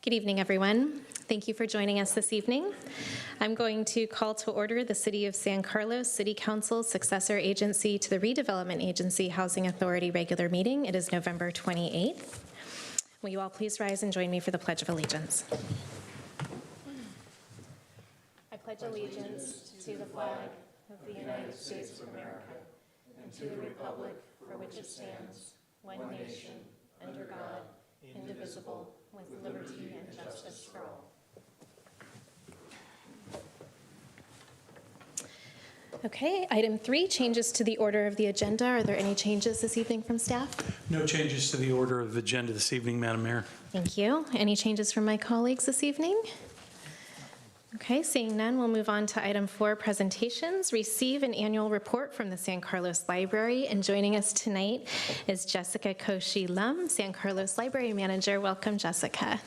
Good evening, everyone. Thank you for joining us this evening. I'm going to call to order the City of San Carlos City Council successor agency to the Redevelopment Agency Housing Authority regular meeting. It is November 28th. Will you all please rise and join me for the Pledge of Allegiance? I pledge allegiance to the flag of the United States of America and to the republic for which it stands, one nation, under God, indivisible, with liberty and justice for all. Okay, item 3, changes to the order of the agenda. Are there any changes this evening from staff? No changes to the order of the agenda this evening, Madam Mayor. Thank you. Any changes from my colleagues this evening? Okay, seeing none, we'll move on to item 4, presentations. Receive an annual report from the San Carlos Library. And joining us tonight is Jessica Koshi-Lum, San Carlos Library Manager. Welcome, Jessica.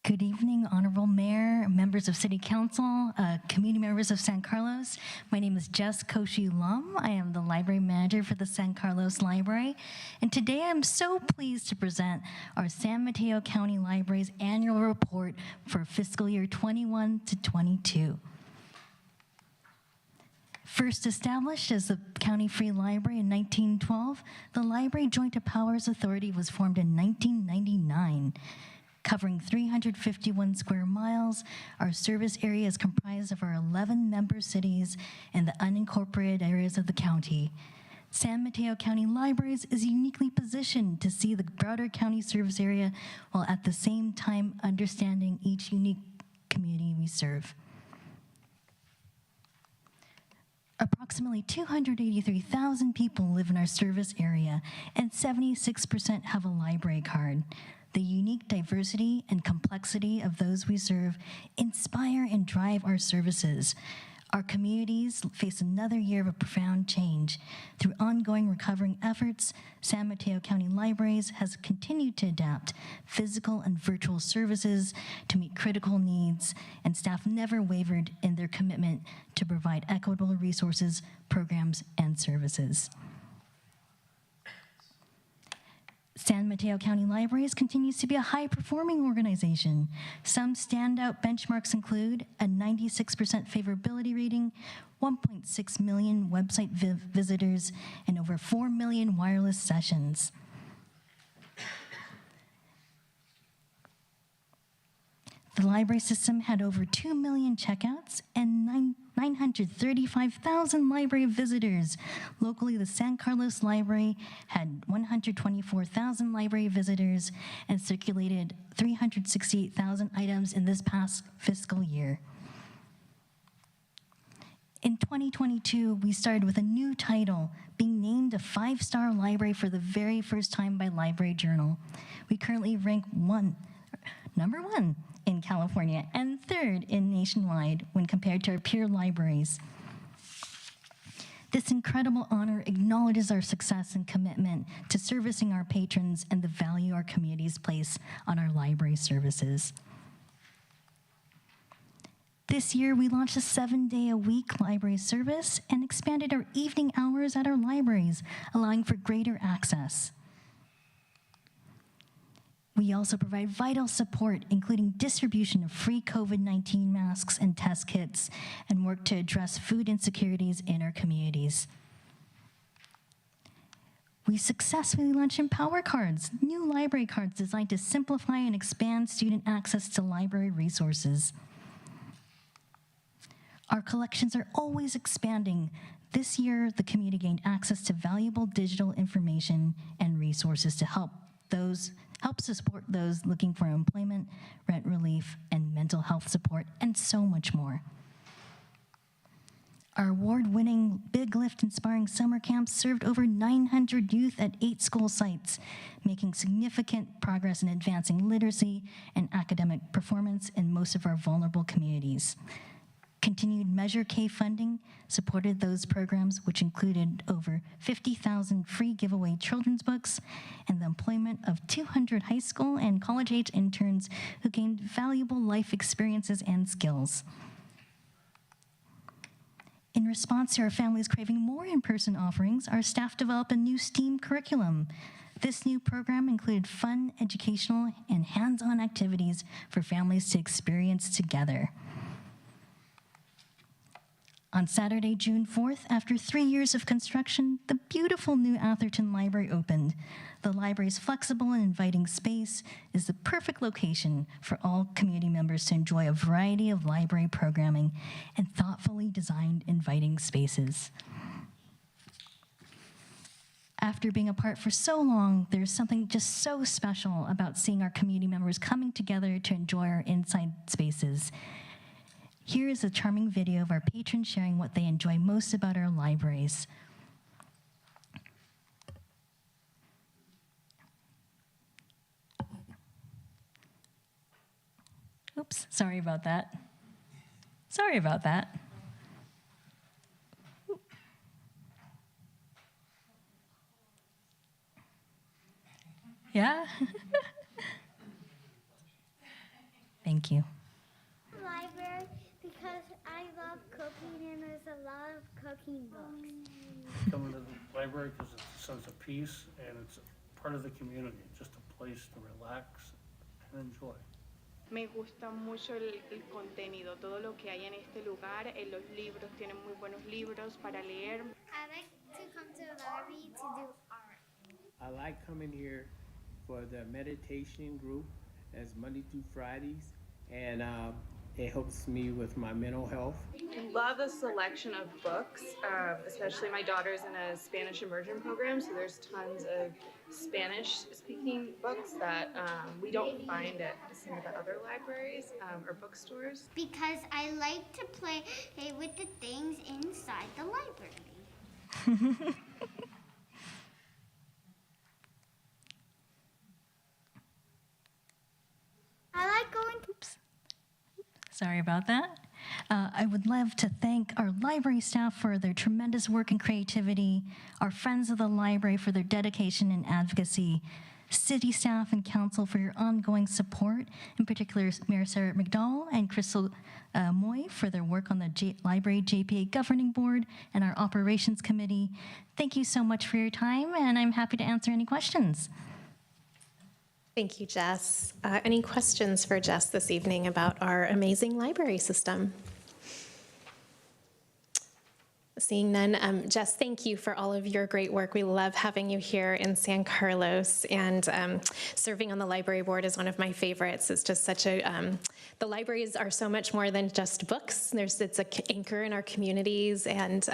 Good evening, Honorable Mayor, members of City Council, community members of San Carlos. My name is Jess Koshi-Lum. I am the Library Manager for the San Carlos Library. And today I'm so pleased to present our San Mateo County Library's annual report for fiscal year 21 to 22. First established as the County Free Library in 1912, the Library Joint Powers Authority was formed in 1999. Covering 351 square miles, our service area is comprised of our 11 member cities and the unincorporated areas of the county. San Mateo County Libraries is uniquely positioned to see the broader county service area while at the same time understanding each unique community we serve. Approximately 283,000 people live in our service area, and 76% have a library card. The unique diversity and complexity of those we serve inspire and drive our services. Our communities face another year of profound change. Through ongoing recovering efforts, San Mateo County Libraries has continued to adapt physical and virtual services to meet critical needs, and staff never wavered in their commitment to provide equitable resources, programs, and services. San Mateo County Libraries continues to be a high-performing organization. Some standout benchmarks include a 96% favorability rating, 1.6 million website visitors, and over 4 million wireless sessions. The library system had over 2 million checkouts and 935,000 library visitors. Locally, the San Carlos Library had 124,000 library visitors and circulated 368,000 items in this past fiscal year. In 2022, we started with a new title, being named a 5-star library for the very first time by Library Journal. We currently rank number one in California and 3rd in nationwide when compared to our peer libraries. This incredible honor acknowledges our success and commitment to servicing our patrons and the value our communities place on our library services. This year, we launched a 7-day-a-week library service and expanded our evening hours at our libraries, allowing for greater access. We also provide vital support, including distribution of free COVID-19 masks and test kits, and work to address food insecurities in our communities. We successfully launched Empower Cards, new library cards designed to simplify and expand student access to library resources. Our collections are always expanding. This year, the community gained access to valuable digital information and resources to help support those looking for employment, rent relief, and mental health support, and so much more. Our award-winning Big Lift Inspiring Summer Camps served over 900 youth at 8 school sites, making significant progress in advancing literacy and academic performance in most of our vulnerable communities. Continued Measure K funding supported those programs, which included over 50,000 free giveaway children's books and the employment of 200 high school and college-age interns who gained valuable life experiences and skills. In response to our families craving more in-person offerings, our staff developed a new STEAM curriculum. This new program included fun, educational, and hands-on activities for families to experience together. On Saturday, June 4th, after 3 years of construction, the beautiful new Atherton Library opened. The library's flexible and inviting space is the perfect location for all community members to enjoy a variety of library programming and thoughtfully designed inviting spaces. After being apart for so long, there's something just so special about seeing our community members coming together to enjoy our inside spaces. Here is a charming video of our patrons sharing what they enjoy most about our libraries. Oops, sorry about that. Sorry about that. Yeah? Thank you. Library because I love cooking and there's a lot of cooking books. Coming to the library because it's a sense of peace and it's part of the community, just a place to relax and enjoy. Me gusta mucho el contenido, todo lo que hay en este lugar, en los libros, tienen muy buenos libros para leer. I like to come to the library to do art. I like coming here for the meditation group as Monday through Fridays, and it helps me with my mental health. Love the selection of books, especially my daughter's in a Spanish immersion program, so there's tons of Spanish-speaking books that we don't find at some of the other libraries or bookstores. Because I like to play with the things inside the library. I like going to Sorry about that. I would love to thank our library staff for their tremendous work and creativity, our friends of the library for their dedication and advocacy, city staff and council for your ongoing support, in particular Mayor Sarah McDowell and Crystal Moy for their work on the Library JPA Governing Board and our Operations Committee. Thank you so much for your time, and I'm happy to answer any questions. Thank you, Jess. Any questions for Jess this evening about our amazing library system? Seeing none, Jess, thank you for all of your great work. We love having you here in San Carlos, and serving on the library board is one of my favorites. It's just such a, the libraries are so much more than just books. It's an anchor in our communities and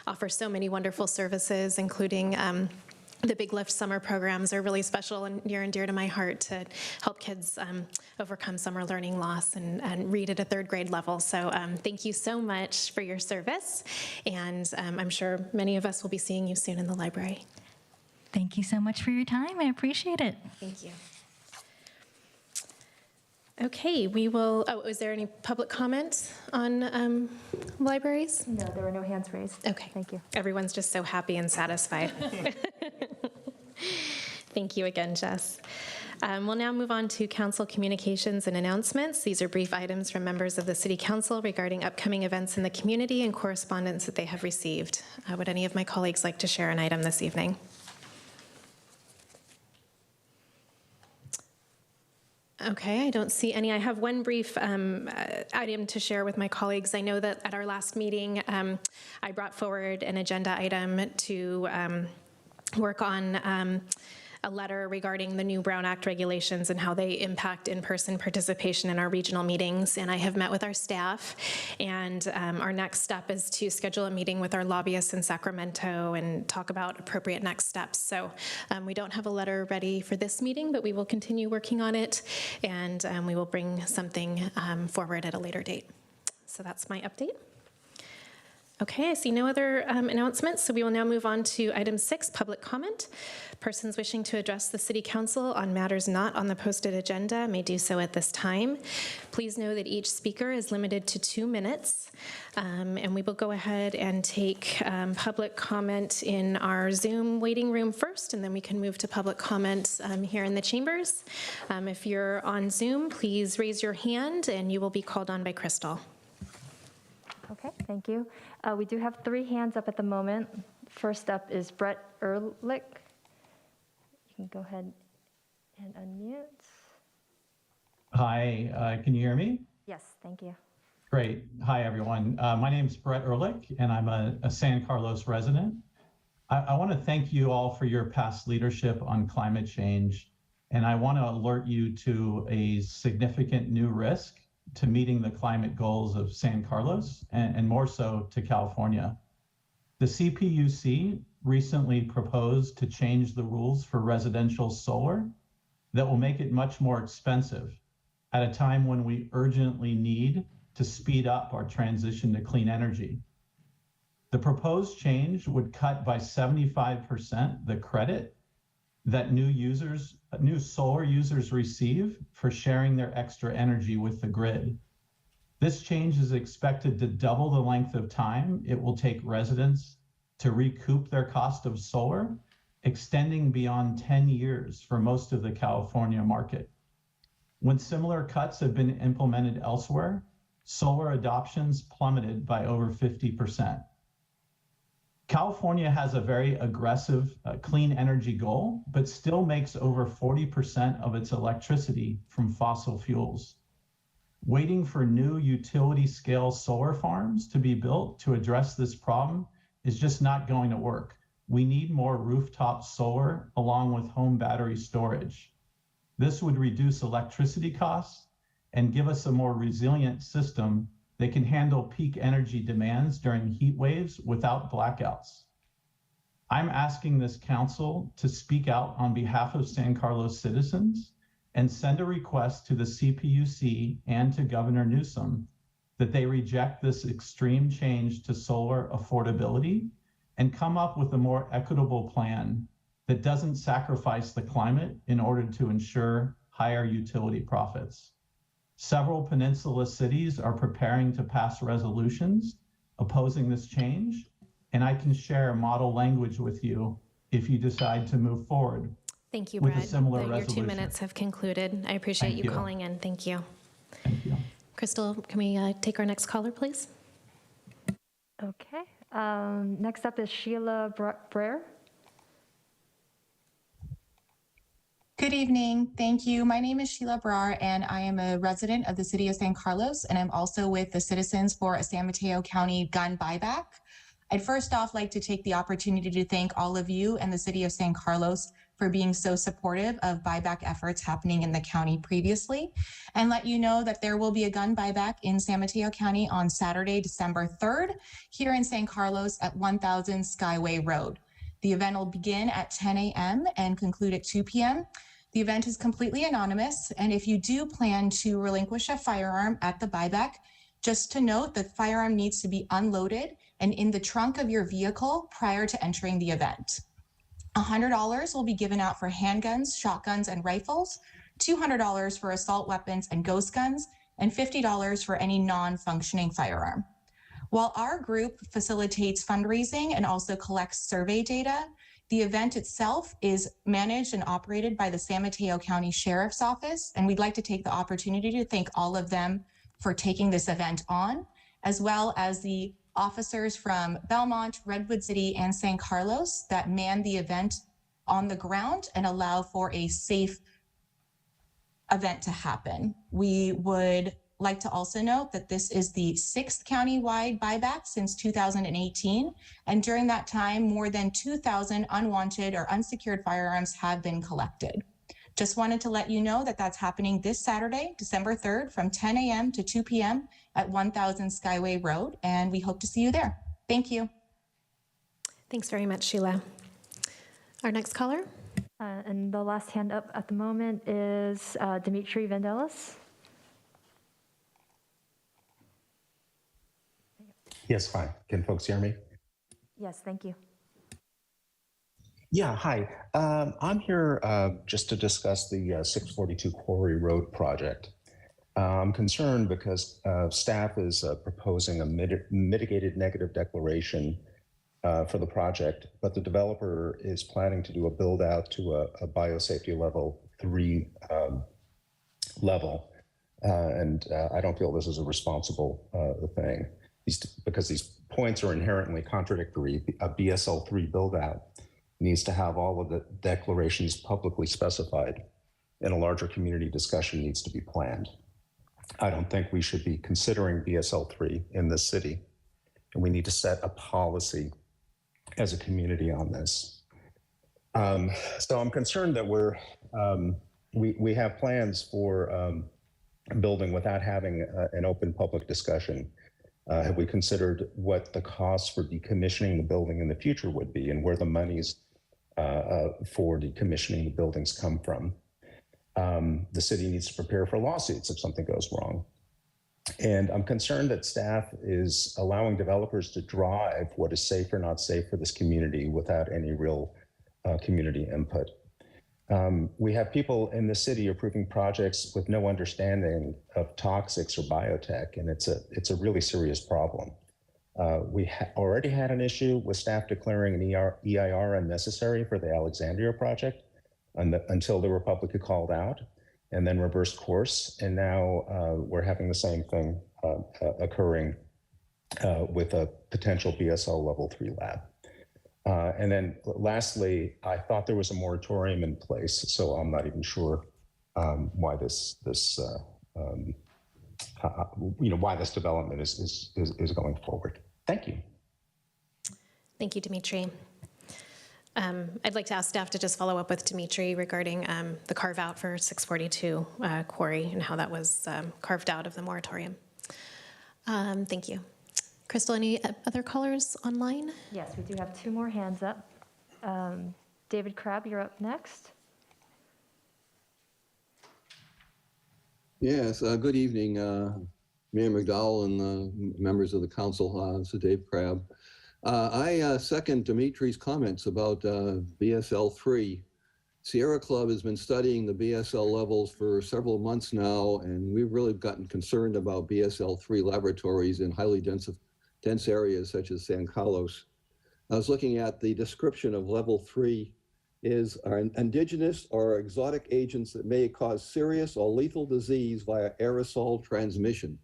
offer so many wonderful services, including the Big Lift summer programs are really special and near and dear to my heart to help kids overcome summer learning loss and read at a third grade level. So thank you so much for your service. And I'm sure many of us will be seeing you soon in the library. Thank you so much for your time. I appreciate it. Thank you. Okay, we will, is there any public comment on libraries? No, there were no hands raised. Okay. Thank you. Everyone's just so happy and satisfied. Thank you again, Jess. We'll now move on to council communications and announcements. These are brief items from members of the City Council regarding upcoming events in the community and correspondence that they have received. Would any of my colleagues like to share an item this evening? Okay, I don't see any. I have one brief item to share with my colleagues. I know that at our last meeting, I brought forward an agenda item to work on a letter regarding the new Brown Act regulations and how they impact in-person participation in our regional meetings. And I have met with our staff, and our next step is to schedule a meeting with our lobbyists in Sacramento and talk about appropriate next steps. So we don't have a letter ready for this meeting, but we will continue working on it, and we will bring something forward at a later date. So that's my update. Okay, I see no other announcements, so we will now move on to item 6, public comment. Persons wishing to address the City Council on matters not on the posted agenda may do so at this time. Please know that each speaker is limited to 2 minutes, and we will go ahead and take public comment in our Zoom waiting room first, and then we can move to public comment here in the chambers. If you're on Zoom, please raise your hand, and you will be called on by Crystal. Okay, thank Thank you. We do have 3 hands up at the moment. First up is Brett Ehrlich. You can go ahead and unmute. Hi, can you hear me? Yes, thank you. Great. Hi, everyone. My name is Brett Ehrlich, and I'm a San Carlos resident. I want to thank you all for your past leadership on climate change, and I want to alert you to a significant new risk to meeting the climate goals of San Carlos, and more so to California. The CPUC recently proposed to change the rules for residential solar that will make it much more expensive at a time when we urgently need to speed up our transition to clean energy. The proposed change would cut by 75% the credit that new solar users receive for sharing their extra energy with the grid. This change is expected to double the length of time it will take residents to recoup their cost of solar, extending beyond 10 years for most of the California market. When similar cuts have been implemented elsewhere, solar adoptions plummeted by over 50%. California has a very aggressive clean energy goal, but still makes over 40% of its electricity from fossil fuels. Waiting for new utility scale solar farms to be built to address this problem is just not going to work. We need more rooftop solar along with home battery storage. This would reduce electricity costs and give us a more resilient system that can handle peak energy demands during heat waves without blackouts. I'm asking this council to speak out on behalf of San Carlos citizens and send a request to the CPUC and to Governor Newsom that they reject this extreme change to solar affordability and come up with a more equitable plan that doesn't sacrifice the climate in order to ensure higher utility profits. Several peninsula cities are preparing to pass resolutions opposing this change, and I can share model language with you if you decide to move forward. Thank you, with Brett. a similar Your resolution. 2 minutes have concluded. I appreciate Thank you you. calling in. Thank you. Thank you. Crystal, can we take our next caller, please? Okay. Next up is Sheila Brer. Good evening. Thank you. My name is Sheila Brar, and I am a resident of the city of San Carlos, and I'm also with the Citizens for a San Mateo County Gun Buyback. I'd first off like to take the opportunity to thank all of you and the city of San Carlos for being so supportive of buyback efforts happening in the county previously, and let you know that there will be a gun buyback in San Mateo County on Saturday, December 3rd, here in San Carlos at 1000 Skyway Road. The event will begin at 10 a.m. and conclude at 2 p.m. The event is completely anonymous, and if you do plan to relinquish a firearm at the buyback, just to note that the firearm needs to be unloaded and in the trunk of your vehicle prior to entering the event. $100 will be given out for handguns, shotguns, and rifles, $200 for assault weapons and ghost guns, and $50 for any non-functioning firearm. While our group facilitates fundraising and also collects survey data, the event itself is managed and operated by the San Mateo County Sheriff's Office, and we'd like to take the opportunity to thank all of them for taking this event on, as well as the officers from Belmont, Redwood City, and San Carlos that man the event on the ground and allow for a safe event to happen. We would like to also note that this is the 6th county-wide buyback since 2018, and during that time, more than 2,000 unwanted or unsecured firearms have been collected. Just wanted to let you know that that's happening this Saturday, December 3rd, from 10 a.m. to 2 p.m. at 1000 Skyway Road, and we hope to see you there. Thank you. Thanks very much, Sheila. Our next caller? And the last hand up at the moment is Dimitri Vandelis. Yes, hi. Can folks hear me? Yes, thank you. Yeah, hi. I'm here just to discuss the 642 Quarry Road project. I'm concerned because staff is proposing a mitigated negative declaration for the project, but the developer is planning to do a build out to a biosafety level 3 level. And I don't feel this is a responsible thing. because these points are inherently contradictory. A BSL3 build out needs to have all of the declarations publicly specified, and a larger community discussion needs to be planned. I don't think we should be considering BSL3 in this city, and we need to set a policy as a community on this. So I'm concerned that we have plans for building without having an open public discussion. Have we considered what the costs for decommissioning the building in the future would be, and where the monies for decommissioning the buildings come from? The city needs to prepare for lawsuits if something goes wrong. And I'm concerned that staff is allowing developers to drive what is safe or not safe for this community without any real community input. We have people in the city approving projects with no understanding of toxics or biotech, and it's a really serious problem. We already had an issue with staff declaring an EIR unnecessary for the Alexandria project until they were publicly called out, and then reversed course. And now we're having the same thing occurring with a potential BSL level 3 lab. And then lastly, I thought there was a moratorium in place, so I'm not even sure why this why this development is going forward. Thank you. Thank you, Dimitri. I'd like to ask staff to just follow up with Dimitri regarding the carve out for 642 quarry and how that was carved out of the moratorium. Thank you. Crystal, any other callers online? Yes, we do have 2 more hands up. David Crabb, you're up next. Yes, good evening, Mayor McDowell and members of the council. This is Dave Crabb. I second Dimitri's comments about BSL-3. Sierra Club has been studying the BSL levels for several months now, and we've really gotten concerned about BSL-3 laboratories in highly dense areas such as San Carlos. I was looking at the description of level 3 are indigenous or exotic agents that may cause serious or lethal disease via aerosol transmission.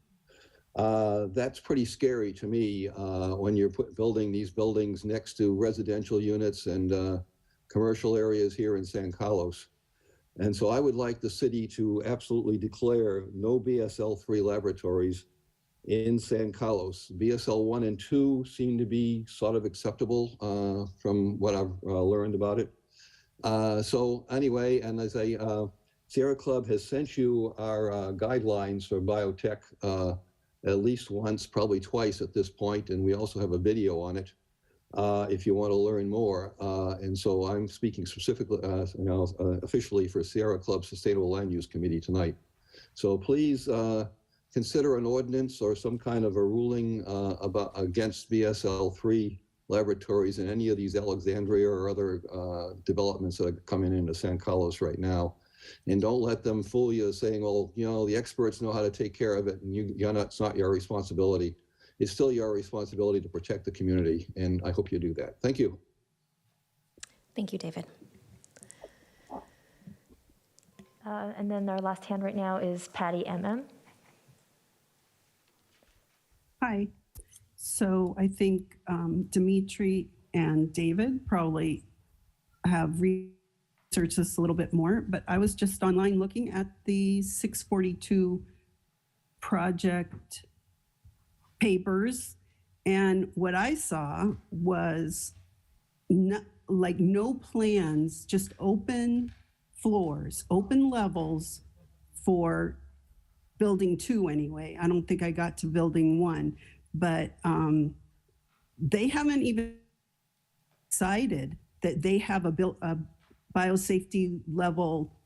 That's pretty scary to me when you're building these buildings next to residential units and commercial areas here in San Carlos. And so I would like the city to absolutely declare no BSL-3 laboratories in San Carlos. BSL 1 and 2 seem to be sort of acceptable from what I've learned about it. So anyway, and as Sierra Club has sent you our guidelines for biotech at least once, probably twice at this point, and we also have a video on it if you want to learn more. And so I'm speaking specifically, officially for Sierra Club Sustainable Land Use Committee tonight. So please consider an ordinance or some kind of a ruling against BSL-3 laboratories in any of these Alexandria or other developments that are coming into San Carlos right now. And don't let them fool you saying, well, the experts know how to take care of it and it's not your responsibility. It's still your responsibility to protect the community, and I hope you do that. Thank you. Thank you, David. And then our last hand right now is Patty MM. Hi. So I think Dimitri and David probably have researched this a little bit more, but I was just online looking at the 642 project papers, and what I saw was no plans, just open floors, open levels for building 2 anyway. I don't think I got to building 1, but they haven't even decided that they have a biosafety level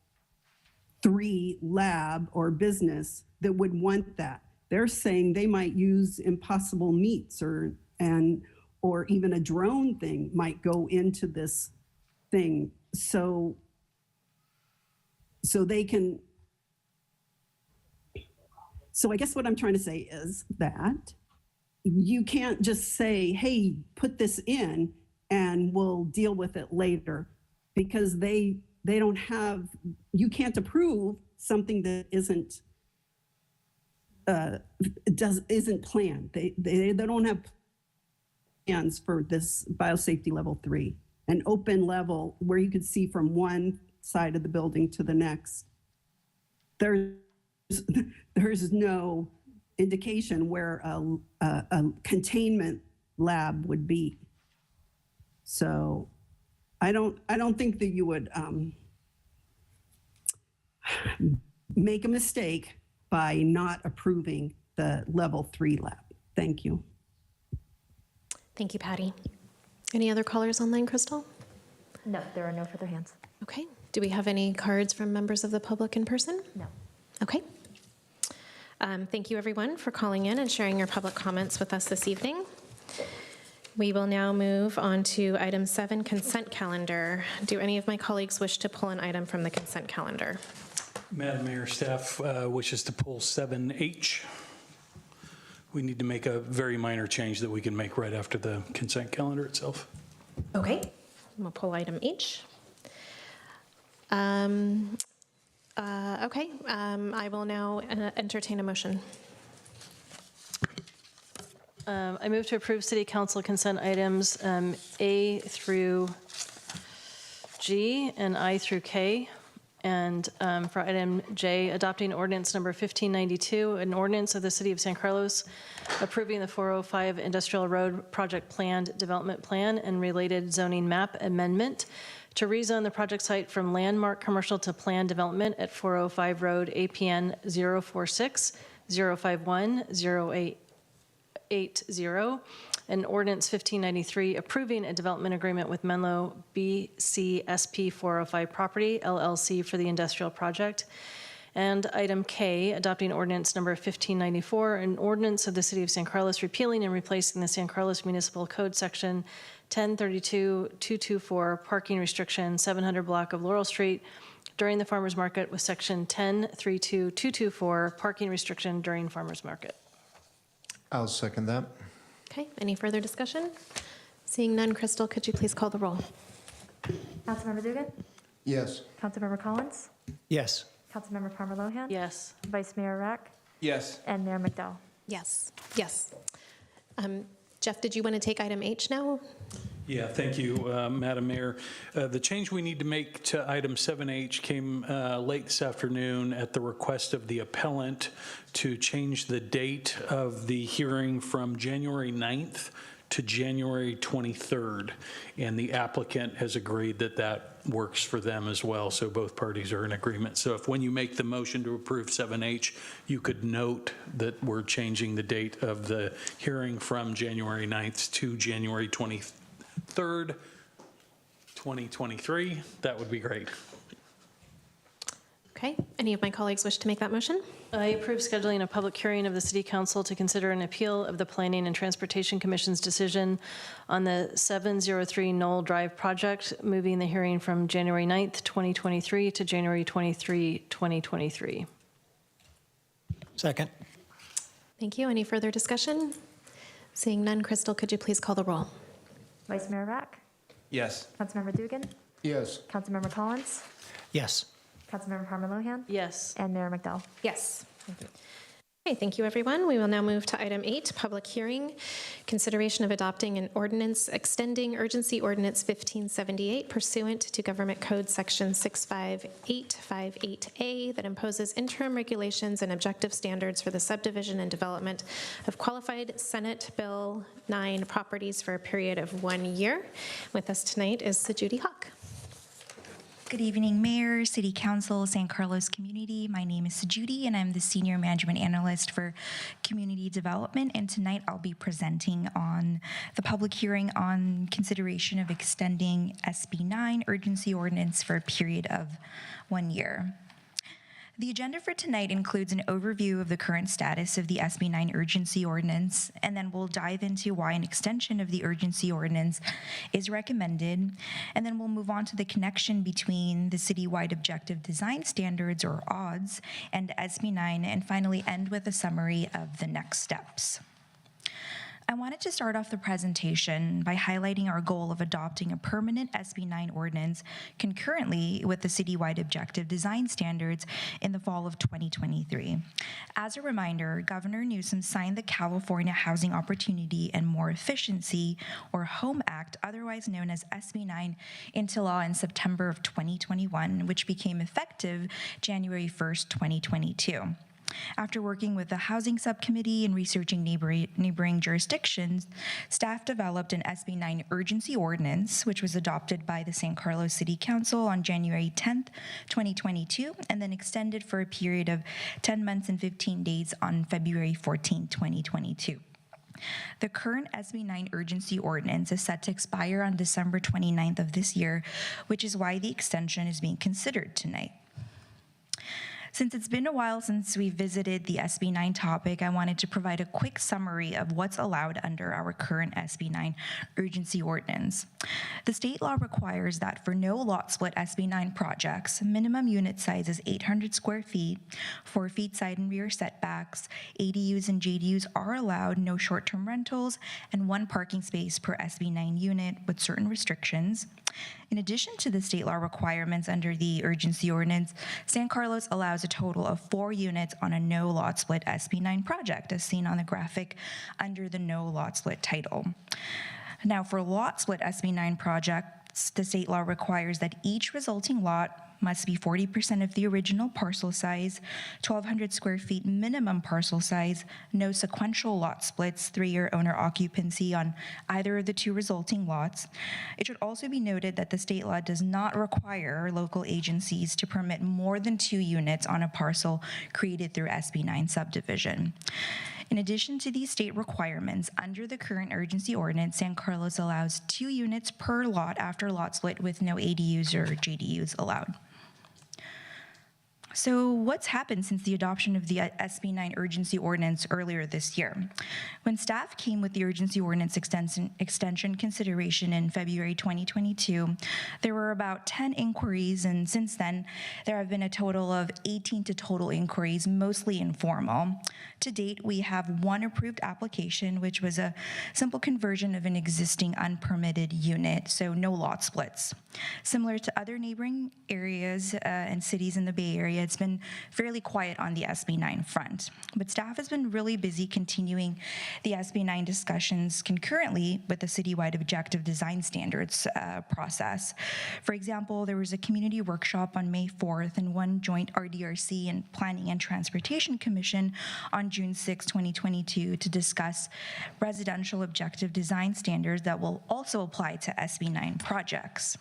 3 lab or business that would want that. They're saying they might use impossible meats or even a drone thing might go into this thing. So they can. So I guess what I'm trying to say is that you can't just say, hey, put this in and we'll deal with it later, because they don't have, you can't approve something that isn't isn't planned. They don't have plans for this biosafety level 3, an open level where you could see from one side of the building to the next. There's no indication where a containment lab would be. So I don't think that you would make a mistake by not approving the level 3 lab. Thank you. Thank you, Patty. Any other callers online, Crystal? No, there are no further hands. Okay. Do we have any cards from members of the public in person? No. Okay. Thank you, everyone, for calling in and sharing your public comments with us this evening. We will now move on to item 7, consent calendar. Do any of my colleagues wish to pull an item from the consent calendar? Madam Mayor, staff wishes to pull 7H. We need to make a very minor change that we can make right after the consent calendar itself. Okay. We'll pull item H. Okay. I will now entertain a motion. I move to approve City Council consent items A through G and I through K. And for item J, adopting ordinance number 1592, an ordinance of the City of San Carlos approving the 405 Industrial Road Project Planned Development Plan and related zoning map amendment to rezone the project site from landmark commercial to planned development at 405 Road APN 046 051 0880, and ordinance 1593 approving a development agreement with Menlo BCSP 405 Property LLC for the industrial project. And item K, adopting ordinance number 1594, an ordinance of the City of San Carlos repealing and replacing the San Carlos Municipal Code section 1032-224 parking restriction 700 block of Laurel Street during the farmers market with section 1032-224 parking restriction during farmers market. I'll second that. Okay. Any further discussion? Seeing none, Crystal, could you please call the roll? Councilmember Dugan? Yes. Councilmember Collins? Yes. Councilmember Palmer Lohan? Yes. Vice Mayor Rack? Yes. And Mayor McDowell? Yes. Yes. Jeff, did you want to take item H now? Yeah, thank you, Madam Mayor. The change we need to make to item 7H came late this afternoon at the request of the appellant to change the date of the hearing from January 9th to January 23rd. And the applicant has agreed that that works for them as well. So both parties are in agreement. So if when you make the motion to approve 7H, you could note that we're changing the date of the hearing from January 9th to January 23rd, 2023, that would be great. Okay. Any of my colleagues wish to make that motion? I approve scheduling a public hearing of the City Council to consider an appeal of the Planning and Transportation Commission's decision on the 703 Knoll Drive project, moving the hearing from January 9th, 2023 to January 23, 2023. Second. Thank you. Any further discussion? Seeing none, Crystal, could you please call the roll? Vice Mayor Rack? Yes. Councilmember Dugan? Yes. Councilmember Collins? Yes. Councilmember Palmer Lohan? Yes. And Mayor McDowell? Yes. Okay, thank you, everyone. We will now move to item 8, public hearing, consideration of adopting an ordinance extending urgency ordinance 1578 pursuant to Government Code Section 65858A that imposes interim regulations and objective standards for the subdivision and development of qualified Senate Bill 9 properties for a period of 1 year. With us tonight is Sajudi Hawk. Good evening, Mayor, City Council, San Carlos community. My name is Sajudi, and I'm the Senior Management Analyst for Community Development. And tonight I'll be presenting on the public hearing on consideration of extending SB 9 urgency ordinance for a period of 1 year. The agenda for tonight includes an overview of the current status of the SB 9 urgency ordinance, and then we'll dive into why an extension of the urgency ordinance is recommended, and then we'll move on to the connection between the citywide objective design standards, or ODDS, and SB 9, and finally end with a summary of the next steps. I wanted to start off the presentation by highlighting our goal of adopting a permanent SB 9 ordinance concurrently with the citywide objective design standards in the fall of 2023. As a reminder, Governor Newsom signed the California Housing Opportunity and More Efficiency, or HOME Act, otherwise known as SB 9, into law in September of 2021, which became effective January 1st, 2022. After working with the Housing Subcommittee and researching neighboring jurisdictions, staff developed an SB 9 urgency ordinance, which was adopted by the San Carlos City Council on January 10th, 2022, and then extended for a period of 10 months and 15 days on February 14th, 2022. The current SB 9 urgency ordinance is set to expire on December 29th of this year, which is why the extension is being considered tonight. Since it's been a while since we visited the SB 9 topic, I wanted to provide a quick summary of what's allowed under our current SB 9 urgency ordinance. The state law requires that for no lot split SB 9 projects, minimum unit size is 800 square feet, 4 feet side and rear setbacks, ADUs and JDUs are allowed, no short-term rentals, and 1 parking space per SB 9 unit with certain restrictions. In addition to the state law requirements under the urgency ordinance, San Carlos allows a total of 4 units on a no lot split SB 9 project, as seen on the graphic under the no lot split title. Now, for lot split SB 9 projects, the state law requires that each resulting lot must be 40% of the original parcel size, 1,200 square feet minimum parcel size, no sequential lot splits, 3-year owner occupancy on either of the 2 resulting lots. It should also be noted that the state law does not require local agencies to permit more than 2 units on a parcel created through SB 9 subdivision. In addition to these state requirements, under the current urgency ordinance, San Carlos allows 2 units per lot after lot split with no ADUs or JDUs allowed. So what's happened since the adoption of the SB 9 urgency ordinance earlier this year? When staff came with the urgency ordinance extension consideration in February 2022, there were about 10 inquiries, and since then, there have been a total of 18 total inquiries, mostly informal. To date, we have 1 approved application, which was a simple conversion of an existing unpermitted unit, so no lot splits. Similar to other neighboring areas and cities in the Bay Area, it's been fairly quiet on the SB 9 front, but staff has been really busy continuing the SB 9 discussions concurrently with the citywide objective design standards process. For example, there was a community workshop on May 4th and 1 joint RDRC and Planning and Transportation Commission on June 6, 2022 to discuss residential objective design standards that will also apply to SB 9 projects.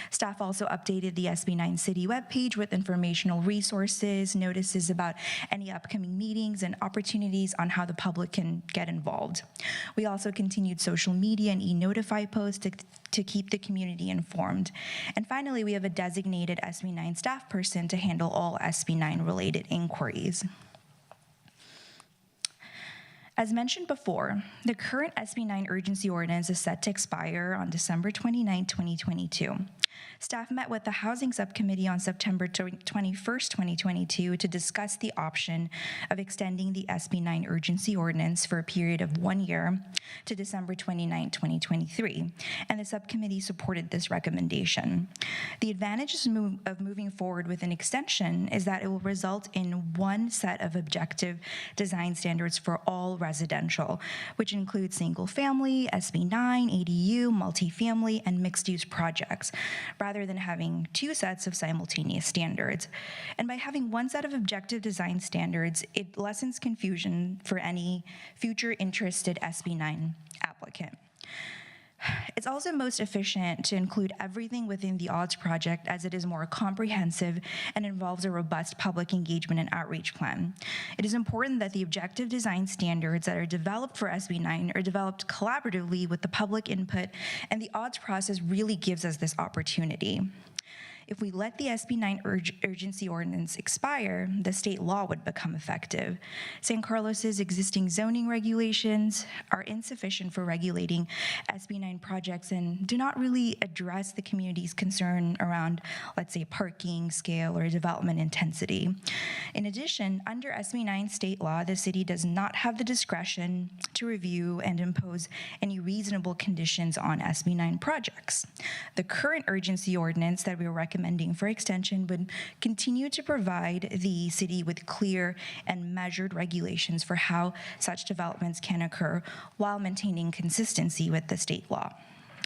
Staff also updated the SB 9 City webpage with informational resources, notices about any upcoming meetings, and opportunities on how the public can get involved. We also continued social media and e-notify posts to keep the community informed. And finally, we have a designated SB 9 staff person to handle all SB 9 related inquiries. As mentioned before, the current SB 9 urgency ordinance is set to expire on December 29, 2022. Staff met with the Housing Subcommittee on September 21st, 2022 to discuss the option of extending the SB 9 urgency ordinance for a period of 1 year to December 29, 2023, and the subcommittee supported this recommendation. The advantages of moving forward with an extension is that it will result in 1 set of objective design standards for all residential, which includes single family, SB 9, ADU, multifamily, and mixed-use projects, rather than having 2 sets of simultaneous standards. And by having 1 set of objective design standards, it lessens confusion for any future interested SB 9 applicant. It's also most efficient to include everything within the ODDS project, as it is more comprehensive and involves a robust public engagement and outreach plan. It is important that the objective design standards that are developed for SB 9 are developed collaboratively with the public input, and the ODDS process really gives us this opportunity. If we let the SB 9 urgency ordinance expire, the state law would become effective. San Carlos's existing zoning regulations are insufficient for regulating SB 9 projects and do not really address the community's concern around, let's say, parking, scale, or development intensity. In addition, under SB 9 state law, the city does not have the discretion to review and impose any reasonable conditions on SB 9 projects. The current urgency ordinance that we are recommending for extension would continue to provide the city with clear and measured regulations for how such developments can occur while maintaining consistency with the state law.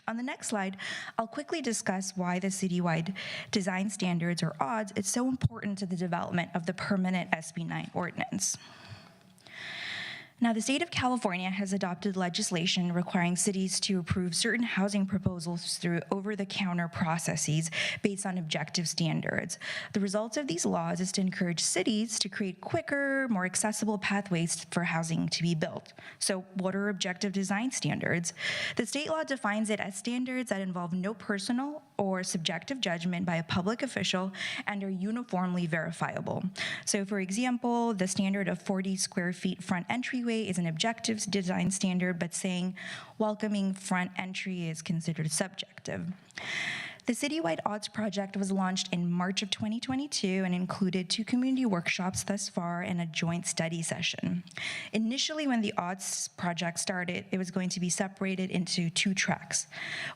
On the next slide, I'll quickly discuss why the citywide design standards, or ODDS, is so important to the development of the permanent SB 9 ordinance. Now, the state of California has adopted legislation requiring cities to approve certain housing proposals through over-the-counter processes based on objective standards. The result of these laws is to encourage cities to create quicker, more accessible pathways for housing to be built. So what are objective design standards? The state law defines it as standards that involve no personal or subjective judgment by a public official and are uniformly verifiable. So for example, the standard of 40 square feet front entryway is an objective design standard, but saying welcoming front entry is considered subjective. The citywide ODDS project was launched in March of 2022 and included 2 community workshops thus far and a joint study session. Initially, when the ODDS project started, it was going to be separated into 2 tracks,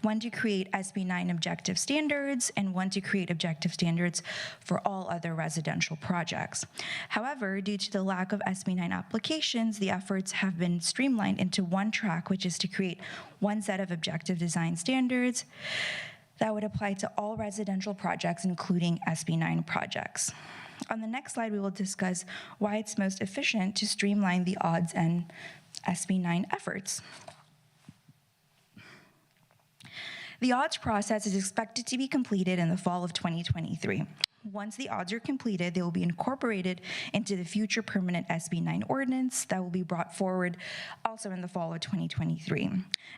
one to create SB 9 objective standards and one to create objective standards for all other residential projects. However, due to the lack of SB 9 applications, the efforts have been streamlined into 1 track, which is to create 1 set of objective design standards that would apply to all residential projects, including SB 9 projects. On the next slide, we will discuss why it's most efficient to streamline the ODDS and SB 9 efforts. The ODDS process is expected to be completed in the fall of 2023. Once the ODDS are completed, they will be incorporated into the future permanent SB 9 ordinance that will be brought forward also in the fall of 2023.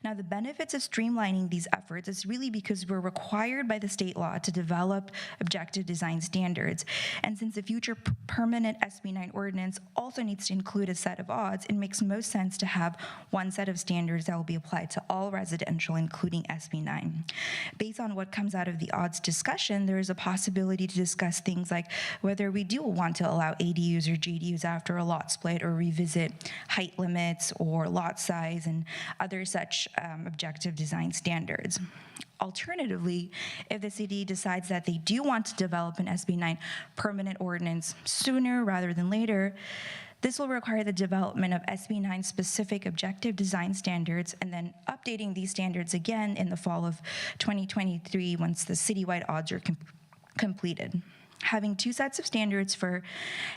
Now, the benefits of streamlining these efforts is really because we're required by the state law to develop objective design standards. And since the future permanent SB 9 ordinance also needs to include a set of ODDS, it makes most sense to have 1 set of standards that will be applied to all residential, including SB 9. Based on what comes out of the ODDS discussion, there is a possibility to discuss things like whether we do want to allow ADUs or JDUs after a lot split, or revisit height limits or lot size and other such objective design standards. Alternatively, if the city decides that they do want to develop an SB 9 permanent ordinance sooner rather than later, this will require the development of SB 9 specific objective design standards and then updating these standards again in the fall of 2023 once the citywide ODDS are completed. Having 2 sets of standards for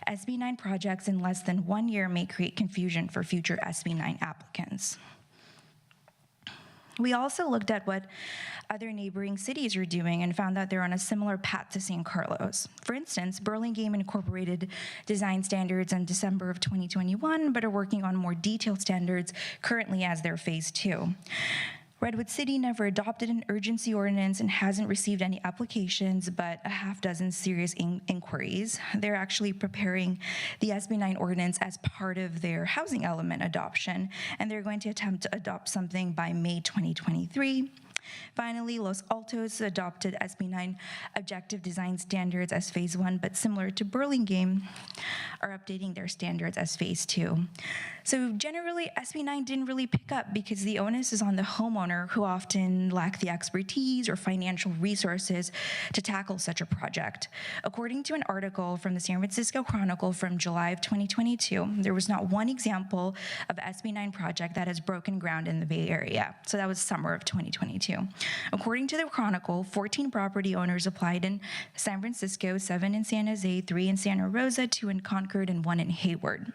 SB 9 projects in less than 1 year may create confusion for future SB 9 applicants. We also looked at what other neighboring cities are doing and found that they're on a similar path to San Carlos. For instance, Burlingame incorporated design standards in December of 2021, but are working on more detailed standards currently as their phase 2. Redwood City never adopted an urgency ordinance and hasn't received any applications, but a half-dozen serious inquiries. They're actually preparing the SB 9 ordinance as part of their housing element adoption, and they're going to attempt to adopt something by May 2023. Finally, Los Altos adopted SB 9 objective design standards as phase 1, but similar to Burlingame, are updating their standards as phase 2. So generally, SB 9 didn't really pick up because the onus is on the homeowner, who often lack the expertise or financial resources to tackle such a project. According to an article from the San Francisco Chronicle from July of 2022, there was not one example of SB 9 project that has broken ground in the Bay Area. So that was summer of 2022. According to the Chronicle, 14 property owners applied in San Francisco, 7 in San Jose, 3 in Santa Rosa, 2 in Concord, and 1 in Hayward.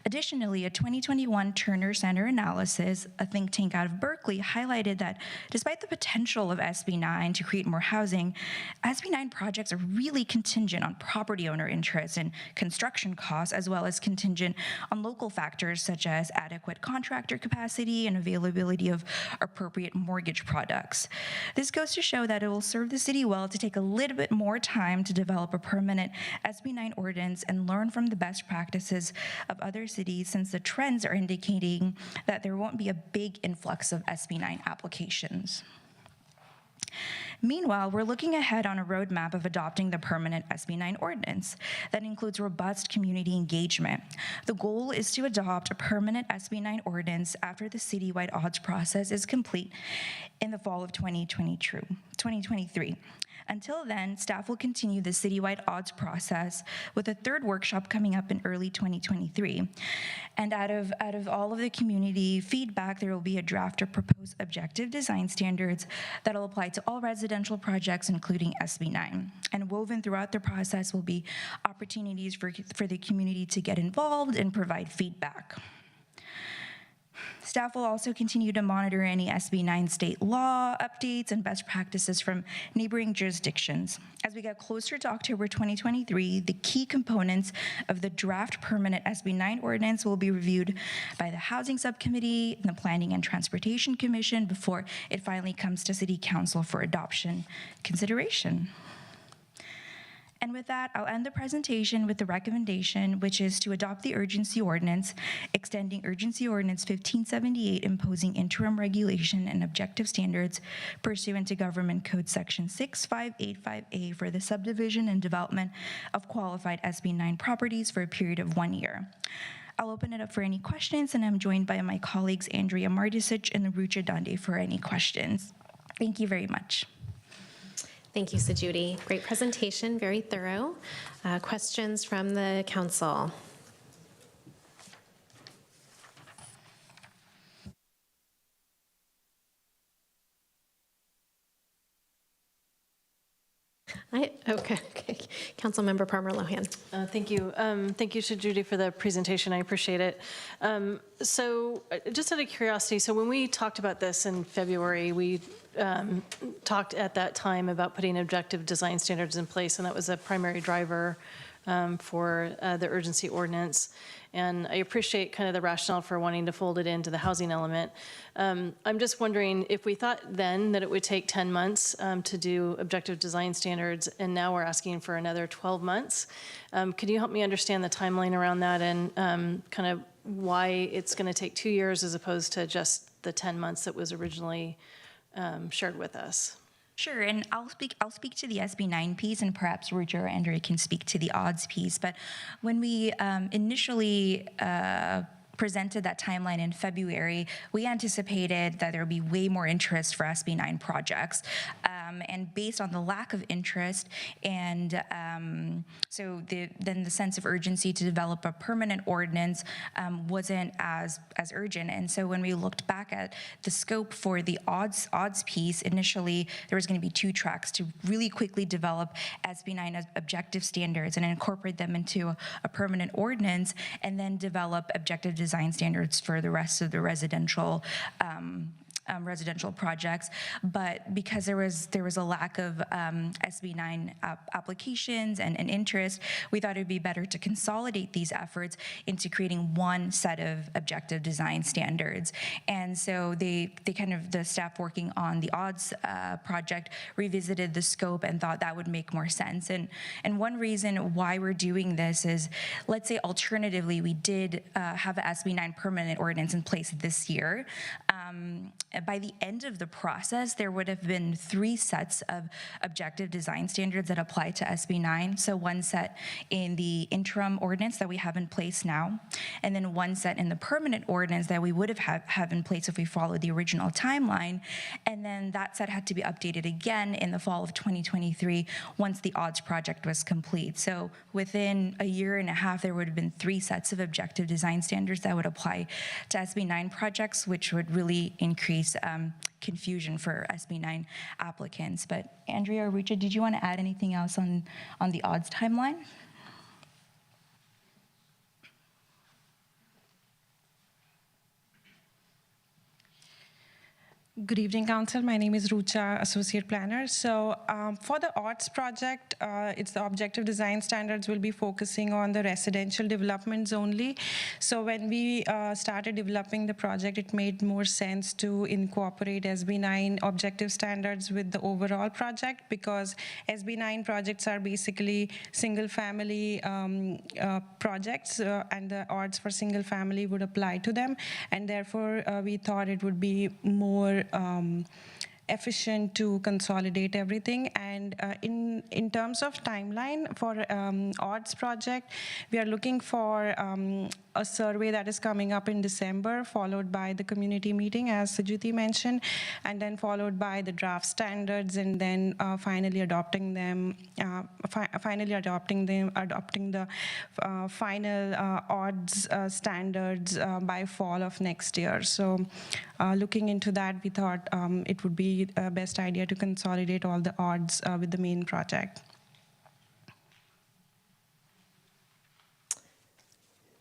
Additionally, a 2021 Turner Center analysis, a think tank out of Berkeley, highlighted that despite the potential of SB 9 to create more housing, SB 9 projects are really contingent on property owner interests and construction costs, as well as contingent on local factors such as adequate contractor capacity and availability of appropriate mortgage products. This goes to show that it will serve the city well to take a little bit more time to develop a permanent SB 9 ordinance and learn from the best practices of other cities, since the trends are indicating that there won't be a big influx of SB 9 applications. Meanwhile, we're looking ahead on a roadmap of adopting the permanent SB 9 ordinance that includes robust community engagement. The goal is to adopt a permanent SB 9 ordinance after the citywide odds process is complete in the fall of 2023. Until then, staff will continue the citywide odds process with a third workshop coming up in early 2023. And out of all of the community feedback, there will be a draft of proposed objective design standards that will apply to all residential projects, including SB 9. And woven throughout the process will be opportunities for the community to get involved and provide feedback. Staff will also continue to monitor any SB 9 state law updates and best practices from neighboring jurisdictions. As we get closer to October 2023, the key components of the draft permanent SB 9 ordinance will be reviewed by the Housing Subcommittee and the Planning and Transportation Commission before it finally comes to City Council for adoption consideration. And with that, I'll end the presentation with the recommendation, which is to adopt the urgency ordinance, extending urgency ordinance 1578, imposing interim regulation and objective standards pursuant to Government Code Section 6585A for the subdivision and development of qualified SB 9 properties for a period of 1 year. I'll open it up for any questions, and I'm joined by my colleagues Andrea Mardisic and Rucha Dande for any questions. Thank you very much. Thank you, Sajudi. Great presentation, very thorough. Questions from the council? Okay. Councilmember Palmer Lohan. Thank you. Thank you, Sajudi, for the presentation. I appreciate it. So just out of curiosity, so when we talked about this in February, we talked at that time about putting objective design standards in place, and that was a primary driver for the urgency ordinance. And I appreciate kind of the rationale for wanting to fold it into the housing element. I'm just wondering if we thought then that it would take 10 months to do objective design standards, and now we're asking for another 12 months. Could you help me understand the timeline around that and kind of why it's going to take 2 years as opposed to just the 10 months that was originally shared with us? Sure, and I'll speak to the SB 9 piece, and perhaps Rucha or Andrea can speak to the odds piece. But when we initially presented that timeline in February, we anticipated that there would be way more interest for SB 9 projects. And based on the lack of interest, and so then the sense of urgency to develop a permanent ordinance wasn't as urgent. And so when we looked back at the scope for the odds piece, initially there was going to be 2 tracks to really quickly develop SB 9 objective standards and incorporate them into a permanent ordinance, and then develop objective design standards for the rest of the residential projects. But because there was a lack of SB 9 applications and interest, we thought it would be better to consolidate these efforts into creating one set of objective design standards. And so the staff working on the odds project revisited the scope and thought that would make more sense. And one reason why we're doing this is, let's say alternatively, we did have a SB 9 permanent ordinance in place this year. By the end of the process, there would have been 3 sets of objective design standards that apply to SB 9. So one set in the interim ordinance that we have in place now, and then one set in the permanent ordinance that we would have in place if we followed the original timeline. And then that set had to be updated again in the fall of 2023 once the odds project was complete. So within a year and a half, there would have been 3 sets of objective design standards that would apply to SB 9 projects, which would really increase confusion for SB 9 applicants. But Andrea or Rucha, did you want to add anything else on the odds timeline? Good evening, Council. My name is Rucha, Associate Planner. So for the ARTS project, it's the objective design standards will be focusing on the residential developments only. So when we started developing the project, it made more sense to incorporate SB9 objective standards with the overall project, because SB9 projects are basically single-family projects, and the ARTS for single-family would apply to them. And therefore, we thought it would be more efficient to consolidate everything. And in terms of timeline for ARTS project, we are looking for a survey that is coming up in December, followed by the community meeting, as Sujuti mentioned, and then followed by the draft standards, and then finally adopting them, adopting the final ARTS standards by fall of next year. So looking into that, we thought it would be a best idea to consolidate all the ARTS with the main project.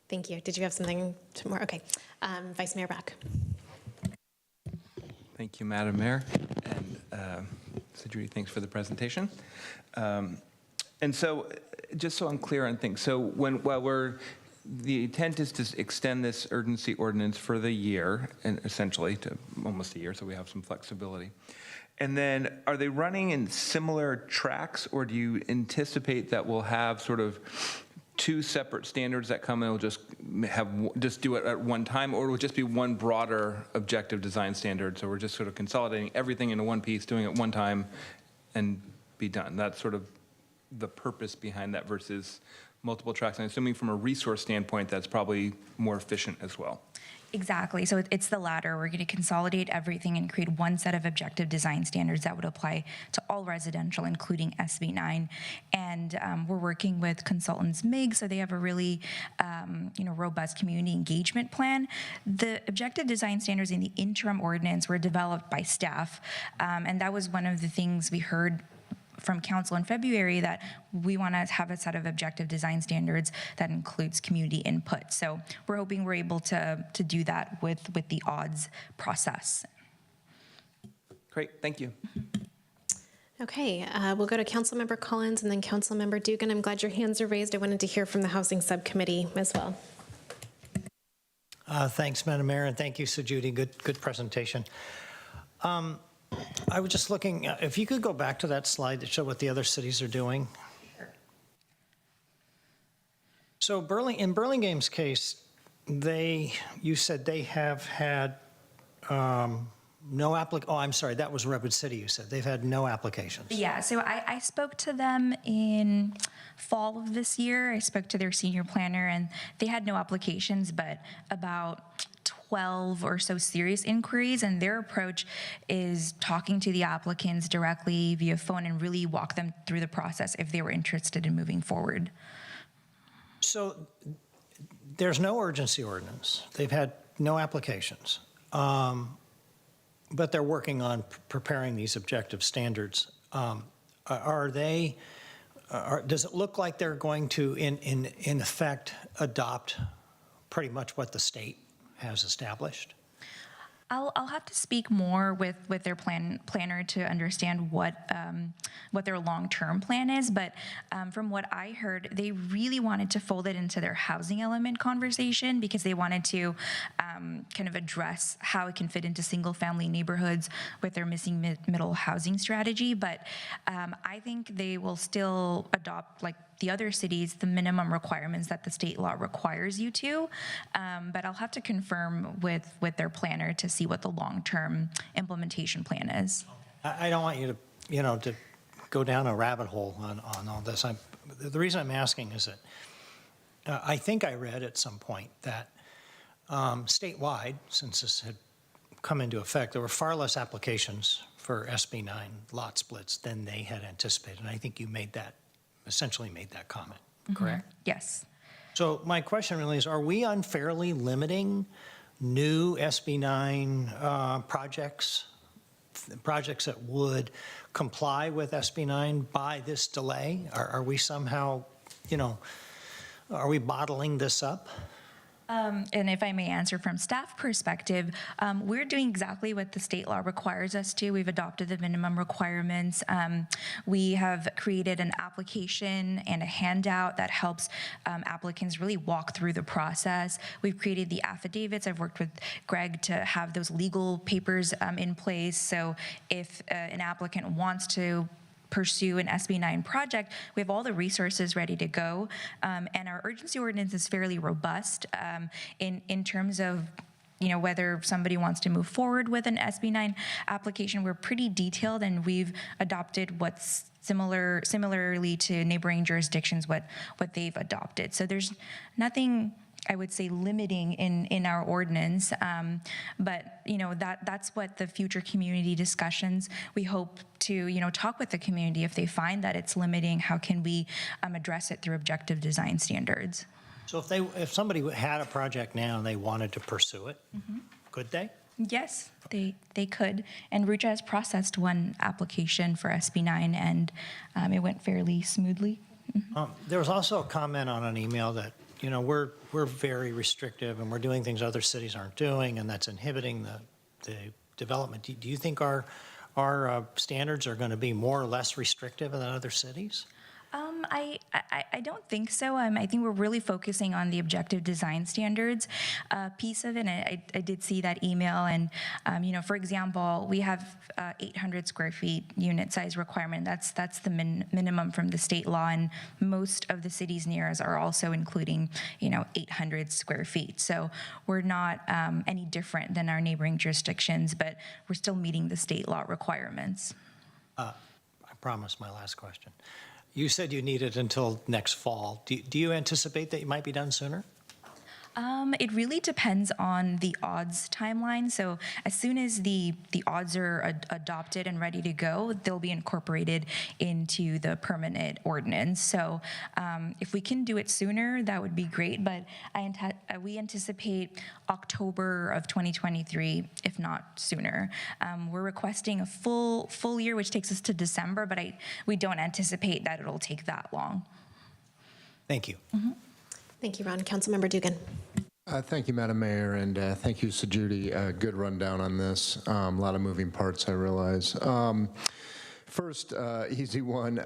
Thank you. Did you have something more? Okay. Vice Mayor Bach. Thank you, Madam Mayor. And Sujuti, thanks for the presentation. And so, just so I'm clear on things, so the intent is to extend this urgency ordinance for the year, and essentially to almost a year, so we have some flexibility. And then, are they running in similar tracks, or do you anticipate that we'll have sort of two separate standards that come and will just do it at one time, or will it just be one broader objective design standard? So we're just sort of consolidating everything into one piece, doing it one time, and be done. That's sort of the purpose behind that versus multiple tracks. And assuming from a resource standpoint, that's probably more efficient as well. Exactly. So it's the latter. We're going to consolidate everything and create one set of objective design standards that would apply to all residential, including SB9. And we're working with consultants MIG, so they have a really robust community engagement plan. The objective design standards in the interim ordinance were developed by staff, and that was one of the things we heard from council in February, that we want to have a set of objective design standards that includes community input. So we're hoping we're able to do that with the odds process. Great, thank you. Okay, we'll go to Councilmember Collins and then Councilmember Dugan. I'm glad your hands are raised. I wanted to hear from the Housing Subcommittee as well. Thanks, Madam Mayor, and thank you, Sujuti. Good presentation. I was just looking, if you could go back to that slide that showed what the other cities are doing. Sure. So in Burlingame's case, you said they have had no I'm sorry, that was Redwood City, you said. They've had no applications. Yeah, so I spoke to them in fall of this year. I spoke to their senior planner, and they had no applications, but about 12 or so serious inquiries, and their approach is talking to the applicants directly via phone and really walk them through the process if they were interested in moving forward. So there's no urgency ordinance. They've had no applications, but they're working on preparing these objective standards. Does it look like they're going to, in effect, adopt pretty much what the state has established? I'll have to speak more with their planner to understand what their long-term plan is, but from what I heard, they really wanted to fold it into their housing element conversation because they wanted to kind of address how it can fit into single-family neighborhoods with their missing middle housing strategy. But I think they will still adopt, like the other cities, the minimum requirements that the state law requires you to. But I'll have to confirm with their planner to see what the long-term implementation plan is. I don't want you to go down a rabbit hole on all this. The reason I'm asking is that I think I read at some point that statewide, since this had come into effect, there were far less applications for SB9 lot splits than they had anticipated. And I think you essentially made that comment, correct? Mm-hmm. Yes. So my question really is, are we unfairly limiting new SB9 projects that would comply with SB9 by this delay? Are we somehow, are we bottling this up? And if I may answer from staff perspective, we're doing exactly what the state law requires us to. We've adopted the minimum requirements. We have created an application and a handout that helps applicants really walk through the process. We've created the affidavits. I've worked with Greg to have those legal papers in place. So if an applicant wants to pursue an SB 9 project, we have all the resources ready to go. And our urgency ordinance is fairly robust in terms of whether somebody wants to move forward with an SB 9 application. We're pretty detailed, and we've adopted what's similarly to neighboring jurisdictions what they've adopted. So there's nothing, I would say, limiting in our ordinance, but that's what the future community discussions, we hope to talk with the community. If they find that it's limiting, how can we address it through objective design standards? So if somebody had a project now and they wanted to pursue it, could they? Yes, they could. And RUCHA has processed one application for SB 9, and it went fairly smoothly. There was also a comment on an email that we're very restrictive and we're doing things other cities aren't doing, and that's inhibiting the development. Do you think our standards are going to be more or less restrictive than other cities? I don't think so. I think we're really focusing on the objective design standards piece of it. And I did see that email. And, for example, we have 800 square feet unit size requirement. That's the minimum from the state law. And most of the cities near us are also including, 800 square feet. So we're not any different than our neighboring jurisdictions, but we're still meeting the state law requirements. I promise my last question. You said you need it until next fall. Do you anticipate that you might be done sooner? It really depends on the odds timeline. So as soon as the odds are adopted and ready to go, they'll be incorporated into the permanent ordinance. So if we can do it sooner, that would be great. But we anticipate October of 2023, if not sooner. We're requesting a full year, which takes us to December, but we don't anticipate that it'll take that long. Thank you. Thank you, Ron. Councilmember Dugan. Thank you, Madam Mayor, and thank you, Sajudi. Good rundown on this. A lot of moving parts, I realize. First, easy one.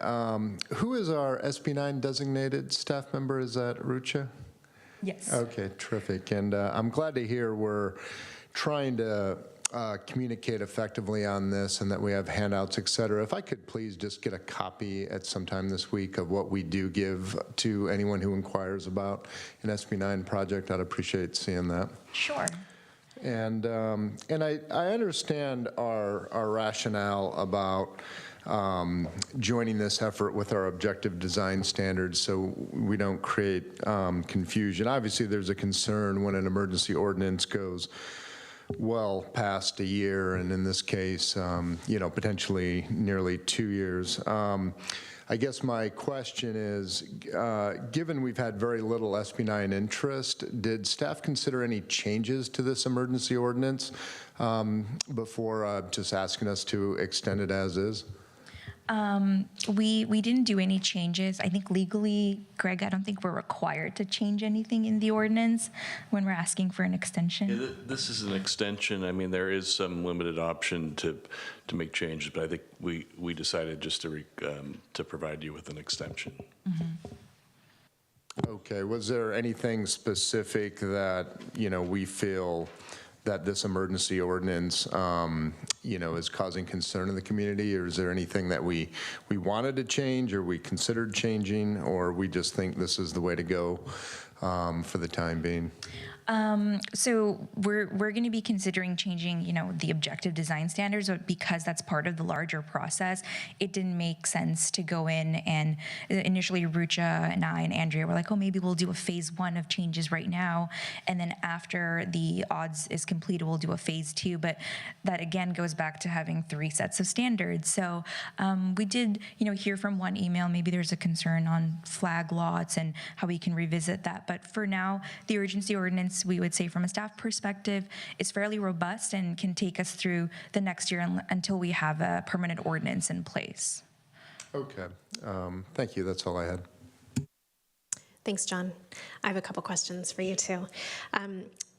Who is our SB 9 designated staff member? Is that RUCHA? Yes. Okay, terrific. And I'm glad to hear we're trying to communicate effectively on this and that we have handouts, et cetera. If I could please just get a copy at some time this week of what we do give to anyone who inquires about an SB 9 project, I'd appreciate seeing that. Sure. And I understand our rationale about joining this effort with our objective design standards so we don't create confusion. Obviously, there's a concern when an emergency ordinance goes well past a year, and in this case, potentially nearly 2 years. I guess my question is, given we've had very little SB 9 interest, did staff consider any changes to this emergency ordinance before just asking us to extend it as is? We didn't do any changes. I think legally, Greg, I don't think we're required to change anything in the ordinance when we're asking for an extension. Yeah, this is an extension. I mean, there is some limited option to make changes, but I think we decided just to provide you with an extension. Okay. Was there anything specific that we feel that this emergency ordinance, is causing concern in the community, or is there anything that we wanted to change, or we considered changing, or we just think this is the way to go for the time being? So we're going to be considering changing, the objective design standards, but because that's part of the larger process, it didn't make sense to go in and initially RUCHA and I and Andrea were like, oh, maybe we'll do a phase 1 of changes right now. And then after the odds is completed, we'll do a phase 2. But that again goes back to having 3 sets of standards. So we did, hear from one email, maybe there's a concern on flag lots and how we can revisit that. But for now, the urgency ordinance, we would say from a staff perspective, is fairly robust and can take us through the next year until we have a permanent ordinance in place. Okay. Thank you. That's all I had. Thanks, John. I have a couple questions for you too.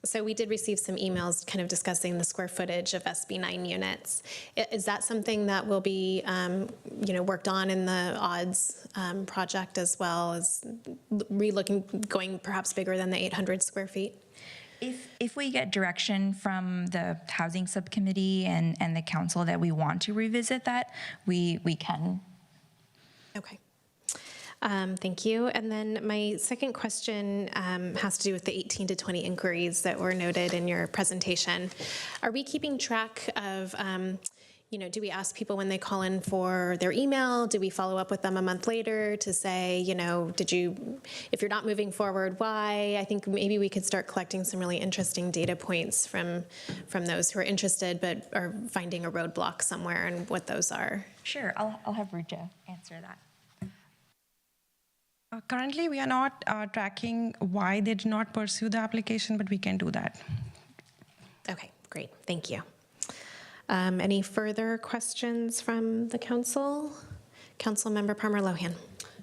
So we did receive some emails kind of discussing the square footage of SB9 units. Is that something that will be, worked on in the odds project as well as going perhaps bigger than the 800 square feet? If we get direction from the housing subcommittee and the council that we want to revisit that, we can. Okay. Thank you. And then my second question has to do with the 18 to 20 inquiries that were noted in your presentation. Are we keeping track of, do we ask people when they call in for their email? Do we follow up with them a month later to say, if you're not moving forward, why? I think maybe we could start collecting some really interesting data points from those who are interested but are finding a roadblock somewhere and what those are. Sure, I'll have Ruja answer that. Currently, we are not tracking why they did not pursue the application, but we can do that. Okay, great. Thank you. Any further questions from the council? Councilmember Palmer-Lohan.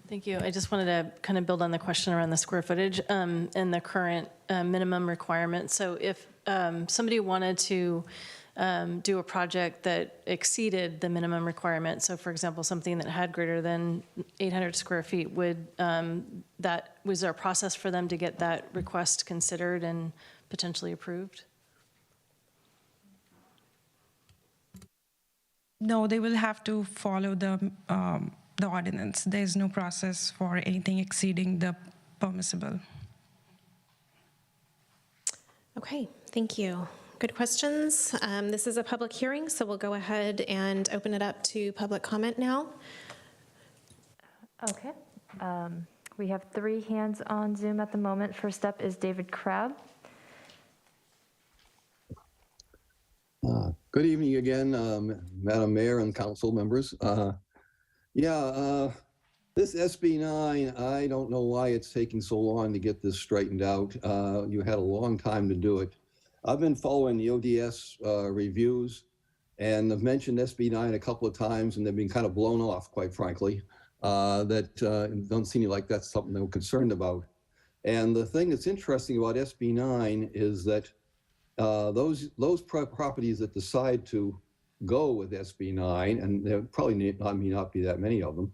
Thank you. I just wanted to kind of build on the question around the square footage and the current minimum requirement. So if somebody wanted to do a project that exceeded the minimum requirement, so for example, something that had greater than 800 square feet, was there a process for them to get that request considered and potentially approved? No, they will have to follow the ordinance. There's no process for anything exceeding the permissible. Okay, thank you. Good questions. This is a public hearing, so we'll go ahead and open it up to public comment now. Okay. We have 3 hands on Zoom at the moment. First up is David Crabb. Good evening again, Madam Mayor and council members. This SB9, I don't know why it's taking so long to get this straightened out. You had a long time to do it. I've been following the ODS reviews, and I've mentioned SB9 a couple of times, and they've been kind of blown off, quite frankly. That don't seem like that's something they were concerned about. And the thing that's interesting about SB9 is that those properties that decide to go with SB9, and there probably may not be that many of them,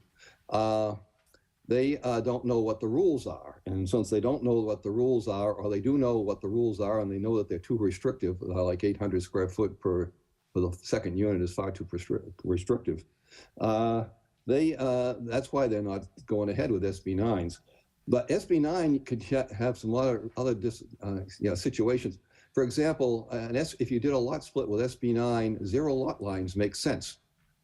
they don't know what the rules are. And since they don't know what the rules are, or they do know what the rules are and they know that they're too restrictive, like 800 square foot for the second unit is far too restrictive, that's why they're not going ahead with SB9s. But SB9 could have some other situations. For example, if you did a lot split with SB9, 0 lot lines make sense,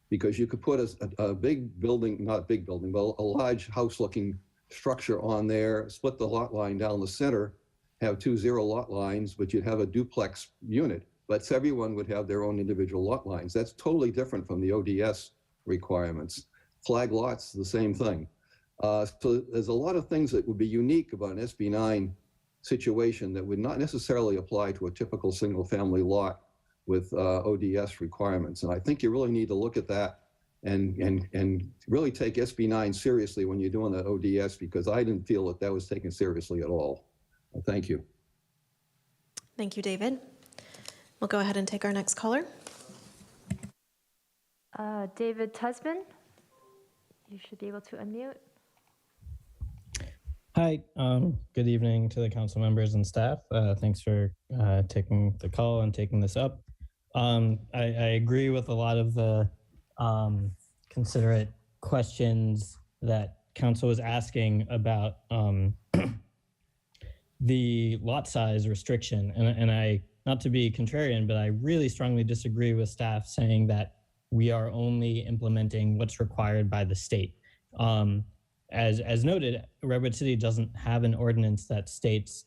because you could put a big building, not a big building, but a large house-looking structure on there, split the lot line down the center, have 2 0 lot lines, but you'd have a duplex unit. But everyone would have their own individual lot lines. That's totally different from the ODS requirements. Flag lots, the same thing. So there's a lot of things that would be unique about an SB9 situation that would not necessarily apply to a typical single-family lot with ODS requirements. And I think you really need to look at that and really take SB9 seriously when you're doing the ODS, because I didn't feel that was taken seriously at all. Thank you. Thank you, David. We'll go ahead and take our next caller. David Tusman, you should be able to unmute. Hi, good evening to the council members and staff. Thanks for taking the call and taking this up. I agree with a lot of the considerate questions that council was asking about the lot size restriction. And I, not to be contrarian, but I really strongly disagree with staff saying that we are only implementing what's required by the state. As noted, Redwood City doesn't have an ordinance that states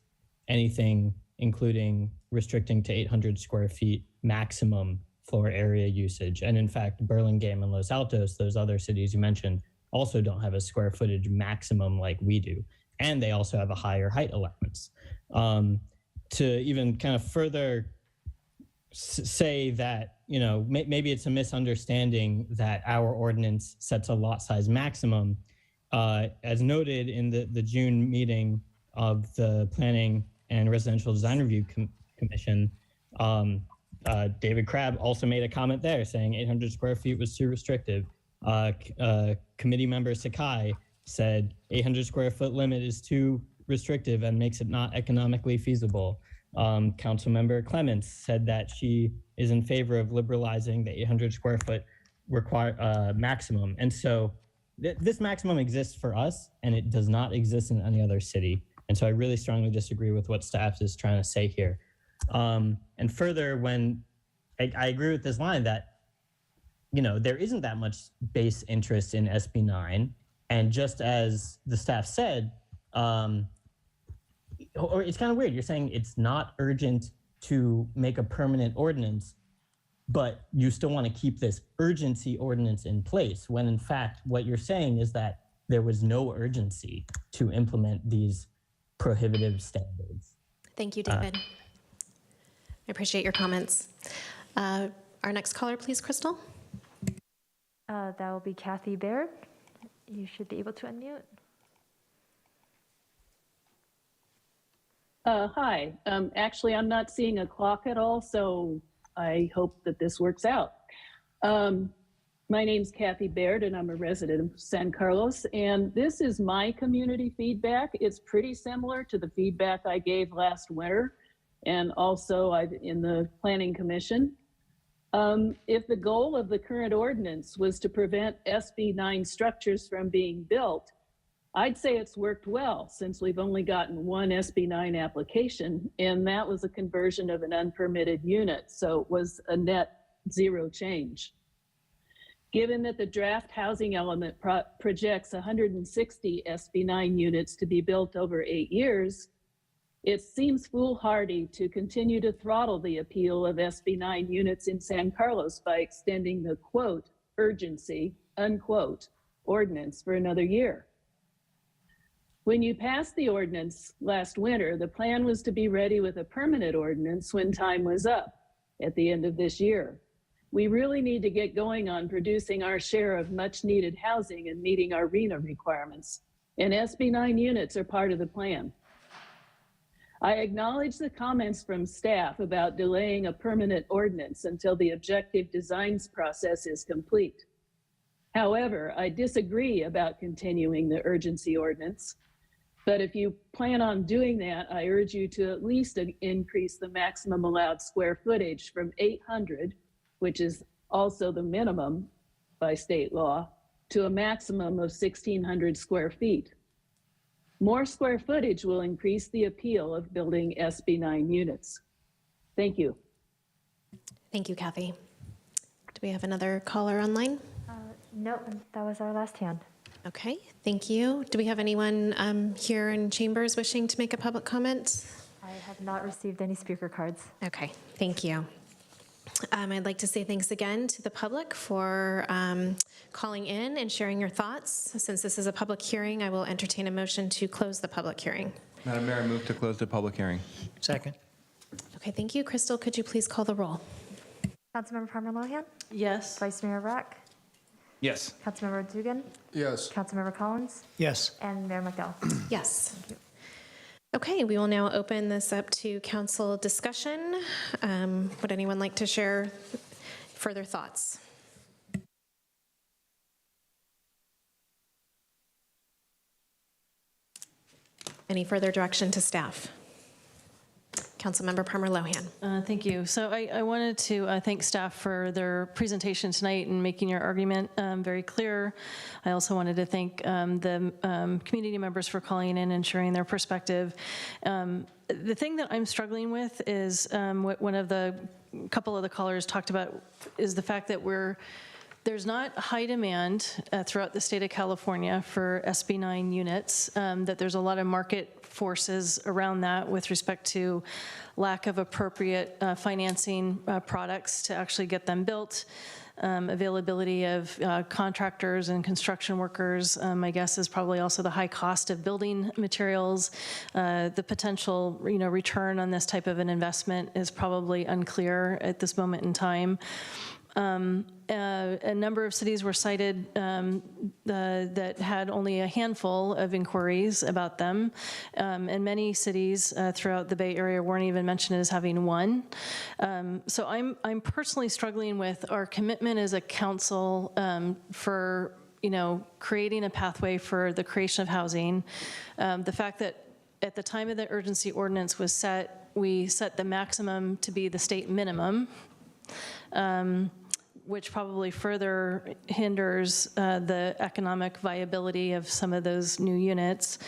anything, including restricting to 800 square feet maximum floor area usage. And in fact, Burlingame and Los Altos, those other cities you mentioned, also don't have a square footage maximum like we do. And they also have a higher height allowance. To even kind of further say that, maybe it's a misunderstanding that our ordinance sets a lot size maximum. as noted in the June meeting of the Planning and Residential Design Review Commission, David Crabb also made a comment there saying 800 square feet was too restrictive. Committee member Sakai said 800 square foot limit is too restrictive and makes it not economically feasible. Council member Clements said that she is in favor of liberalizing the 800 square foot maximum. And so this maximum exists for us and it does not exist in any other city. And so I really strongly disagree with what staff is trying to say here. And further, when I agree with this line that, you know, there isn't that much base interest in SB 9. And just as the staff said, or it's kind of weird, you're saying it's not urgent to make a permanent ordinance, but you still want to keep this urgency ordinance in place, when in fact, what you're saying is that there was no urgency to implement these prohibitive standards. Thank you, David. I appreciate your comments. Our next caller, please, Crystal. That will be Kathy Baird. You should be able to unmute. Hi. Actually, I'm not seeing a clock at all, so I hope that this works out. My name's Kathy Baird, and I'm a resident of San Carlos, and this is my community feedback. It's pretty similar to the feedback I gave last winter, and also in the Planning Commission. If the goal of the current ordinance was to prevent SB 9 structures from being built, I'd say it's worked well, since we've only gotten one SB 9 application, and that was a conversion of an unpermitted unit, so it was a net zero change. Given that the draft housing element projects 160 SB 9 units to be built over 8 years, it seems foolhardy to continue to throttle the appeal of SB 9 units in San Carlos by extending the quote, urgency, unquote, ordinance for another year. When you passed the ordinance last winter, the plan was to be ready with a permanent ordinance when time was up at the end of this year. We really need to get going on producing our share of much needed housing and meeting our RHNA requirements. And SB 9 units are part of the plan. I acknowledge the comments from staff about delaying a permanent ordinance until the objective designs process is complete. However, I disagree about continuing the urgency ordinance. But if you plan on doing that, I urge you to at least increase the maximum allowed square footage from 800, which is also the minimum by state law, to a maximum of 1,600 square feet. More square footage will increase the appeal of building SB 9 units. Thank you. Thank you, Kathy. Do we have another caller online? No, that was our last hand. Okay, thank you. Do we have anyone here in chambers wishing to make a public comment? I have not received any speaker cards. Okay, thank you. I'd like to say thanks again to the public for calling in and sharing your thoughts. Since this is a public hearing, I will entertain a motion to close the public hearing. Madam Mayor, I move to close the public hearing. Second. Okay, thank you. Crystal, could you please call the roll? Councilmember Palmer Lohan? Yes. Vice Mayor Rack? Yes. Councilmember Dugan? Yes. Councilmember Collins? Yes. And Mayor McDowell? Yes. Thank you. Okay, we will now open this up to council discussion. Would anyone like to share further thoughts? Any further direction to staff? Councilmember Palmer Lohan. Thank you. So I wanted to thank staff for their presentation tonight and making your argument very clear. I also wanted to thank the community members for calling in and sharing their perspective. The thing that I'm struggling with is what couple of the callers talked about is the fact that there's not high demand throughout the state of California for SB 9 units, that there's a lot of market forces around that with respect to lack of appropriate financing products to actually get them built, availability of contractors and construction workers. My guess is probably also the high cost of building materials. The potential, return on this type of an investment is probably unclear at this moment in time. A number of cities were cited that had only a handful of inquiries about them, and many cities throughout the Bay Area weren't even mentioned as having one. So I'm personally struggling with our commitment as a council for creating a pathway for the creation of housing. The fact that at the time of the urgency ordinance was set, we set the maximum to be the state minimum, which probably further hinders the economic viability of some of those new units.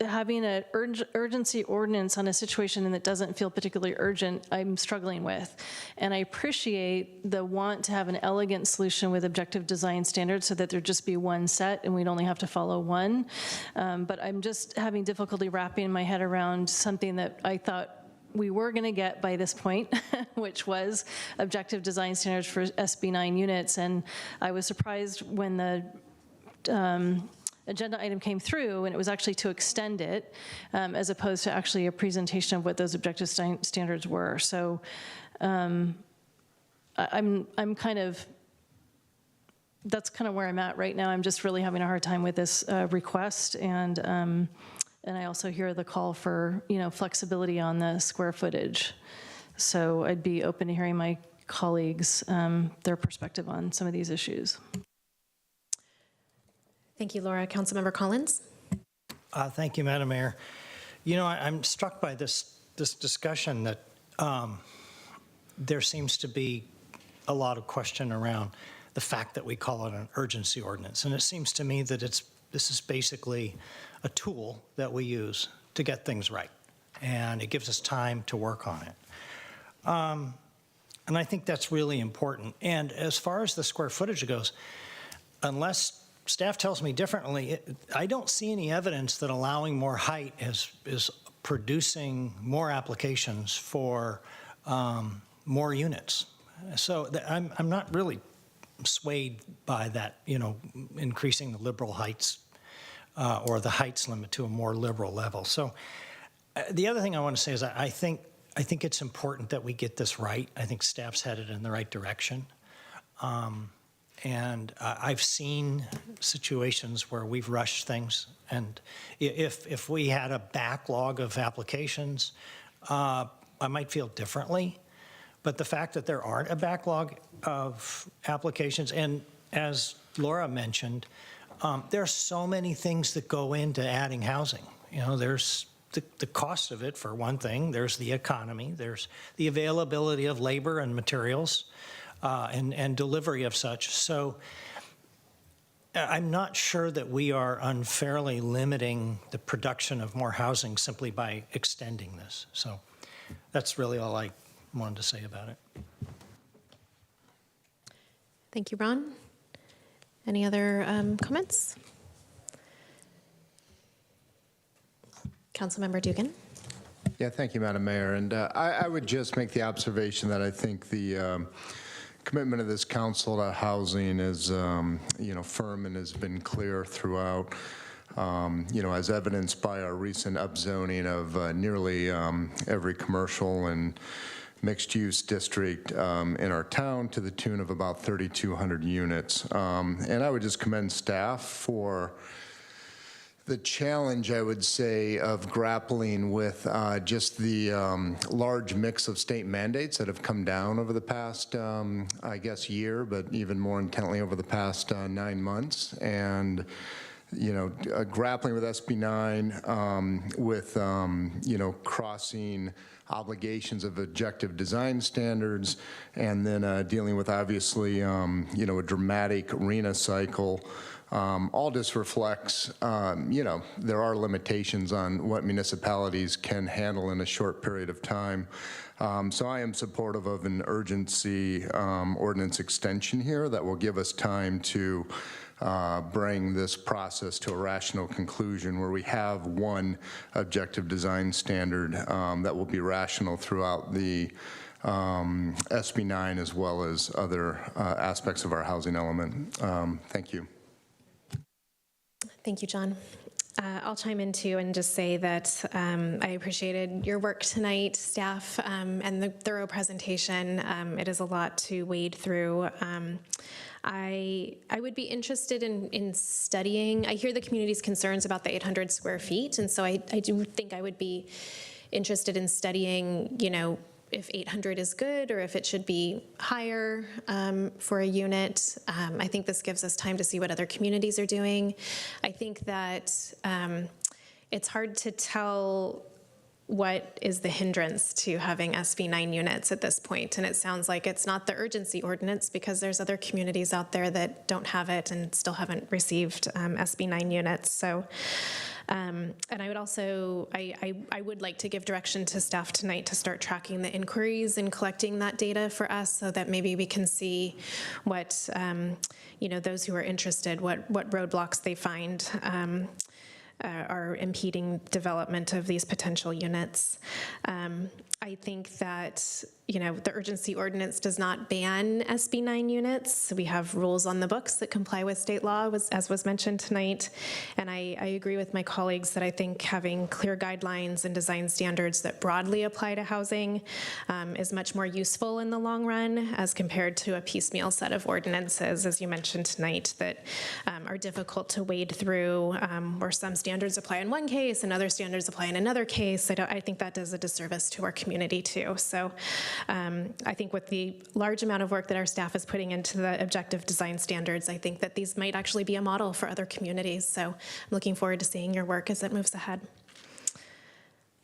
Having an urgency ordinance on a situation that doesn't feel particularly urgent, I'm struggling with. And I appreciate the want to have an elegant solution with objective design standards so that there just be one set and we'd only have to follow one. But I'm just having difficulty wrapping my head around something that I thought we were going to get by this point, which was objective design standards for SB9 units. And I was surprised when the agenda item came through and it was actually to extend it as opposed to actually a presentation of what those objective standards were. So I'm kind of, that's kind of where I'm at right now. I'm just really having a hard time with this request, and I also hear the call for flexibility on the square footage. So I'd be open to hearing my colleagues, their perspective on some of these issues. Thank you, Laura. Councilmember Collins. Thank you, Madam Mayor. I'm struck by this discussion that there seems to be a lot of question around the fact that we call it an urgency ordinance. And it seems to me that this is basically a tool that we use to get things right. And it gives us time to work on it. And I think that's really important. And as far as the square footage goes, unless staff tells me differently, I don't see any evidence that allowing more height is producing more applications for more units. So I'm not really swayed by that, increasing the liberal heights or the heights limit to a more liberal level. So the other thing I want to say is I think it's important that we get this right. I think staff's headed in the right direction. And I've seen situations where we've rushed things, and if we had a backlog of applications, I might feel differently. But the fact that there aren't a backlog of applications, and as Laura mentioned, there are so many things that go into adding housing. There's the cost of it, for one thing. There's the economy. There's the availability of labor and materials. And delivery of such. So I'm not sure that we are unfairly limiting the production of more housing simply by extending this. So that's really all I wanted to say about it. Thank you, Ron. Any other comments? Councilmember Dugan. Yeah, thank you, Madam Mayor. And I would just make the observation that I think the commitment of this council to housing is, firm and has been clear throughout, as evidenced by our recent upzoning of nearly every commercial and mixed-use district in our town to the tune of about 3,200 units. And I would just commend staff for the challenge, I would say, of grappling with just the large mix of state mandates that have come down over the past, year, but even more intently over the past 9 months. And, grappling with SB9, with, crossing obligations of objective design standards, and then dealing with, obviously, a dramatic RHNA cycle. All this reflects, there are limitations on what municipalities can handle in a short period of time. So I am supportive of an urgency ordinance extension here that will give us time to bring this process to a rational conclusion where we have one objective design standard that will be rational throughout the SB9 as well as other aspects of our housing element. Thank you. Thank you, John. I'll chime in too and just say that I appreciated your work tonight, staff, and the thorough presentation. It is a lot to wade through. I would be interested in studying. I hear the community's concerns about the 800 square feet, and so I do think I would be interested in studying, if 800 is good or if it should be higher for a unit. I think this gives us time to see what other communities are doing. I think that it's hard to tell what is the hindrance to having SB 9 units at this point. And it sounds like it's not the urgency ordinance, because there's other communities out there that don't have it and still haven't received SB 9 units. So. And I would also, I would like to give direction to staff tonight to start tracking the inquiries and collecting that data for us, so that maybe we can see what, those who are interested, what roadblocks they find are impeding development of these potential units. I think that, the urgency ordinance does not ban SB 9 units. We have rules on the books that comply with state law, as was mentioned tonight. And I agree with my colleagues that I think having clear guidelines and design standards that broadly apply to housing is much more useful in the long run, as compared to a piecemeal set of ordinances, as you mentioned tonight, that are difficult to wade through, where some standards apply in one case and other standards apply in another case. I think that does a disservice to our community too. So I think with the large amount of work that our staff is putting into the objective design standards, I think that these might actually be a model for other communities. So I'm looking forward to seeing your work as it moves ahead.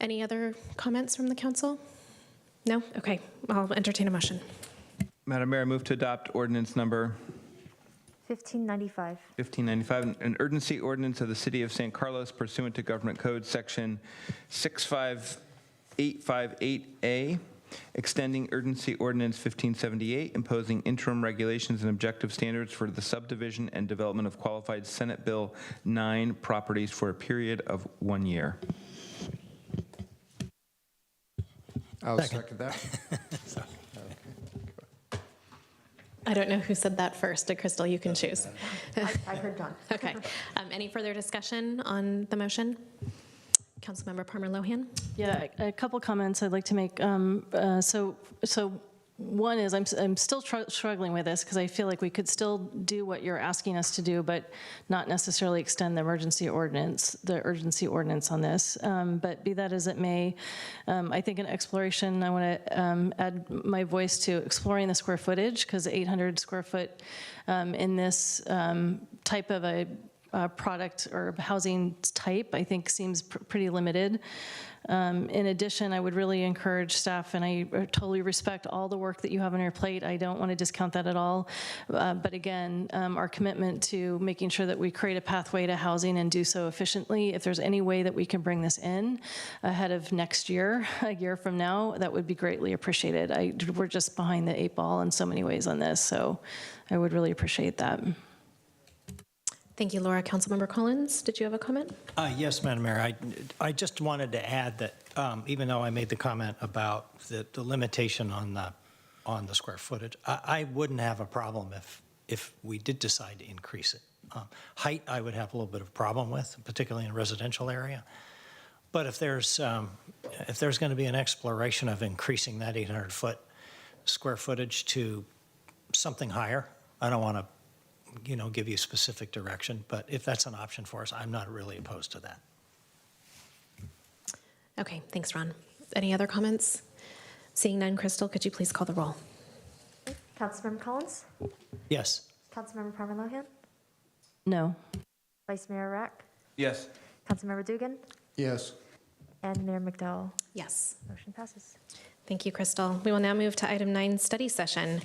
Any other comments from the council? No? Okay, I'll entertain a motion. Madam Mayor, I move to adopt ordinance number 1595. 1595, an urgency ordinance of the City of San Carlos pursuant to Government Code Section 65858A, extending urgency ordinance 1578, imposing interim regulations and objective standards for the subdivision and development of qualified Senate Bill 9 properties for a period of 1 year. I'll second that. I don't know who said that first. Crystal, you can choose. I heard John. Okay. Any further discussion on the motion? Councilmember Palmer Lohan. Yeah, a couple comments I'd like to make. So one is I'm still struggling with this, because I feel like we could still do what you're asking us to do, but not necessarily extend the urgency ordinance on this. But be that as it may, I think an exploration, I want to add my voice to exploring the square footage, because 800 square foot in this type of a product or housing type, I think seems pretty limited. In addition, I would really encourage staff, and I totally respect all the work that you have on your plate. I don't want to discount that at all. But again, our commitment to making sure that we create a pathway to housing and do so efficiently. If there's any way that we can bring this in ahead of next year, a year from now, that would be greatly appreciated. We're just behind the 8 ball in so many ways on this, so I would really appreciate that. Thank you, Laura. Councilmember Collins, did you have a comment? Yes, Madam Mayor. I just wanted to add that even though I made the comment about the limitation on the square footage, I wouldn't have a problem if we did decide to increase it. Height, I would have a little bit of a problem with, particularly in a residential area. But if there's going to be an exploration of increasing that 800 square footage to something higher, I don't want to give you specific direction, but if that's an option for us, I'm not really opposed to that. Okay, thanks, Ron. Any other comments? Seeing none, Crystal, could you please call the roll? Councilmember Collins? Yes. Councilmember Palmer Lohan? No. Vice Mayor Rack? Yes. Councilmember Dugan? Yes. And Mayor McDowell? Yes. Motion passes. Thank you, Crystal. We will now move to item 9, study session.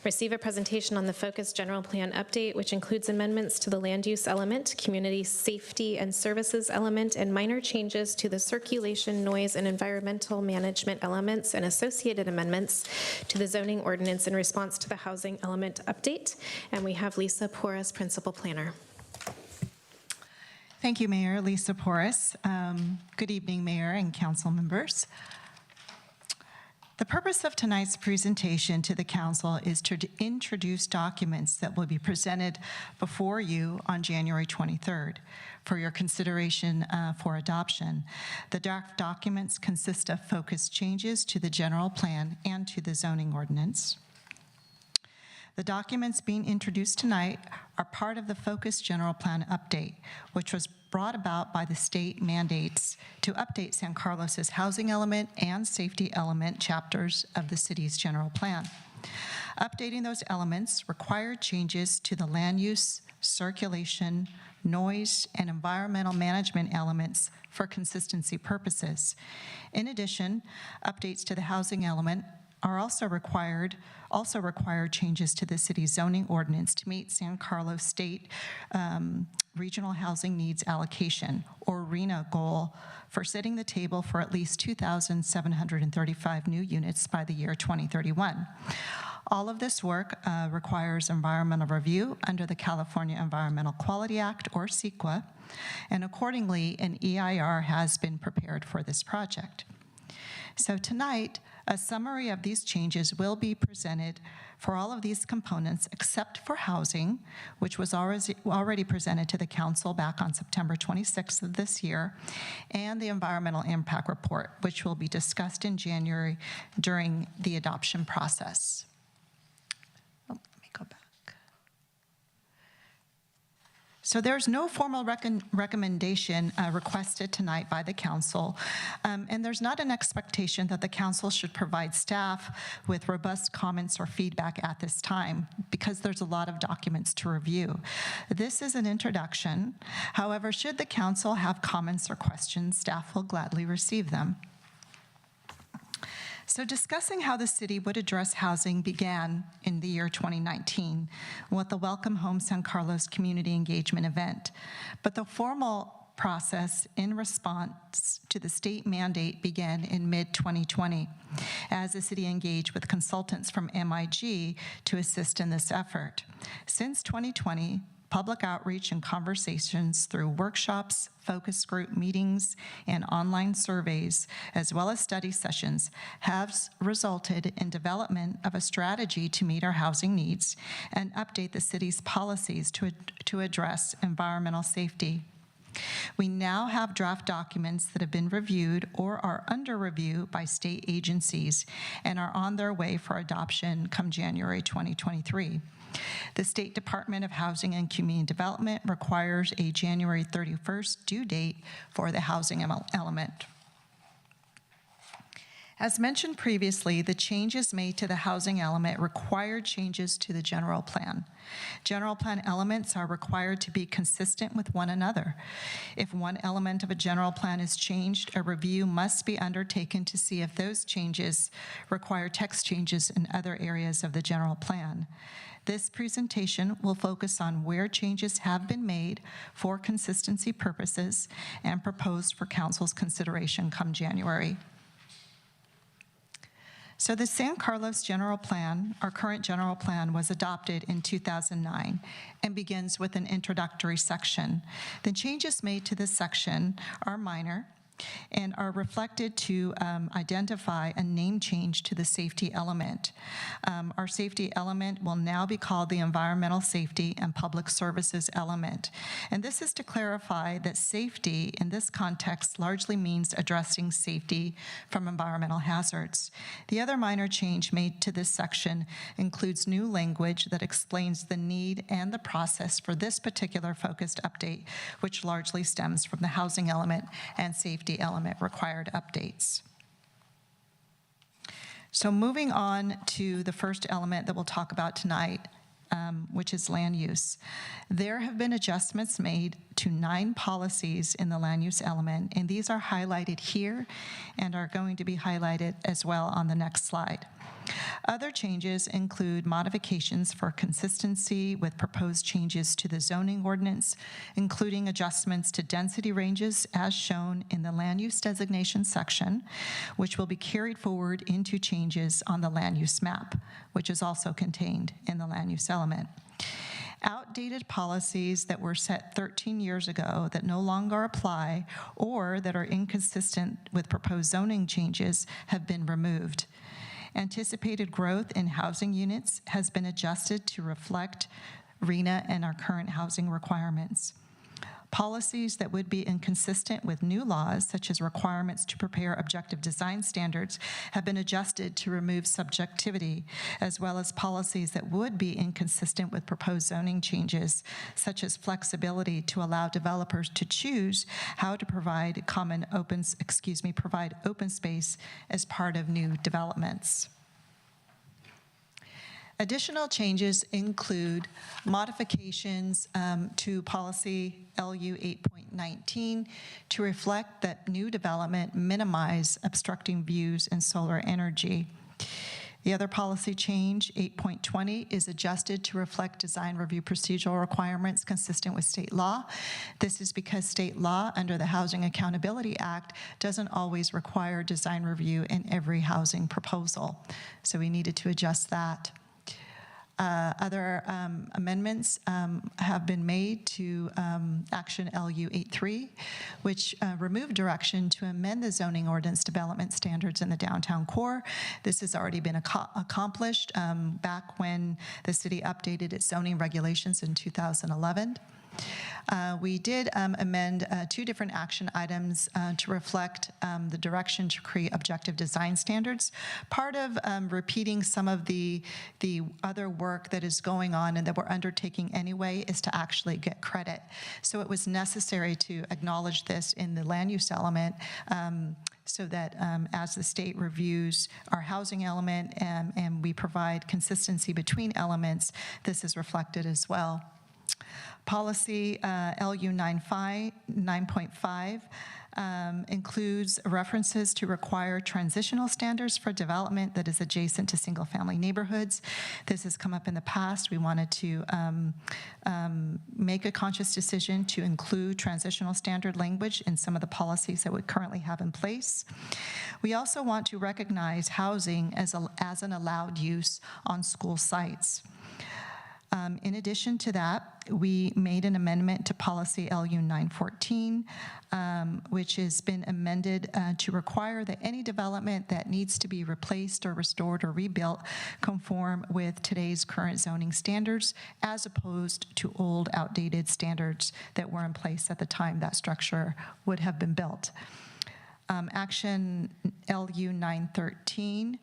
Receive a presentation on the Focus General Plan update, which includes amendments to the land use element, community safety and services element, and minor changes to the circulation, noise, and environmental management elements and associated amendments to the zoning ordinance in response to the housing element update. And we have Lisa Porras, Principal Planner. Thank you, Mayor. Lisa Porras. Good evening, Mayor and council members. The purpose of tonight's presentation to the council is to introduce documents that will be presented before you on January 23rd for your consideration for adoption. The draft documents consist of focused changes to the general plan and to the zoning ordinance. The documents being introduced tonight are part of the focused general plan update, which was brought about by the state mandates to update San Carlos's housing element and safety element chapters of the city's general plan. Updating those elements required changes to the land use, circulation, noise, and environmental management elements for consistency purposes. In addition, updates to the housing element are also required changes to the city's zoning ordinance to meet San Carlos State Regional Housing Needs Allocation, or RHNA, goal for setting the table for at least 2,735 new units by the year 2031. All of this work requires environmental review under the California Environmental Quality Act, or CEQA, and accordingly, an EIR has been prepared for this project. So tonight, a summary of these changes will be presented for all of these components except for housing, which was already presented to the council back on September 26th of this year, and the environmental impact report, which will be discussed in January during the adoption process. Oh, let me go back. So there's no formal recommendation requested tonight by the council, and there's not an expectation that the council should provide staff with robust comments or feedback at this time, because there's a lot of documents to review. This is an introduction. However, should the council have comments or questions, staff will gladly receive them. So discussing how the city would address housing began in the year 2019 with the Welcome Home San Carlos community engagement event. But the formal process in response to the state mandate began in mid-2020 as the city engaged with consultants from MIG to assist in this effort. Since 2020, public outreach and conversations through workshops, focus group meetings, and online surveys, as well as study sessions, have resulted in development of a strategy to meet our housing needs and update the city's policies to address environmental safety. We now have draft documents that have been reviewed or are under review by state agencies and are on their way for adoption come January 2023. The State Department of Housing and Community Development requires a January 31st due date for the housing element. As mentioned previously, the changes made to the housing element required changes to the general plan. General plan elements are required to be consistent with one another. If one element of a general plan is changed, a review must be undertaken to see if those changes require text changes in other areas of the general plan. This presentation will focus on where changes have been made for consistency purposes and proposed for council's consideration come January. So the San Carlos General Plan, our current general plan, was adopted in 2009 and begins with an introductory section. The changes made to this section are minor and are reflected to identify a name change to the safety element. Our safety element will now be called the Environmental Safety and Public Services element. And this is to clarify that safety in this context largely means addressing safety from environmental hazards. The other minor change made to this section includes new language that explains the need and the process for this particular focused update, which largely stems from the housing element and safety element required updates. So moving on to the first element that we'll talk about tonight, which is land use. There have been adjustments made to 9 policies in the land use element, and these are highlighted here and are going to be highlighted as well on the next slide. Other changes include modifications for consistency with proposed changes to the zoning ordinance, including adjustments to density ranges as shown in the land use designation section, which will be carried forward into changes on the land use map, which is also contained in the land use element. Outdated policies that were set 13 years ago that no longer apply or that are inconsistent with proposed zoning changes have been removed. Anticipated growth in housing units has been adjusted to reflect RHNA and our current housing requirements. Policies that would be inconsistent with new laws, such as requirements to prepare objective design standards, have been adjusted to remove subjectivity, as well as policies that would be inconsistent with proposed zoning changes, such as flexibility to allow developers to choose how to provide provide open space as part of new developments. Additional changes include modifications to policy LU 8.19 to reflect that new development minimize obstructing views and solar energy. The other policy change, 8.20, is adjusted to reflect design review procedural requirements consistent with state law. This is because state law under the Housing Accountability Act doesn't always require design review in every housing proposal. So we needed to adjust that. Other amendments have been made to Action LU 8.3, which removed direction to amend the zoning ordinance development standards in the downtown core. This has already been accomplished back when the city updated its zoning regulations in 2011. We did amend 2 different action items to reflect the direction to create objective design standards. Part of repeating some of the other work that is going on and that we're undertaking anyway is to actually get credit. So it was necessary to acknowledge this in the land use element so that as the state reviews our housing element and we provide consistency between elements, this is reflected as well. Policy LU 9.5 includes references to require transitional standards for development that is adjacent to single-family neighborhoods. This has come up in the past. We wanted to make a conscious decision to include transitional standard language in some of the policies that we currently have in place. We also want to recognize housing as an allowed use on school sites. In addition to that, we made an amendment to policy LU 914, which has been amended to require that any development that needs to be replaced or restored or rebuilt conform with today's current zoning standards, as opposed to old, outdated standards that were in place at the time that structure would have been built. Action LU 913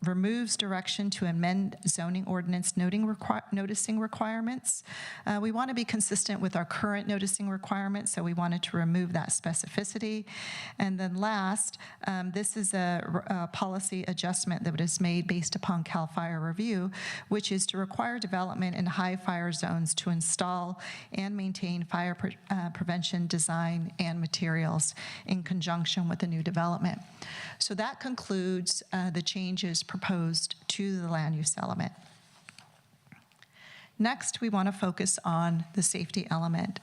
removes direction to amend zoning ordinance noticing requirements. We want to be consistent with our current noticing requirements, so we wanted to remove that specificity. And then last, this is a policy adjustment that was made based upon CAL FIRE review, which is to require development in high fire zones to install and maintain fire prevention design and materials in conjunction with the new development. So that concludes the changes proposed to the land use element. Next, we want to focus on the safety element.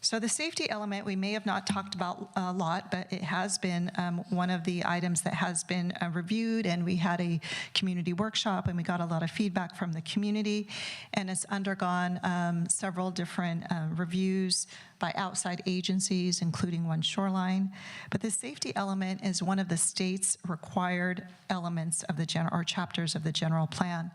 So the safety element we may have not talked about a lot, but it has been one of the items that has been reviewed, and we had a community workshop and we got a lot of feedback from the community, and it's undergone several different reviews by outside agencies, including One Shoreline. But the safety element is one of the state's required elements of the chapters of the general plan.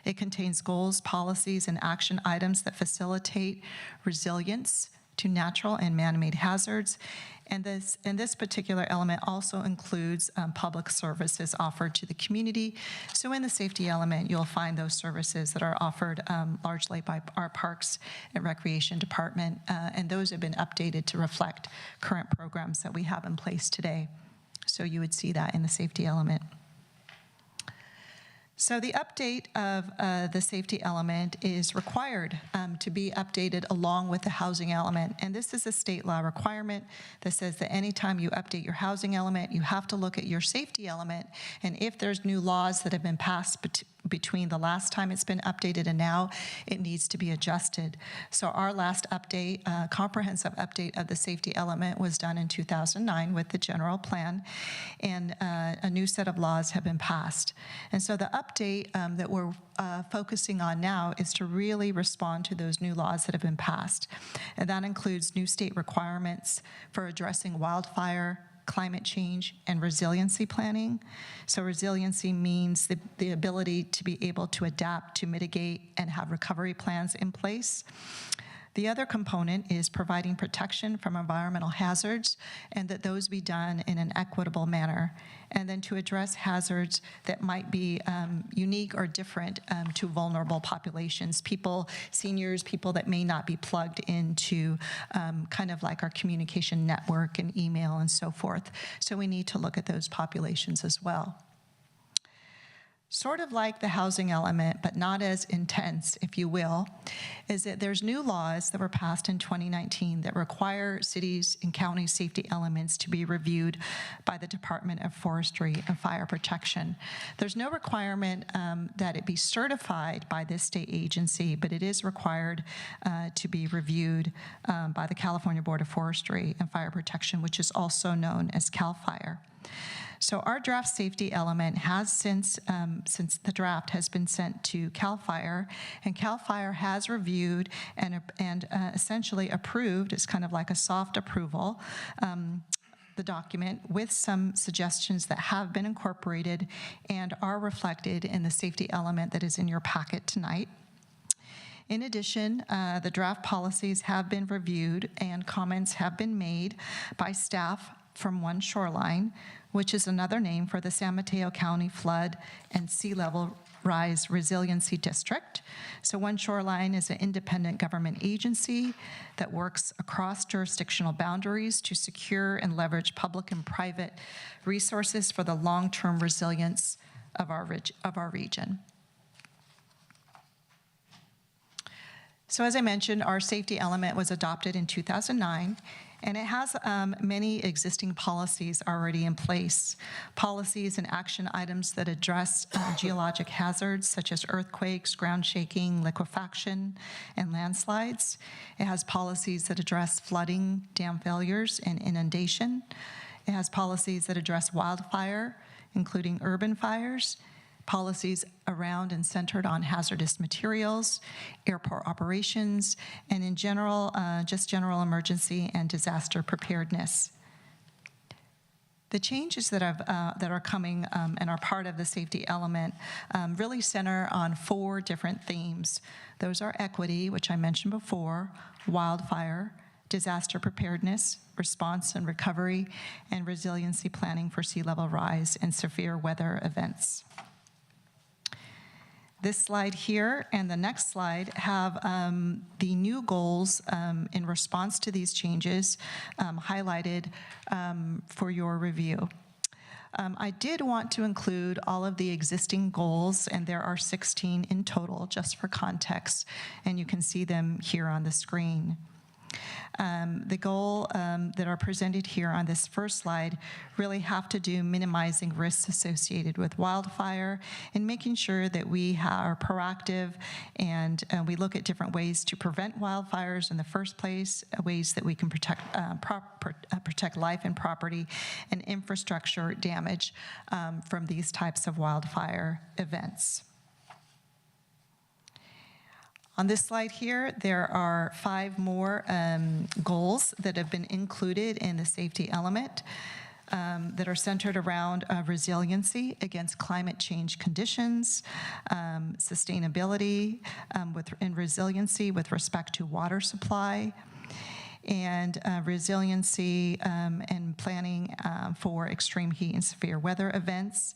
It contains goals, policies, and action items that facilitate resilience to natural and man-made hazards. And this particular element also includes public services offered to the community. So in the safety element, you'll find those services that are offered largely by our Parks and Recreation Department, and those have been updated to reflect current programs that we have in place today. So you would see that in the safety element. So the update of the safety element is required to be updated along with the housing element. And this is a state law requirement that says that anytime you update your housing element, you have to look at your safety element. And if there's new laws that have been passed between the last time it's been updated and now, it needs to be adjusted. So our last update, comprehensive update of the safety element was done in 2009 with the general plan, and a new set of laws have been passed. And so the update that we're focusing on now is to really respond to those new laws that have been passed. And that includes new state requirements for addressing wildfire, climate change, and resiliency planning. So resiliency means the ability to be able to adapt, to mitigate, and have recovery plans in place. The other component is providing protection from environmental hazards, and that those be done in an equitable manner. And then to address hazards that might be unique or different to vulnerable populations, people, seniors, people that may not be plugged into kind of like our communication network and email and so forth. So we need to look at those populations as well. Sort of like the housing element, but not as intense, if you will, is that there's new laws that were passed in 2019 that require cities and county safety elements to be reviewed by the Department of Forestry and Fire Protection. There's no requirement that it be certified by this state agency, but it is required to be reviewed by the California Board of Forestry and Fire Protection, which is also known as CAL FIRE. So our draft safety element has since the draft has been sent to CAL FIRE, and CAL FIRE has reviewed and essentially approved. It's kind of like a soft approval. The document with some suggestions that have been incorporated and are reflected in the safety element that is in your packet tonight. In addition, the draft policies have been reviewed and comments have been made by staff from One Shoreline, which is another name for the San Mateo County Flood and Sea Level Rise Resiliency District. So One Shoreline is an independent government agency that works across jurisdictional boundaries to secure and leverage public and private resources for the long-term resilience of our region. So as I mentioned, our safety element was adopted in 2009, and it has many existing policies already in place. Policies and action items that address geologic hazards such as earthquakes, ground shaking, liquefaction, and landslides. It has policies that address flooding, dam failures, and inundation. It has policies that address wildfire, including urban fires, policies around and centered on hazardous materials, airport operations, and in general, just general emergency and disaster preparedness. The changes that are coming and are part of the safety element really center on 4 different themes. Those are equity, which I mentioned before, wildfire, disaster preparedness, response and recovery, and resiliency planning for sea level rise and severe weather events. This slide here and the next slide have the new goals in response to these changes highlighted for your review. I did want to include all of the existing goals, and there are 16 in total, just for context, and you can see them here on the screen. The goal that are presented here on this first slide really have to do minimizing risks associated with wildfire and making sure that we are proactive and we look at different ways to prevent wildfires in the first place, ways that we can protect life and property and infrastructure damage from these types of wildfire events. On this slide here, there are 5 more goals that have been included in the safety element that are centered around resiliency against climate change conditions, sustainability and resiliency with respect to water supply, and resiliency and planning for extreme heat and severe weather events,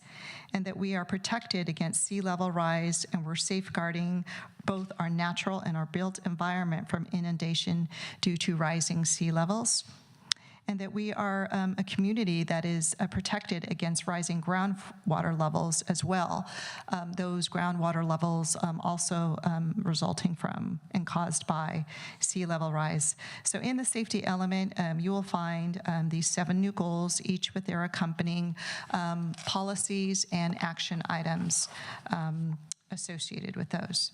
and that we are protected against sea level rise, and we're safeguarding both our natural and our built environment from inundation due to rising sea levels, and that we are a community that is protected against rising groundwater levels as well. Those groundwater levels also resulting from and caused by sea level rise. So in the safety element, you will find these 7 new goals, each with their accompanying policies and action items associated with those.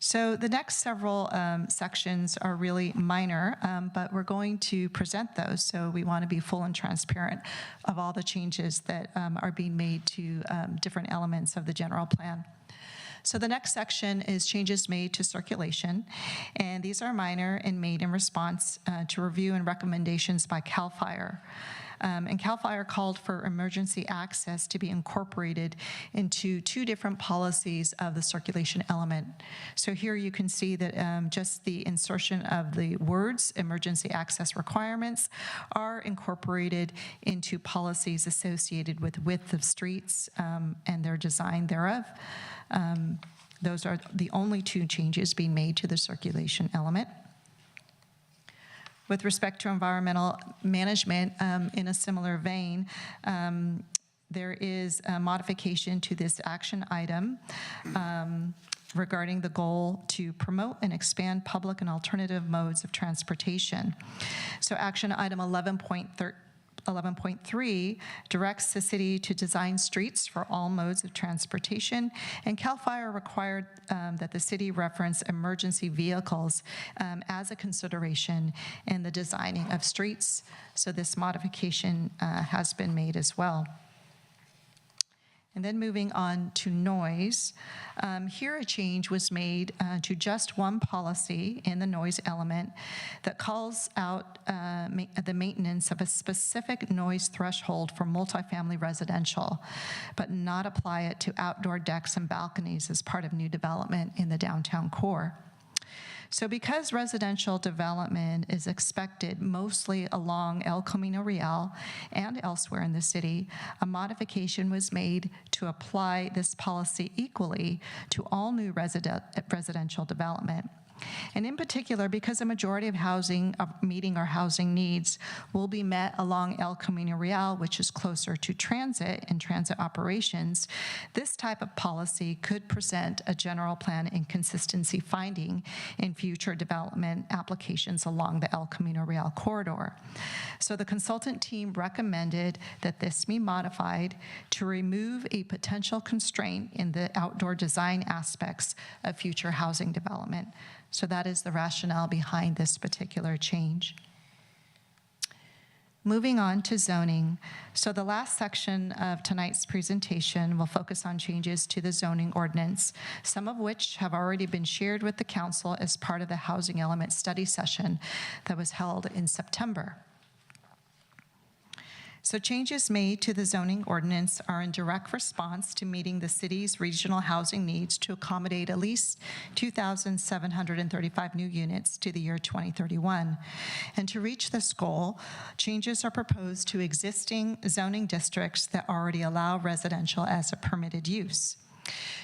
So the next several sections are really minor, but we're going to present those. So we want to be full and transparent of all the changes that are being made to different elements of the general plan. So the next section is changes made to circulation, and these are minor and made in response to review and recommendations by CAL FIRE. And CAL FIRE called for emergency access to be incorporated into two different policies of the circulation element. So here you can see that just the insertion of the words emergency access requirements are incorporated into policies associated with width of streets and their design thereof. Those are the only two changes being made to the circulation element. With respect to environmental management, in a similar vein, there is a modification to this action item regarding the goal to promote and expand public and alternative modes of transportation. So action item 11.3 directs the city to design streets for all modes of transportation, and CAL FIRE required that the city reference emergency vehicles as a consideration in the designing of streets. So this modification has been made as well. And then moving on to noise, here a change was made to just one policy in the noise element that calls out the maintenance of a specific noise threshold for multifamily residential, but not apply it to outdoor decks and balconies as part of new development in the downtown core. So because residential development is expected mostly along El Camino Real and elsewhere in the city, a modification was made to apply this policy equally to all new residential development. And in particular, because a majority of housing, meeting our housing needs, will be met along El Camino Real, which is closer to transit and transit operations, this type of policy could present a general plan inconsistency finding in future development applications along the El Camino Real corridor. So the consultant team recommended that this be modified to remove a potential constraint in the outdoor design aspects of future housing development. So that is the rationale behind this particular change. Moving on to zoning. So the last section of tonight's presentation will focus on changes to the zoning ordinance, some of which have already been shared with the council as part of the housing element study session that was held in September. So changes made to the zoning ordinance are in direct response to meeting the city's regional housing needs to accommodate at least 2,735 new units to the year 2031. And to reach this goal, changes are proposed to existing zoning districts that already allow residential as a permitted use.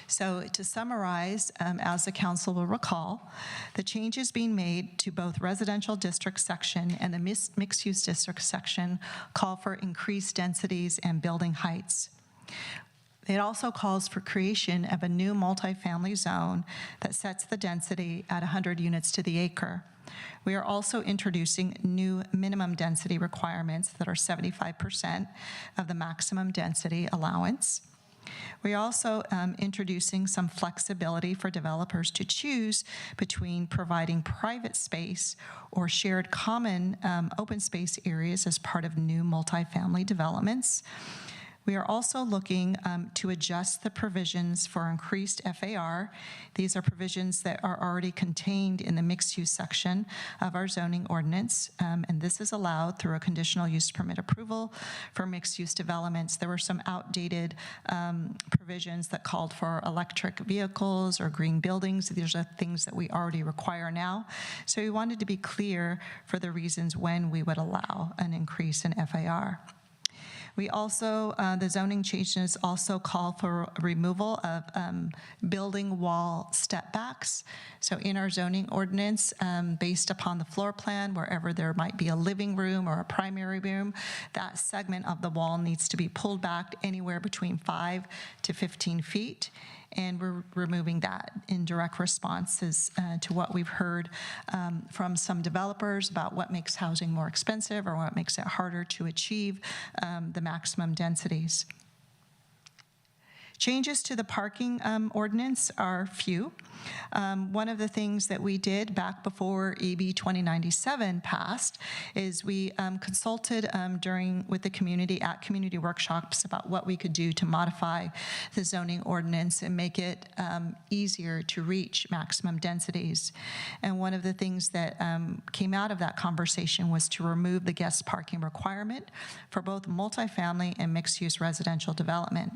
So to summarize, as the council will recall, the changes being made to both residential district section and the mixed-use district section call for increased densities and building heights. It also calls for creation of a new multifamily zone that sets the density at 100 units to the acre. We are also introducing new minimum density requirements that are 75% of the maximum density allowance. We're also introducing some flexibility for developers to choose between providing private space or shared common open space areas as part of new multifamily developments. We are also looking to adjust the provisions for increased FAR. These are provisions that are already contained in the mixed-use section of our zoning ordinance, and this is allowed through a conditional use permit approval for mixed-use developments. There were some outdated provisions that called for electric vehicles or green buildings. These are things that we already require now. So we wanted to be clear for the reasons when we would allow an increase in FAR. We also, the zoning changes also call for removal of building wall step backs. So in our zoning ordinance, based upon the floor plan, wherever there might be a living room or a primary room, that segment of the wall needs to be pulled back anywhere between 5 to 15 feet. And we're removing that in direct responses to what we've heard from some developers about what makes housing more expensive or what makes it harder to achieve the maximum densities. Changes to the parking ordinance are few. One of the things that we did back before AB 2097 passed is we consulted with the community at community workshops about what we could do to modify the zoning ordinance and make it easier to reach maximum densities. And one of the things that came out of that conversation was to remove the guest parking requirement for both multifamily and mixed-use residential development.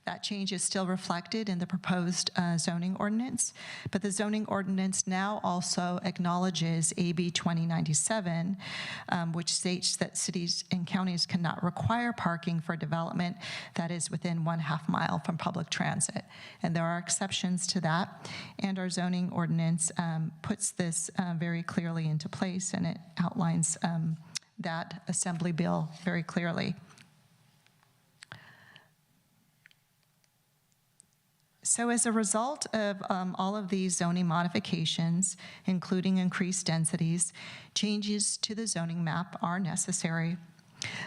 That change is still reflected in the proposed zoning ordinance, but the zoning ordinance now also acknowledges AB 2097, which states that cities and counties cannot require parking for development that is within 1/2 mile from public transit. And there are exceptions to that, and our zoning ordinance puts this very clearly into place, and it outlines that Assembly bill very clearly. So as a result of all of these zoning modifications, including increased densities, changes to the zoning map are necessary.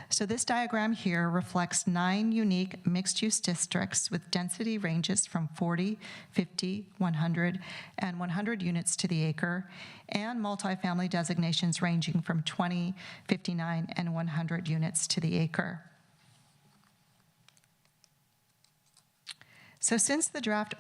So this diagram here reflects 9 unique mixed-use districts with density ranges from 40, 50, 100, and 100 units to the acre, and multifamily designations ranging from 20, 59, and 100 units to the acre. So since the draft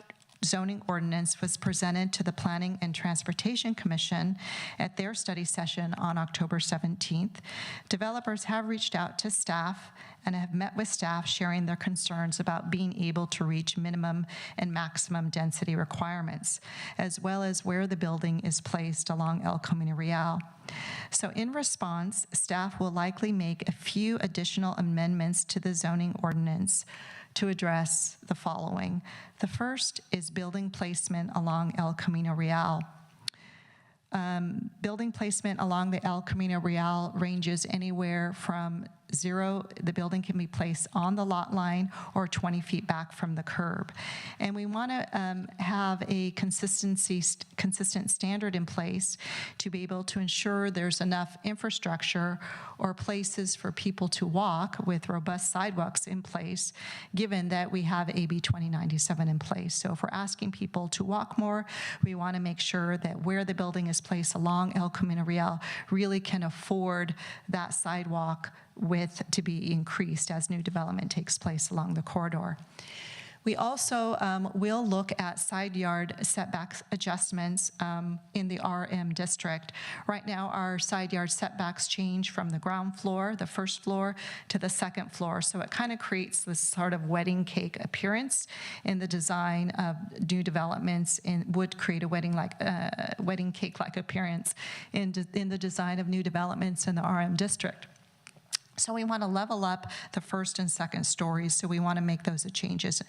zoning ordinance was presented to the Planning and Transportation Commission at their study session on October 17th, developers have reached out to staff and have met with staff sharing their concerns about being able to reach minimum and maximum density requirements, as well as where the building is placed along El Camino Real. So in response, staff will likely make a few additional amendments to the zoning ordinance to address the following. The first is building placement along El Camino Real. Building placement along the El Camino Real ranges anywhere from 0, the building can be placed on the lot line, or 20 feet back from the curb. And we want to have a consistent standard in place to be able to ensure there's enough infrastructure or places for people to walk with robust sidewalks in place, given that we have AB 2097 in place. So if we're asking people to walk more, we want to make sure that where the building is placed along El Camino Real really can afford that sidewalk width to be increased as new development takes place along the corridor. We also will look at side yard setback adjustments in the RM district. Right now, our side yard setbacks change from the ground floor, the first floor, to the second floor. So it kind of creates this sort of wedding cake appearance in the design of new developments, and would create a wedding cake-like appearance in the design of new developments in the RM district. So we want to level up the first and second stories, so we want to make those changes,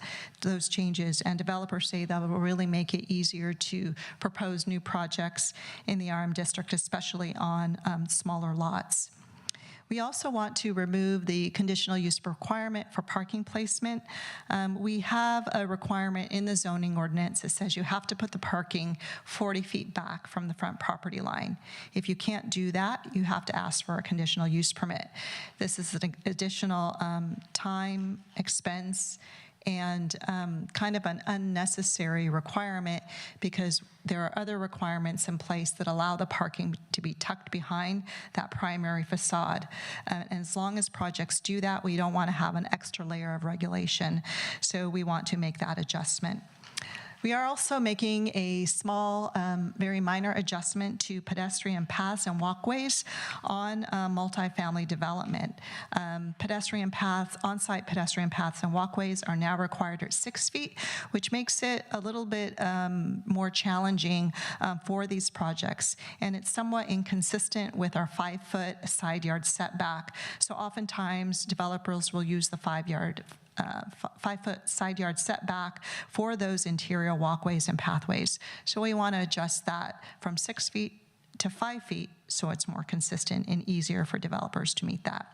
and developers say that will really make it easier to propose new projects in the RM district, especially on smaller lots. We also want to remove the conditional use requirement for parking placement. We have a requirement in the zoning ordinance that says you have to put the parking 40 feet back from the front property line. If you can't do that, you have to ask for a conditional use permit. This is an additional time, expense, and kind of an unnecessary requirement, because there are other requirements in place that allow the parking to be tucked behind that primary facade. And as long as projects do that, we don't want to have an extra layer of regulation. So we want to make that adjustment. We are also making a small, very minor adjustment to pedestrian paths and walkways on multifamily development. Pedestrian paths, on-site pedestrian paths and walkways are now required at 6 feet, which makes it a little bit more challenging for these projects. And it's somewhat inconsistent with our 5-foot side yard setback. So oftentimes developers will use the 5-foot side yard setback for those interior walkways and pathways. So we want to adjust that from 6 feet to 5 feet so it's more consistent and easier for developers to meet that.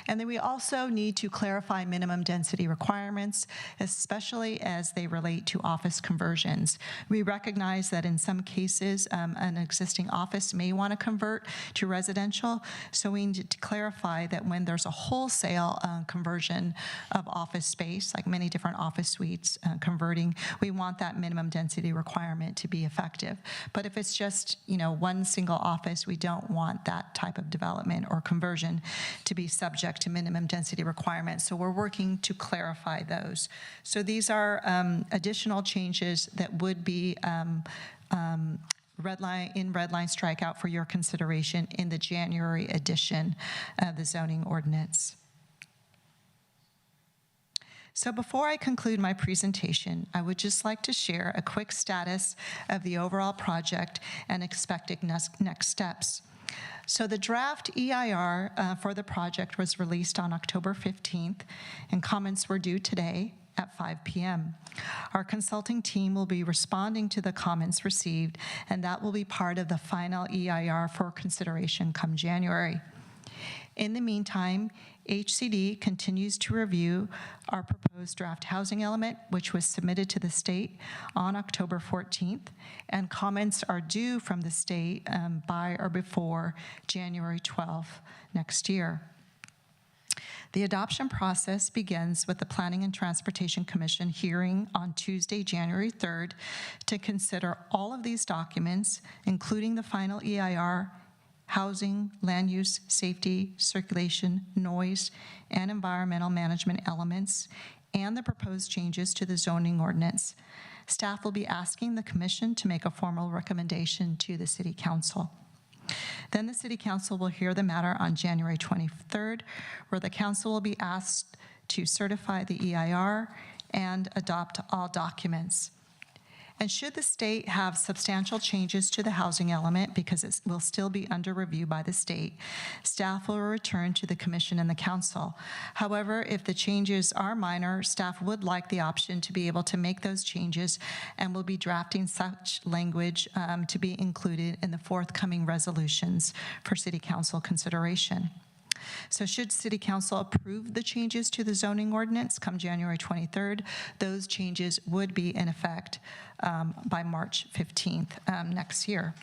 And then we also need to clarify minimum density requirements, especially as they relate to office conversions. We recognize that in some cases, an existing office may want to convert to residential, so we need to clarify that when there's a wholesale conversion of office space, like many different office suites converting, we want that minimum density requirement to be effective. But if it's just, one single office, we don't want that type of development or conversion to be subject to minimum density requirements. So we're working to clarify those. So these are additional changes that would be red line strikeout for your consideration in the January edition of the zoning ordinance. So before I conclude my presentation, I would just like to share a quick status of the overall project and expected next steps. So the draft EIR for the project was released on October 15th, and comments were due today at 5 p.m. Our consulting team will be responding to the comments received, and that will be part of the final EIR for consideration come January. In the meantime, HCD continues to review our proposed draft housing element, which was submitted to the state on October 14th, and comments are due from the state by or before January 12th next year. The adoption process begins with the Planning and Transportation Commission hearing on Tuesday, January 3rd, to consider all of these documents, including the final EIR, housing, land use, safety, circulation, noise, and environmental management elements, and the proposed changes to the zoning ordinance. Staff will be asking the Commission to make a formal recommendation to the City Council. Then the City Council will hear the matter on January 23rd, where the Council will be asked to certify the EIR and adopt all documents. And should the state have substantial changes to the housing element, because it will still be under review by the state, staff will return to the Commission and the Council. However, if the changes are minor, staff would like the option to be able to make those changes and will be drafting such language to be included in the forthcoming resolutions for City Council consideration. So should City Council approve the changes to the zoning ordinance come January 23rd, those changes would be in effect by March 15th next year.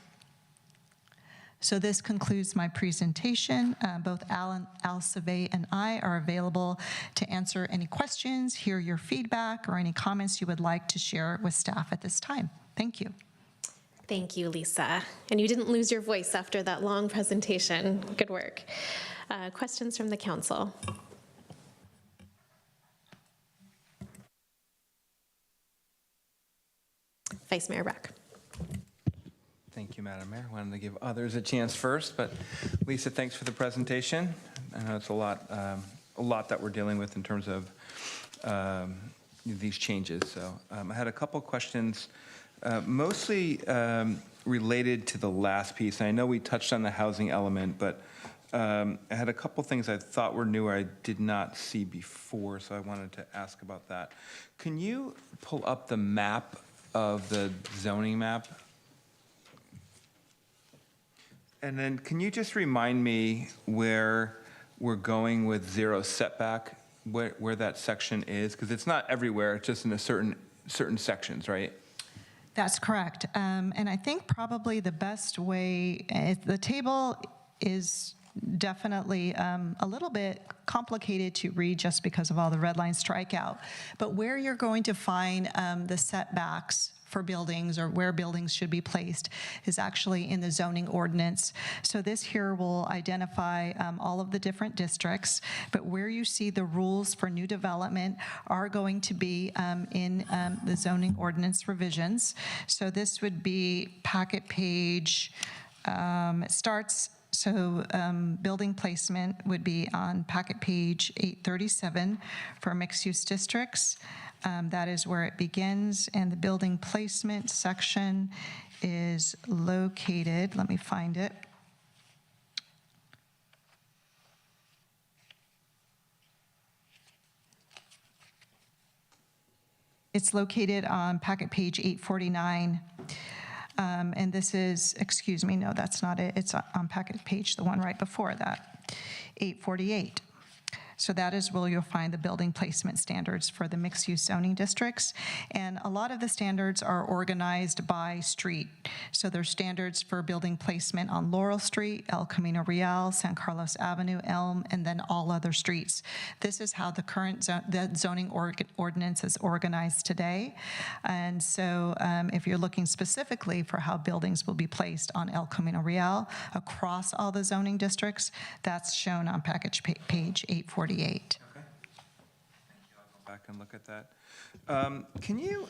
So this concludes my presentation. Both Al Savay and I are available to answer any questions, hear your feedback, or any comments you would like to share with staff at this time. Thank you. Thank you, Lisa. And you didn't lose your voice after that long presentation. Good work. Questions from the council? Vice Mayor Brack. Thank you, Madam Mayor. Wanted to give others a chance first, but Lisa, thanks for the presentation. I know it's a lot that we're dealing with in terms of these changes. So I had a couple questions, mostly related to the last piece. And I know we touched on the housing element, but I had a couple things I thought were new I did not see before, so I wanted to ask about that. Can you pull up the map of the zoning map? And then can you just remind me where we're going with zero setback, where that section is? Because it's not everywhere, it's just in a certain sections, right? That's correct. And I think probably the best way, the table is definitely a little bit complicated to read just because of all the red line strikeout. But where you're going to find the setbacks for buildings or where buildings should be placed is actually in the zoning ordinance. So this here will identify all of the different districts, but where you see the rules for new development are going to be in the zoning ordinance revisions. So this would be packet page, it starts, so building placement would be on packet page 837 for mixed-use districts. That is where it begins, and the building placement section is located, let me find it. It's located on packet page 849. And this is, excuse me, no, that's not it. It's on packet page, the one right before that, 848. So that is where you'll find the building placement standards for the mixed-use zoning districts. And a lot of the standards are organized by street. So there's standards for building placement on Laurel Street, El Camino Real, San Carlos Avenue, Elm, and then all other streets. This is how the current the zoning ordinance is organized today. And so if you're looking specifically for how buildings will be placed on El Camino Real across all the zoning districts, that's shown on package page 848. Okay. Thank you. I'll go back and look at that. Can you,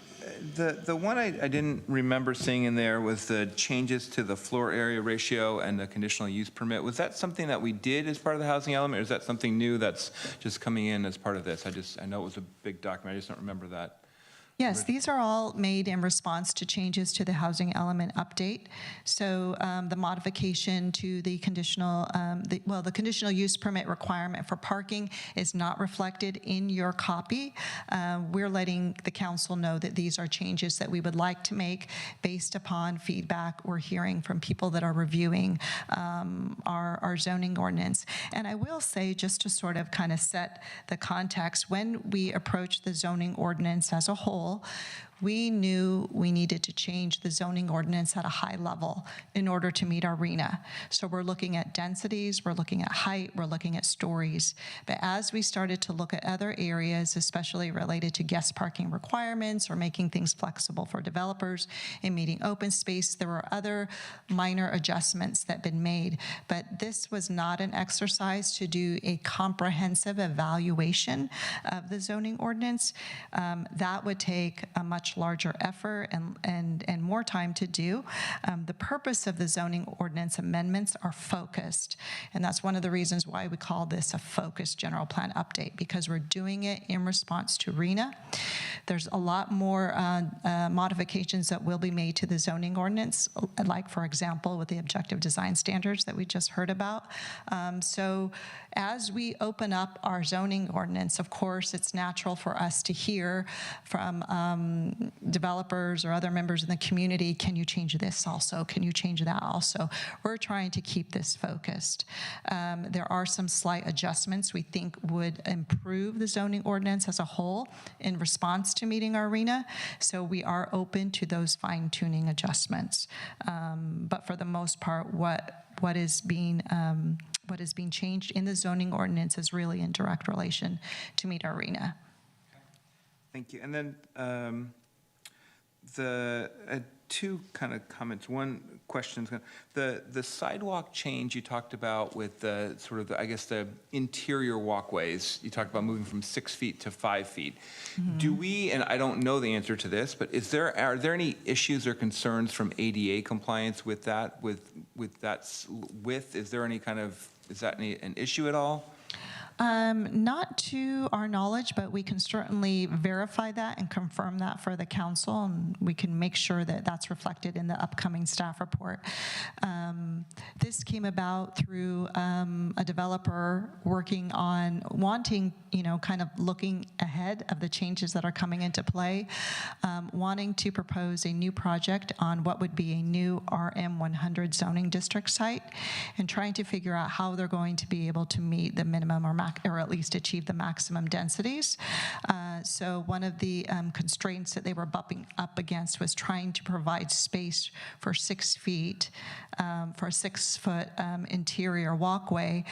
the one I didn't remember seeing in there was the changes to the floor area ratio and the conditional use permit. Was that something that we did as part of the housing element, or is that something new that's just coming in as part of this? I know it was a big document, I just don't remember that. Yes, these are all made in response to changes to the housing element update. So the modification to the conditional, the conditional use permit requirement for parking is not reflected in your copy. We're letting the council know that these are changes that we would like to make based upon feedback we're hearing from people that are reviewing our zoning ordinance. And I will say, just to sort of kind of set the context, when we approach the zoning ordinance as a whole, we knew we needed to change the zoning ordinance at a high level in order to meet our RHNA. So we're looking at densities, we're looking at height, we're looking at stories. But as we started to look at other areas, especially related to guest parking requirements or making things flexible for developers and meeting open space, there were other minor adjustments that had been made. But this was not an exercise to do a comprehensive evaluation of the zoning ordinance. That would take a much larger effort and more time to do. The purpose of the zoning ordinance amendments are focused, and that's one of the reasons why we call this a focused general plan update, because we're doing it in response to RHNA. There's a lot more modifications that will be made to the zoning ordinance, like, for example, with the objective design standards that we just heard about. So as we open up our zoning ordinance, of course, it's natural for us to hear from developers or other members in the community, can you change this also? Can you change that also? We're trying to keep this focused. There are some slight adjustments we think would improve the zoning ordinance as a whole in response to meeting our RHNA, so we are open to those fine-tuning adjustments. But for the most part, what is being changed in the zoning ordinance is really in direct relation to meet our RHNA. Thank you. And then two kind of comments. One question, the sidewalk change you talked about with the sort of, I guess, the interior walkways, you talked about moving from 6 feet to 5 feet. Mm-hmm. Do we, and I don't know the answer to this, but are there any issues or concerns from ADA compliance with that, with that width? Is there any kind of, is that an issue at all? Not to our knowledge, but we can certainly verify that and confirm that for the council, and we can make sure that that's reflected in the upcoming staff report. This came about through a developer working on wanting, kind of looking ahead of the changes that are coming into play, wanting to propose a new project on what would be a new RM 100 zoning district site, and trying to figure out how they're going to be able to meet the minimum or at least achieve the maximum densities. So one of the constraints that they were bumping up against was trying to provide space for 6 feet, for a 6-foot interior walkway,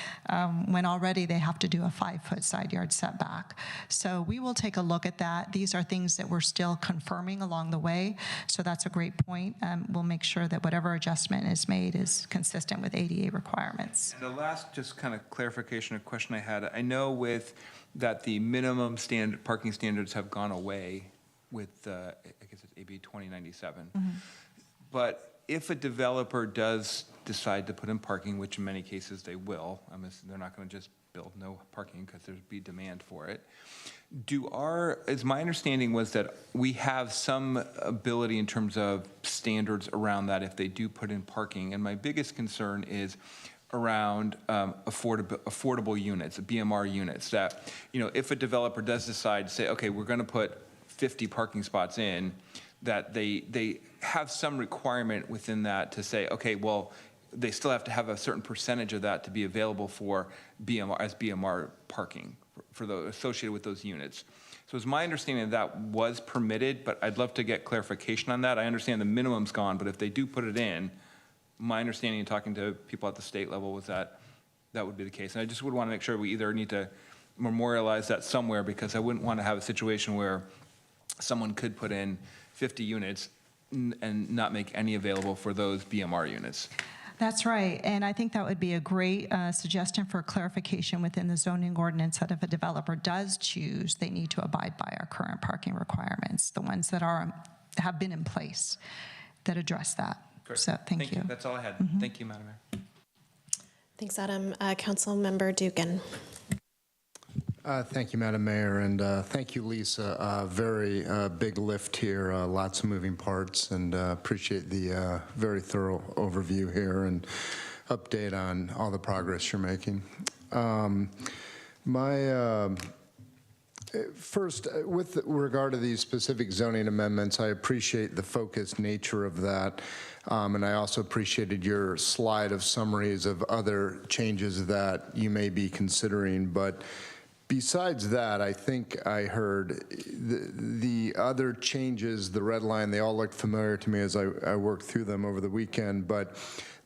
when already they have to do a 5-foot side yard setback. So we will take a look at that. These are things that we're still confirming along the way, so that's a great point. We'll make sure that whatever adjustment is made is consistent with ADA requirements. And the last just kind of clarification or question I had, I know with that the minimum parking standards have gone away with, I guess it's AB 2097. Mm-hmm. But if a developer does decide to put in parking, which in many cases they will, they're not going to just build no parking because there'd be demand for it. As my understanding was that we have some ability in terms of standards around that if they do put in parking. And my biggest concern is around affordable units, BMR units, that, if a developer does decide to say, okay, we're going to put 50 parking spots in, that they have some requirement within that to say, okay, well, they still have to have a certain percentage of that to be available for BMR parking for those associated with those units. So it's my understanding that was permitted, but I'd love to get clarification on that. I understand the minimum's gone, but if they do put it in, my understanding in talking to people at the state level was that that would be the case. And I just would want to make sure we either need to memorialize that somewhere, because I wouldn't want to have a situation where someone could put in 50 units and not make any available for those BMR units. That's right, and I think that would be a great suggestion for clarification within the zoning ordinance, that if a developer does choose, they need to abide by our current parking requirements, the ones that have been in place that address that. Great. So thank you. That's all I had. Thank you, Madam Mayor. Thanks, Adam. Council Member Dugan. Thank you, Madam Mayor, and thank you, Lisa. Very big lift here, lots of moving parts, and appreciate the very thorough overview here and update on all the progress you're making. First, with regard to these specific zoning amendments, I appreciate the focused nature of that, and I also appreciated your slide of summaries of other changes that you may be considering, but besides that, I think I heard the other changes, the red line, they all looked familiar to me as I worked through them over the weekend, but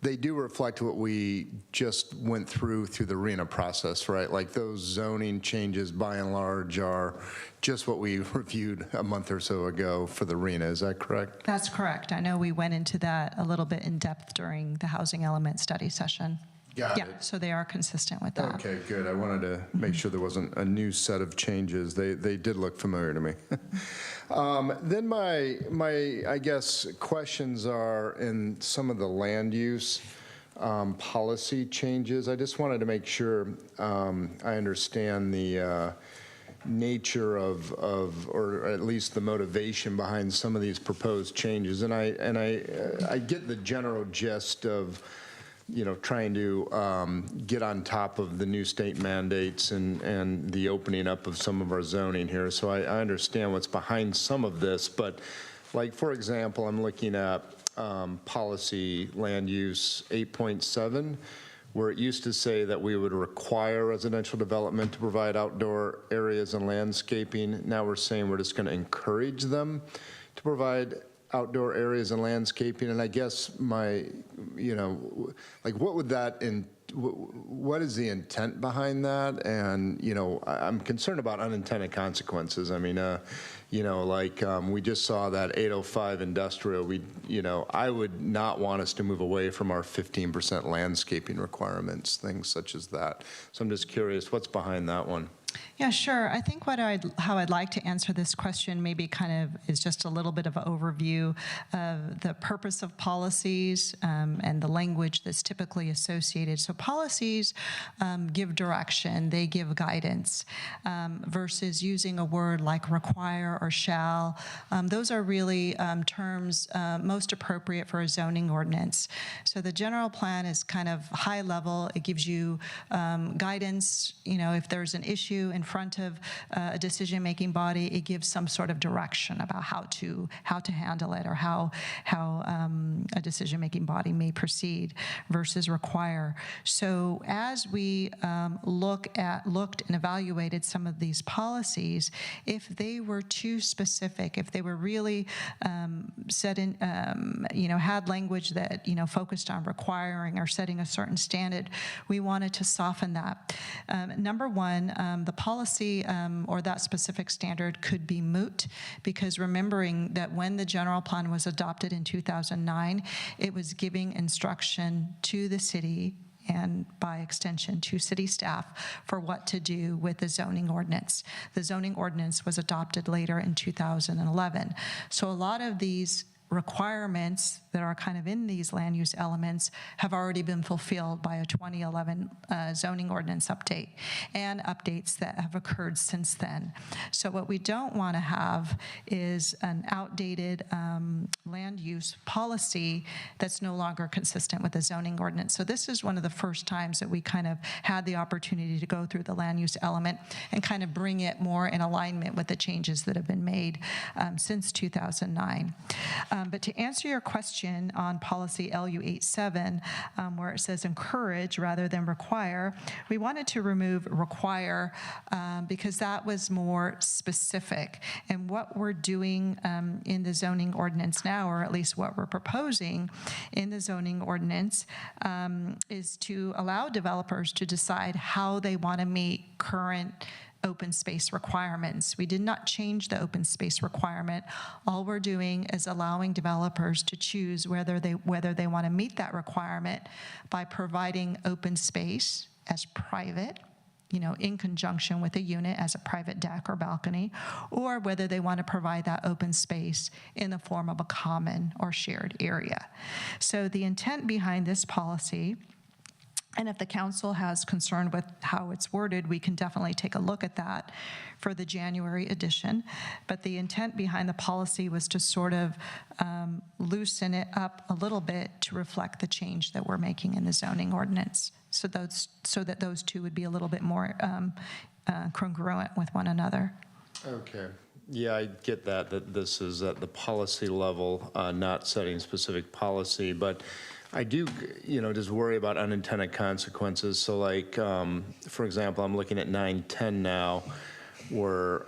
they do reflect what we just went through the RENA process, right? Like those zoning changes by and large are just what we reviewed a month or so ago for the RENA, is that correct? That's correct. I know we went into that a little bit in depth during the housing element study session. Got yeah, it. so they are consistent with that. Okay, good. I wanted to make sure there wasn't a new set of changes. They did look familiar to me. Then my I guess questions are in some of the land use policy changes. I just wanted to make sure I understand the nature of or at least the motivation behind some of these proposed changes. And I get the general gist of trying to get on top of the new state mandates and the opening up of some of our zoning here. So I understand what's behind some of this, but like, for example, I'm looking at policy land use 8.7, where it used to say that we would require residential development to provide outdoor areas and landscaping. Now we're saying we're just going to encourage them to provide outdoor areas and landscaping. And I guess like what would that, what is the intent behind that? And, I'm concerned about unintended consequences. I mean, we just saw that 805 industrial, I would not want us to move away from our 15% landscaping requirements, things such as that. So I'm just curious, what's behind that one? Yeah, sure. I think how I'd like to answer this question maybe kind of is just a little bit of an overview of the purpose of policies and the language that's typically associated. So policies give direction, they give guidance, versus using a word like require or shall. Those are really terms most appropriate for a zoning ordinance. So the general plan is kind of high level. It gives you guidance, if there's an issue in front of a decision-making body, it gives some sort of direction about how to handle it or how a decision-making body may proceed versus require. So as we looked and evaluated some of these policies, if they were too specific, if they were really set in, had language that focused on requiring or setting a certain standard, we wanted to soften that. Number one, the policy or that specific standard could be moot, because remembering that when the general plan was adopted in 2009, it was giving instruction to the city and by extension to city staff for what to do with the zoning ordinance. The zoning ordinance was adopted later in 2011. So a lot of these requirements that are kind of in these land use elements have already been fulfilled by a 2011 zoning ordinance update and updates that have occurred since then. So what we don't want to have is an outdated land use policy that's no longer consistent with the zoning ordinance. So this is one of the first times that we kind of had the opportunity to go through the land use element and kind of bring it more in alignment with the changes that have been made since 2009. But to answer your question on policy LU87, where it says encourage rather than require, we wanted to remove require because that was more specific. And what we're doing in the zoning ordinance now, or at least what we're proposing in the zoning ordinance, is to allow developers to decide how they want to meet current open space requirements. We did not change the open space requirement. All we're doing is allowing developers to choose whether they want to meet that requirement by providing open space as private, in conjunction with a unit as a private deck or balcony, or whether they want to provide that open space in the form of a common or shared area. So the intent behind this policy, and if the council has concern with how it's worded, we can definitely take a look at that for the January edition. But the intent behind the policy was to sort of loosen it up a little bit to reflect the change that we're making in the zoning ordinance, so that those two would be a little bit more congruent with one another. Okay. Yeah, I get that this is at the policy level, not setting specific policy, but I do, just worry about unintended consequences. So like, for example, I'm looking at 910 now, where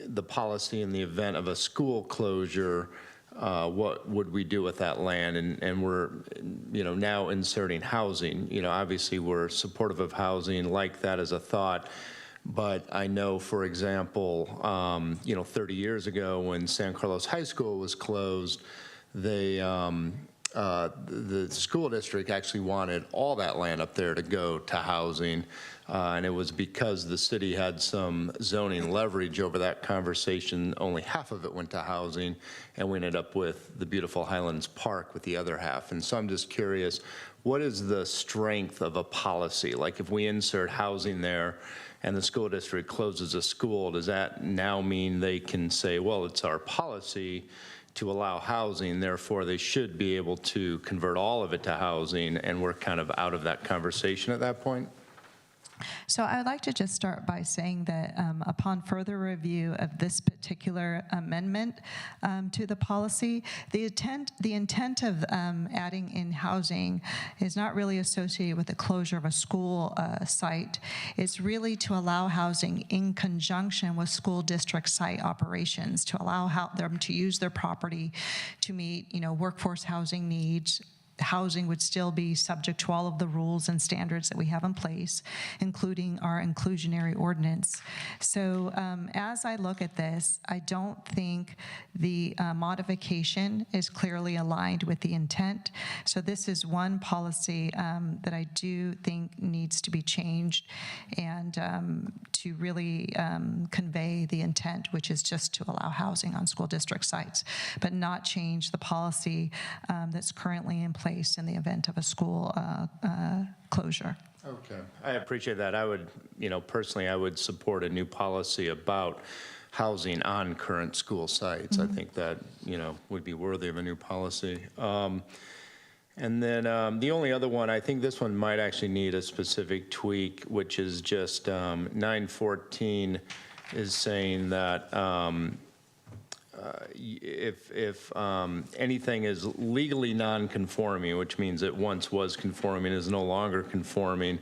the policy in the event of a school closure, what would we do with that land? And we're, now inserting housing. Obviously we're supportive of housing, like that as a thought. But I know, for example, 30 years ago when San Carlos High School was closed, they, the school district actually wanted all that land up there to go to housing. And it was because the city had some zoning leverage over that conversation. Only half of it went to housing, and we ended up with the beautiful Highlands Park with the other half. And so I'm just curious, what is the strength of a policy? Like if we insert housing there and the school district closes a school, does that now mean they can say, well, it's our policy to allow housing, therefore they should be able to convert all of it to housing, and we're kind of out of that conversation at that point? So I'd like to just start by saying that upon further review of this particular amendment to the policy, the intent of adding in housing is not really associated with the closure of a school site. It's really to allow housing in conjunction with school district site operations, to allow them to use their property to meet, workforce housing needs. Housing would still be subject to all of the rules and standards that we have in place, including our inclusionary ordinance. So as I look at this, I don't think the modification is clearly aligned with the intent. So this is one policy that I do think needs to be changed and to really convey the intent, which is just to allow housing on school district sites, but not change the policy that's currently in place in the event of a school closure. Okay, I appreciate that. I would, personally, I would support a new policy about housing on current school sites. Mm-hmm. I think that, would be worthy of a new policy. And then the only other one, I think this one might actually need a specific tweak, which is just 914 is saying that if anything is legally non-conforming, which means it once was conforming, is no longer conforming,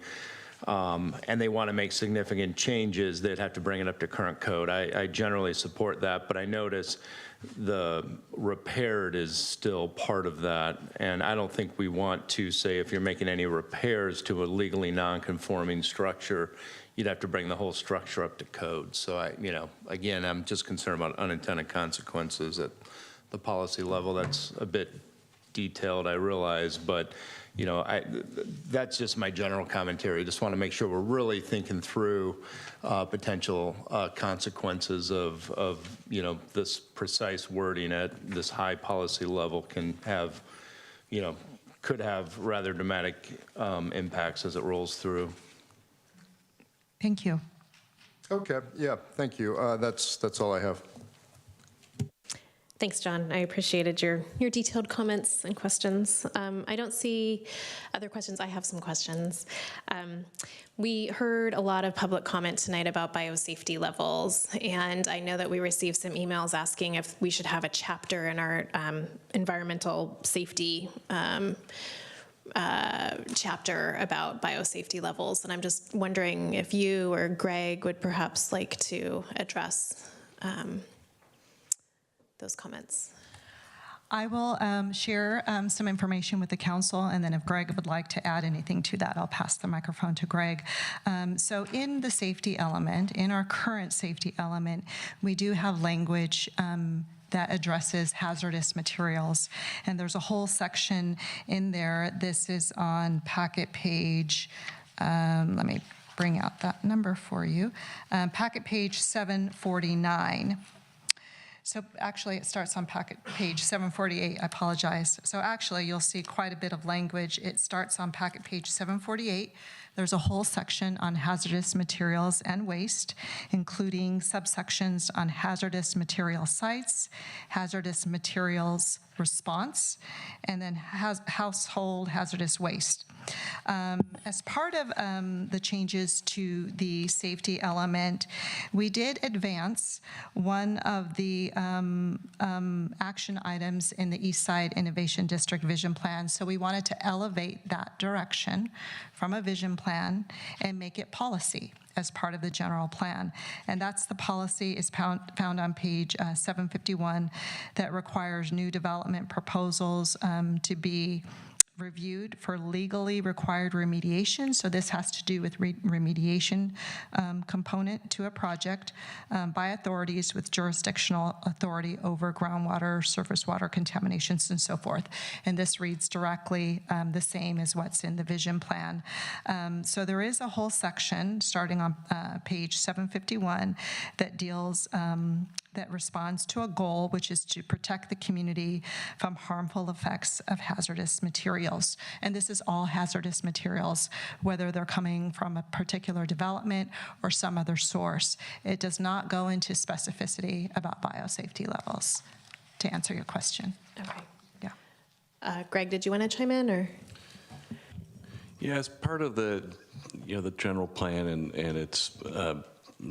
and they want to make significant changes, they'd have to bring it up to current code. I generally support that, but I notice the repaired is still part of that, and I don't think we want to say if you're making any repairs to a legally non-conforming structure, you'd have to bring the whole structure up to code. So again, I'm just concerned about unintended consequences at the policy level. That's a bit detailed, I realize, but that's just my general commentary. I just want to make sure we're really thinking through potential consequences of this precise wording at this high policy level can have, could have rather dramatic impacts as it rolls through. Thank you. Okay, yeah, thank you. That's all I have. Thanks, John. I appreciated your detailed comments and questions. I don't see other questions. I have some questions. We heard a lot of public comment tonight about biosafety levels, and I know that we received some emails asking if we should have a chapter in our environmental safety chapter about biosafety levels, and I'm just wondering if you or Greg would perhaps like to address those comments. I will share some information with the council, and then if Greg would like to add anything to that, I'll pass the microphone to Greg. So in the safety element, in our current safety element, we do have language that addresses hazardous materials, and there's a whole section in there. This is on packet page, let me bring out that number for you, packet page 749. So actually, it starts on packet page 748. I apologize. So actually, you'll see quite a bit of language. It starts on packet page 748. There's a whole section on hazardous materials and waste, including subsections on hazardous material sites, hazardous materials response, and then household hazardous waste. As part of the changes to the safety element, we did advance one of the action items in the East Side Innovation District Vision Plan. So we wanted to elevate that direction from a vision plan and make it policy as part of the general plan. And that's the policy is found on page 751 that requires new development proposals to be reviewed for legally required remediation. So this has to do with remediation component to a project by authorities with jurisdictional authority over groundwater, surface water contaminations, and so forth. And this reads directly the same as what's in the vision plan. So there is a whole section starting on page 751 that deals that responds to a goal, which is to protect the community from harmful effects of hazardous materials. And this is all hazardous materials, whether they're coming from a particular development or some other source. It does not go into specificity about biosafety levels, to answer your question. Okay. Yeah. Greg, did you want to chime in, or? Yeah, as part of the, the general plan and its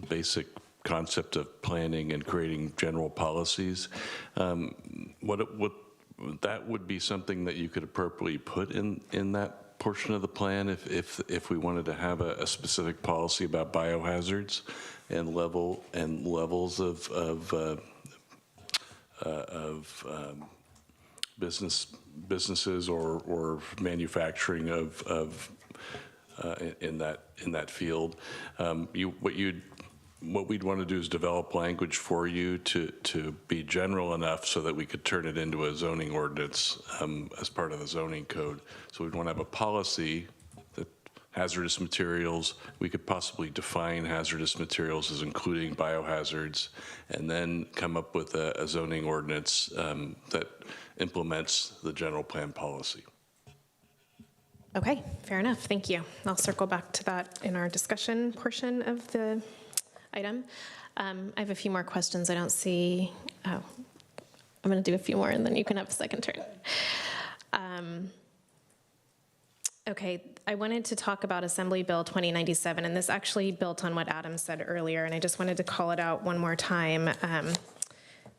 basic concept of planning and creating general policies, what that would be something that you could appropriately put in that portion of the plan if we wanted to have a specific policy about biohazards and levels of businesses or manufacturing of in that field. What we'd want to do is develop language for you to be general enough so that we could turn it into a zoning ordinance as part of the zoning code. So we'd want to have a policy that hazardous materials, we could possibly define hazardous materials as including biohazards, and then come up with a zoning ordinance that implements the general plan policy. Okay, fair enough. Thank you. I'll circle back to that in our discussion portion of the item. I have a few more questions. I don't see, I'm going to do a few more and then you can have a second turn. Okay, I wanted to talk about Assembly Bill 2097, and this actually built on what Adam said earlier, and I just wanted to call it out one more time.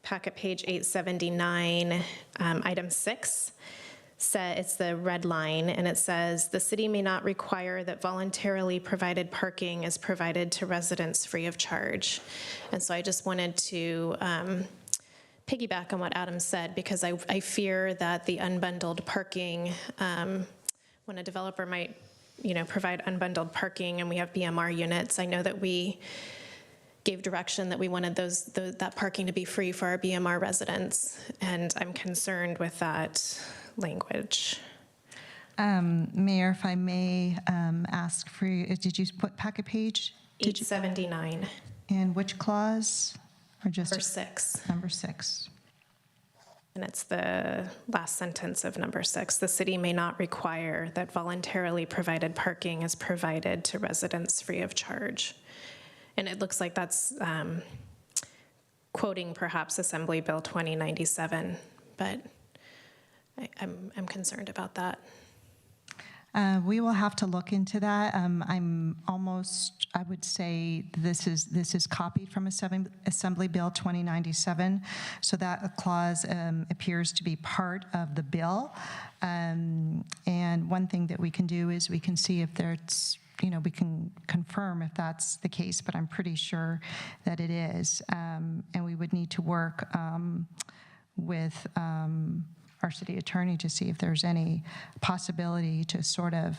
Packet page 879, item 6. It's the red line, and it says, the city may not require that voluntarily provided parking is provided to residents free of charge. And so I just wanted to piggyback on what Adam said, because I fear that the unbundled parking, when a developer might, provide unbundled parking and we have BMR units, I know that we gave direction that we wanted that parking to be free for our BMR residents, and I'm concerned with that language. Mayor, if I may ask for you, did you put packet page? 879. And which clause? Or just Number 6. Number 6. And it's the last sentence of number 6. The city may not require that voluntarily provided parking is provided to residents free of charge. And it looks like that's quoting perhaps Assembly Bill 2097, but I'm concerned about that. We will have to look into that. I would say this is copied from Assembly Bill 2097, so that clause appears to be part of the bill. And one thing that we can do is we can see if there's, we can confirm if that's the case, but I'm pretty sure that it is. And we would need to work with our city attorney to see if there's any possibility to sort of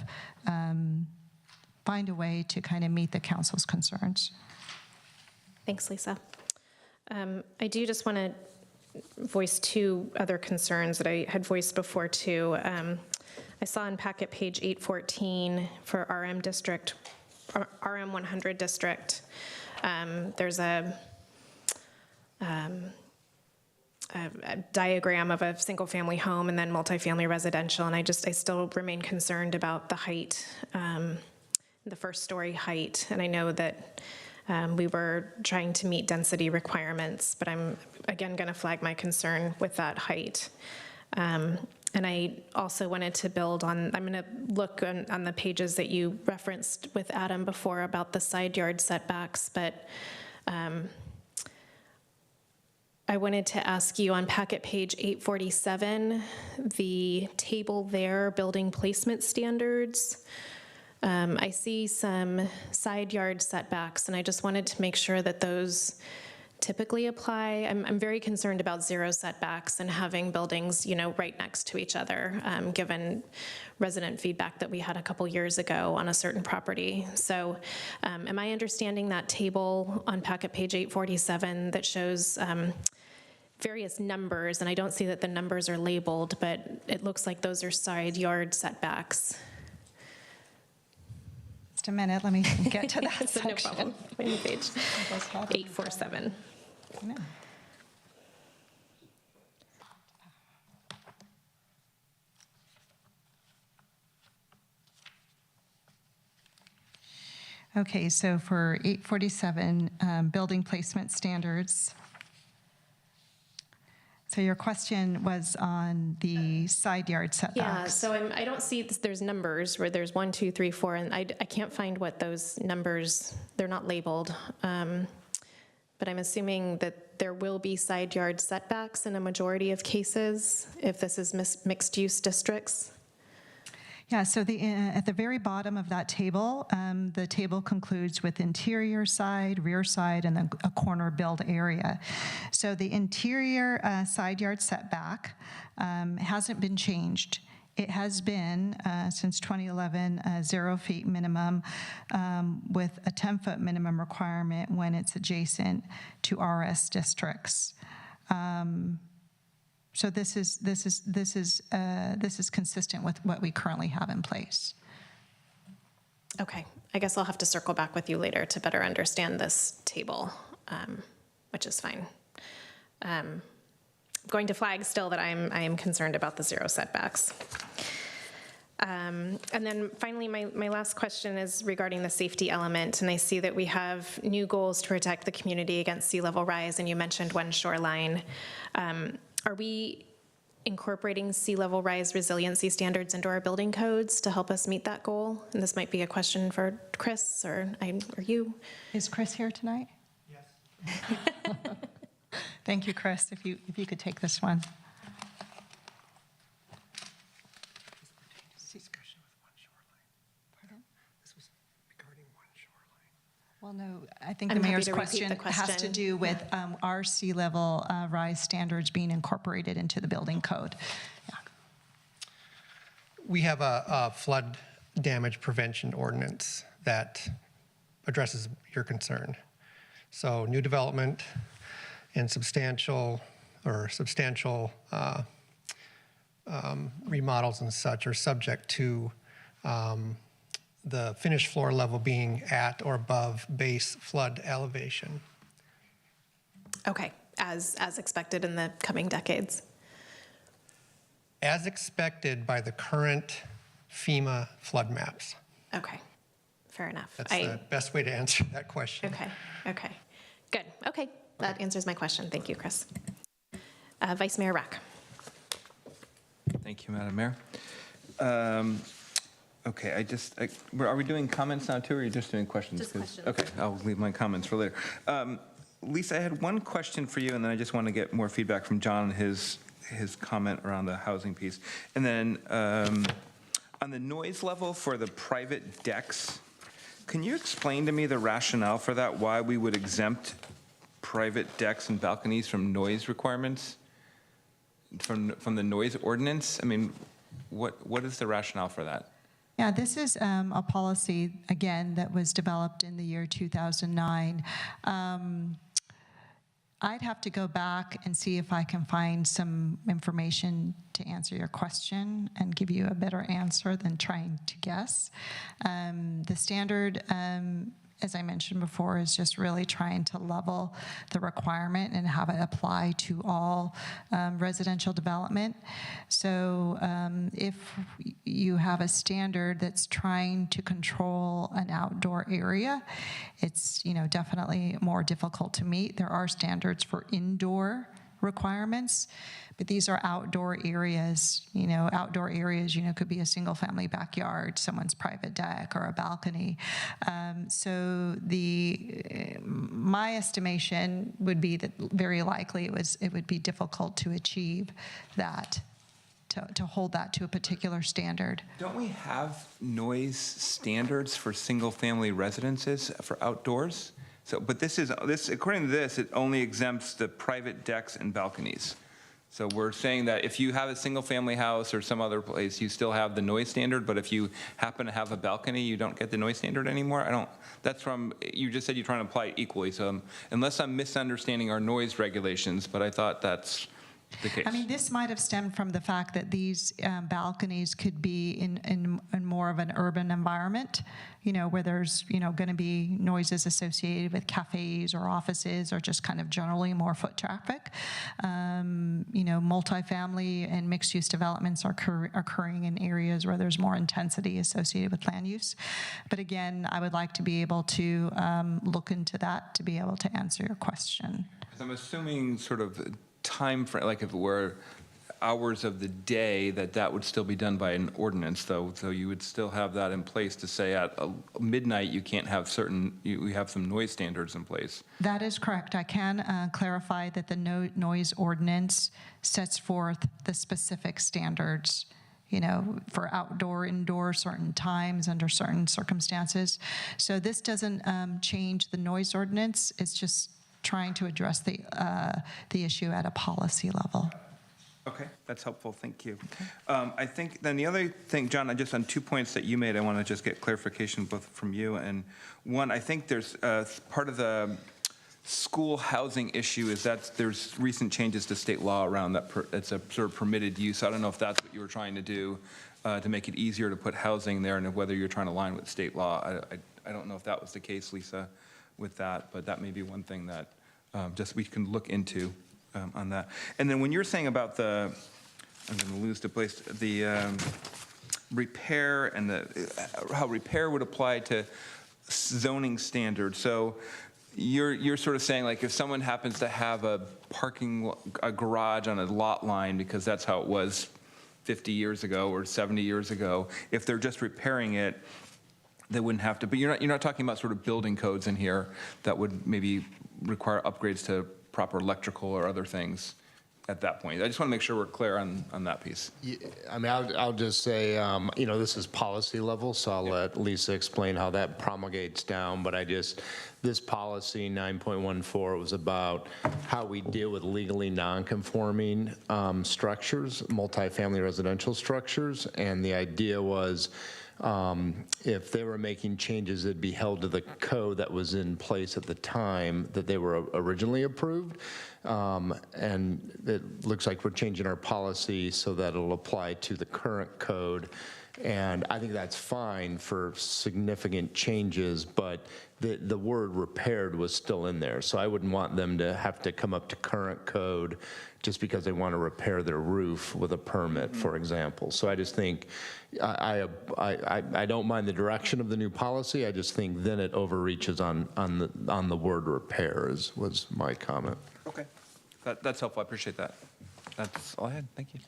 find a way to kind of meet the council's concerns. Thanks, Lisa. I do just want to voice 2 other concerns that I had voiced before too. I saw on packet page 814 for RM 100 district, there's a diagram of a single family home and then multifamily residential, and I still remain concerned about the height, the first story height, and I know that we were trying to meet density requirements, but I'm again going to flag my concern with that height. And I also wanted to build on, I'm going to look on the pages that you referenced with Adam before about the side yard setbacks, but I wanted to ask you on packet page 847, the table there, building placement standards. I see some side yard setbacks, and I just wanted to make sure that those typically apply. I'm very concerned about 0 setbacks and having buildings, right next to each other, given resident feedback that we had a couple years ago on a certain property. So am I understanding that table on packet page 847 that shows various numbers, and I don't see that the numbers are labeled, but it looks like those are side yard setbacks. Just a minute, let me get to that So section. no problem. Page 847. No. Okay, so for 847, building placement standards. So your question was on the side yard setbacks. Yeah, so I don't see, there's numbers where there's 1, 2, 3, 4, and I can't find what those numbers, they're not labeled. But I'm assuming that there will be side yard setbacks in a majority of cases if this is mixed-use districts. Yeah, so at the very bottom of that table, the table concludes with interior side, rear side, and then a corner build area. So the interior side yard setback hasn't been changed. It has been, since 2011, 0 feet minimum with a 10-foot minimum requirement when it's adjacent to RS districts. So this is consistent with what we currently have in place. Okay, I guess I'll have to circle back with you later to better understand this table, which is fine. I'm going to flag still that I am concerned about the 0 setbacks. And then finally, my last question is regarding the safety element, and I see that we have new goals to protect the community against sea level rise, and you mentioned one shoreline. Are we incorporating sea level rise resiliency standards into our building codes to help us meet that goal? And this might be a question for Chris or you. Is Chris here tonight? Yes. Thank you, Chris. If you could take this one. Well, no, I think the mayor's question has to do with our sea level rise standards being incorporated into the building code. Yeah. We have a flood damage prevention ordinance that addresses your concern. So new development and substantial remodels and such are subject to the finished floor level being at or above base flood elevation. Okay, as expected in the coming decades. As expected by the current FEMA flood maps. Okay, fair enough. That's the best way to answer that question. Okay, good. Okay, that answers my question. Thank you, Chris. Vice Mayor Rack. Thank you, Madam Mayor. Okay, are we doing comments now too, or are you just doing questions? Just questions. Okay, I'll leave my comments for later. Lisa, I had one question for you, and then I just want to get more feedback from John, his comment around the housing piece. And then on the noise level for the private decks, can you explain to me the rationale for that, why we would exempt private decks and balconies from noise requirements, from the noise ordinance? I mean, what is the rationale for that? Yeah, this is a policy, again, that was developed in the year 2009. I'd have to go back and see if I can find some information to answer your question and give you a better answer than trying to guess. The standard, as I mentioned before, is just really trying to level the requirement and have it apply to all residential development. So if you have a standard that's trying to control an outdoor area, it's definitely more difficult to meet. There are standards for indoor requirements, but these are outdoor areas. Outdoor areas, could be a single family backyard, someone's private deck, or a balcony. So my estimation would be that very likely it would be difficult to achieve that, to hold that to a particular standard. Don't we have noise standards for single-family residences for outdoors? So, but this according to this, it only exempts the private decks and balconies. So we're saying that if you have a single-family house or some other place, you still have the noise standard, but if you happen to have a balcony, you don't get the noise standard anymore? You just said you're trying to apply it equally, so unless I'm misunderstanding our noise regulations, but I thought that's the case. I mean, this might have stemmed from the fact that these balconies could be in more of an urban environment, where there's, going to be noises associated with cafes or offices or just kind of generally more foot traffic. Multifamily and mixed-use developments are occurring in areas where there's more intensity associated with land use. But again, I would like to be able to look into that to be able to answer your question. I'm assuming sort of time frame, like if it were hours of the day, that would still be done by an ordinance, though. So you would still have that in place to say at midnight you can't have we have some noise standards in place. That is correct. I can clarify that the noise ordinance sets forth the specific standards, for outdoor, indoor, certain times, under certain circumstances. So this doesn't change the noise ordinance. It's just trying to address the issue at a policy level. Okay, that's helpful. Thank you. I think then the other thing, John, just on 2 points that you made, I want to just get clarification both from you. And one, I think there's part of the school housing issue is that there's recent changes to state law around that. It's a sort of permitted use. I don't know if that's what you were trying to do to make it easier to put housing there, and whether you're trying to align with state law. I don't know if that was the case, Lisa, with that, but that may be one thing that just we can look into on that. And then when you're saying about I'm going to lose the place, the repair and how repair would apply to zoning standards. So you're sort of saying, like, if someone happens to have a garage on a lot line, because that's how it was 50 years ago or 70 years ago, if they're just repairing it, they wouldn't have to. But you're not talking about sort of building codes in here that would maybe require upgrades to proper electrical or other things at that point. I just want to make sure we're clear on that piece. I mean, I'll just say, this is policy level, so I'll let Lisa explain how that promulgates down. But this policy 9.14 was about how we deal with legally non-conforming structures, multifamily residential structures, and the idea was if they were making changes, it'd be held to the code that was in place at the time that they were originally approved. And it looks like we're changing our policy so that it'll apply to the current code. And I think that's fine for significant changes, but the word repaired was still in there. So I wouldn't want them to have to come up to current code just because they want to repair their roof with a permit, for example. So I just think, I don't mind the direction of the new policy. I just think then it overreaches on the word repair was my comment. Okay, that's helpful. I appreciate that. That's all I had. Thank you.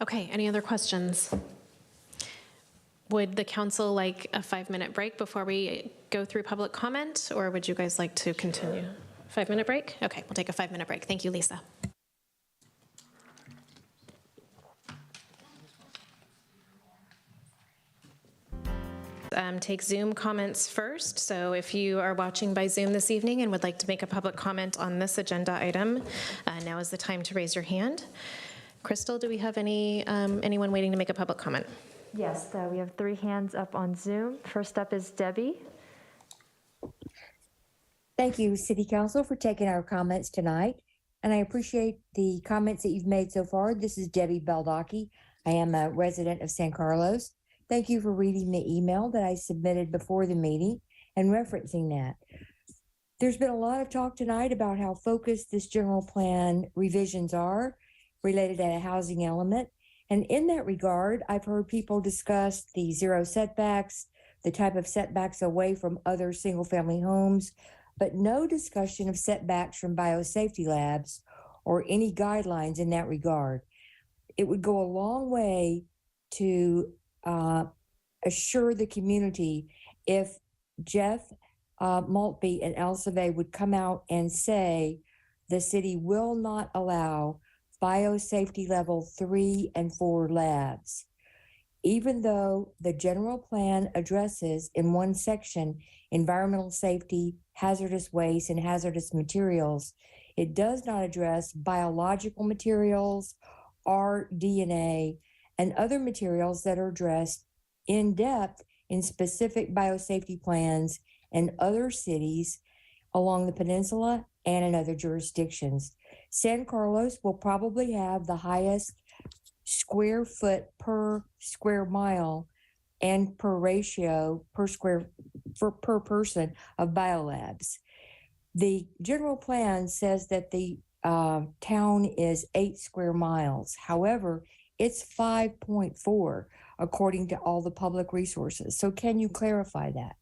Okay, any other questions? Would the council like a 5-minute break before we go through public comment, or would you guys like to continue? 5-minute break? Okay, we'll take a 5-minute break. Thank you, Lisa. Take Zoom comments first. So if you are watching by Zoom this evening and would like to make a public comment on this agenda item, now is the time to raise your hand. Crystal, do we have anyone waiting to make a public comment? Yes, we have 3 hands up on Zoom. First up is Debbie. Thank you, City Council, for taking our comments tonight. And I appreciate the comments that you've made so far. This is Debbie Baldacci. I am a resident of San Carlos. Thank you for reading the email that I submitted before the meeting and referencing that. There's been a lot of talk tonight about how focused this general plan revisions are related to a housing element. And in that regard, I've heard people discuss the 0 setbacks, the type of setbacks away from other single-family homes, but no discussion of setbacks from biosafety labs or any guidelines in that regard. It would go a long way to assure the community if Jeff Maltby and Al Savet would come out and say the city will not allow biosafety level 3 and 4 labs. Even though the general plan addresses in one section environmental safety, hazardous waste, and hazardous materials, it does not address biological materials, rDNA, and other materials that are addressed in depth in specific biosafety plans in other cities along the peninsula and in other jurisdictions. San Carlos will probably have the highest square foot per square mile and per ratio per person of biolabs. The general plan says that the town is 8 square miles. However, it's 5.4 according to all the public resources. So can you clarify that?